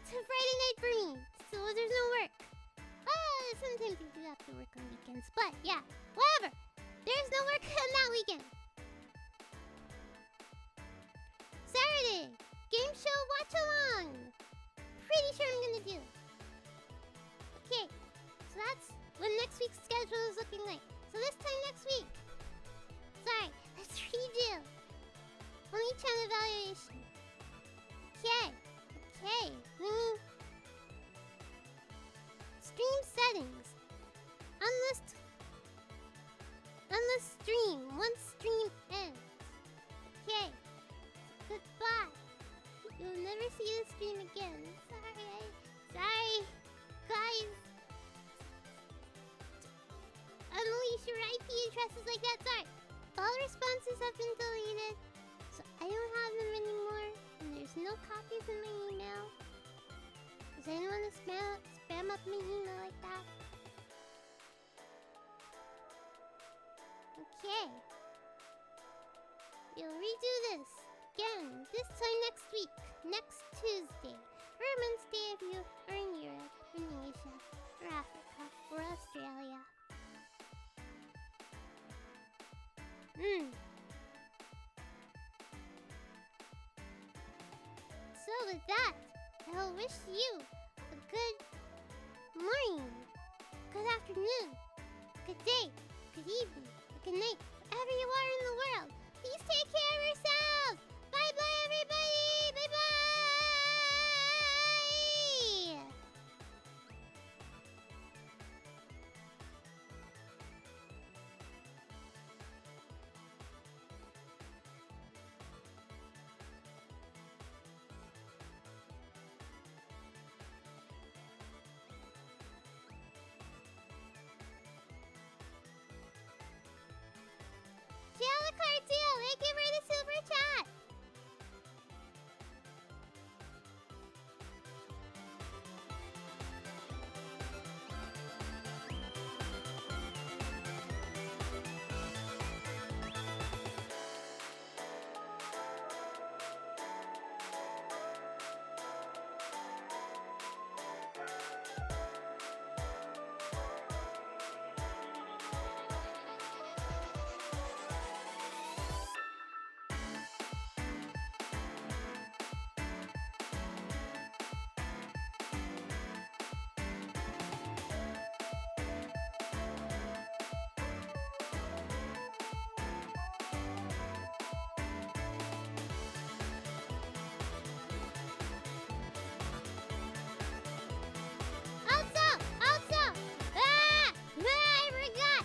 It's a Friday night for me, so there's no work. Sometimes we do have to work on weekends, but yeah, whatever. There's no work on that weekend. Saturday, game show watch along. Pretty sure I'm gonna do. Okay, so that's what next week's schedule is looking like. So this time next week. Sorry, let's redo. Oniichan evaluation. Okay. Stream settings. Unlist stream once stream ends. Okay. Goodbye. You'll never see the stream again. Sorry. Guys. Unleash your IP addresses like that. Sorry. All responses have been deleted. So I don't have them anymore. And there's no copies in my email. Does anyone want to spam up my email like that? Okay. We'll redo this again this time next week. Next Tuesday. Or Wednesday if you are in Europe, or in Asia, or Africa, or Australia. So with that, I I will wish you a good morning, good afternoon, good day, good evening, good night, wherever you are in the world. Please take care of yourselves. Bye bye, everybody. Bye bye. Ciao, Cardio. Thank you for the super chat. Also, I forgot.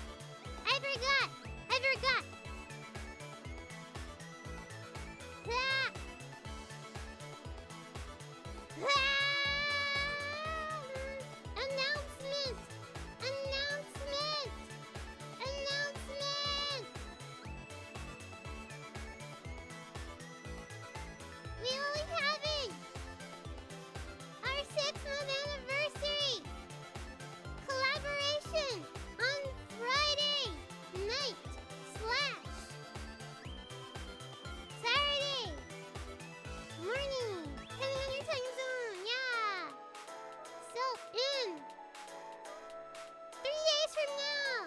Announcement. We will be having our 6th-month anniversary collaboration on Friday night / Saturday morning, depending on your time zone. Yeah. So in 3 days from now,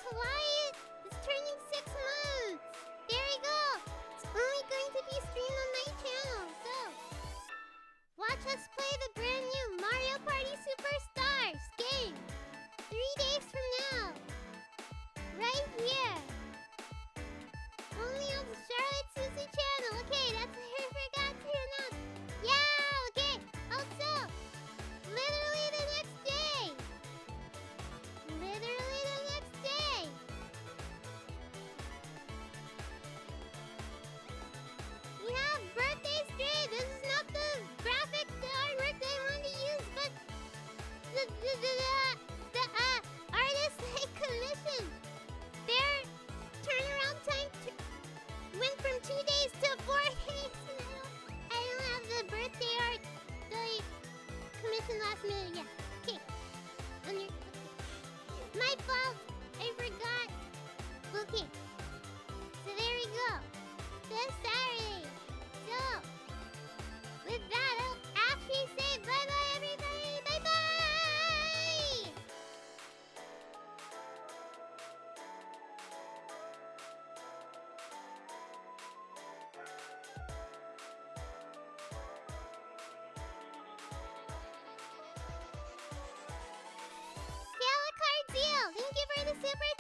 Quiet is turning 6 months. There we go. It's only going to be streamed on my channel. So watch us play the brand new Mario Party Superstars game 3 days from now. Right here. Only on the Charlotte Suzu channel. Okay, that's what I forgot to announce. Yeah, okay. Also, literally the next day. We have birthday stream. This is not the graphic, the artwork that I wanted to use, but the artist I commissioned. Their turnaround time went from 2 days to 4 days. And I don't have the birthday art that I commissioned last minute yet. Okay. My fault. I forgot. Okay. So there we go. This Saturday. So, with that, I'll actually say bye-bye, everybody. Bye-bye! Ciao, Cardio. Thank you for the super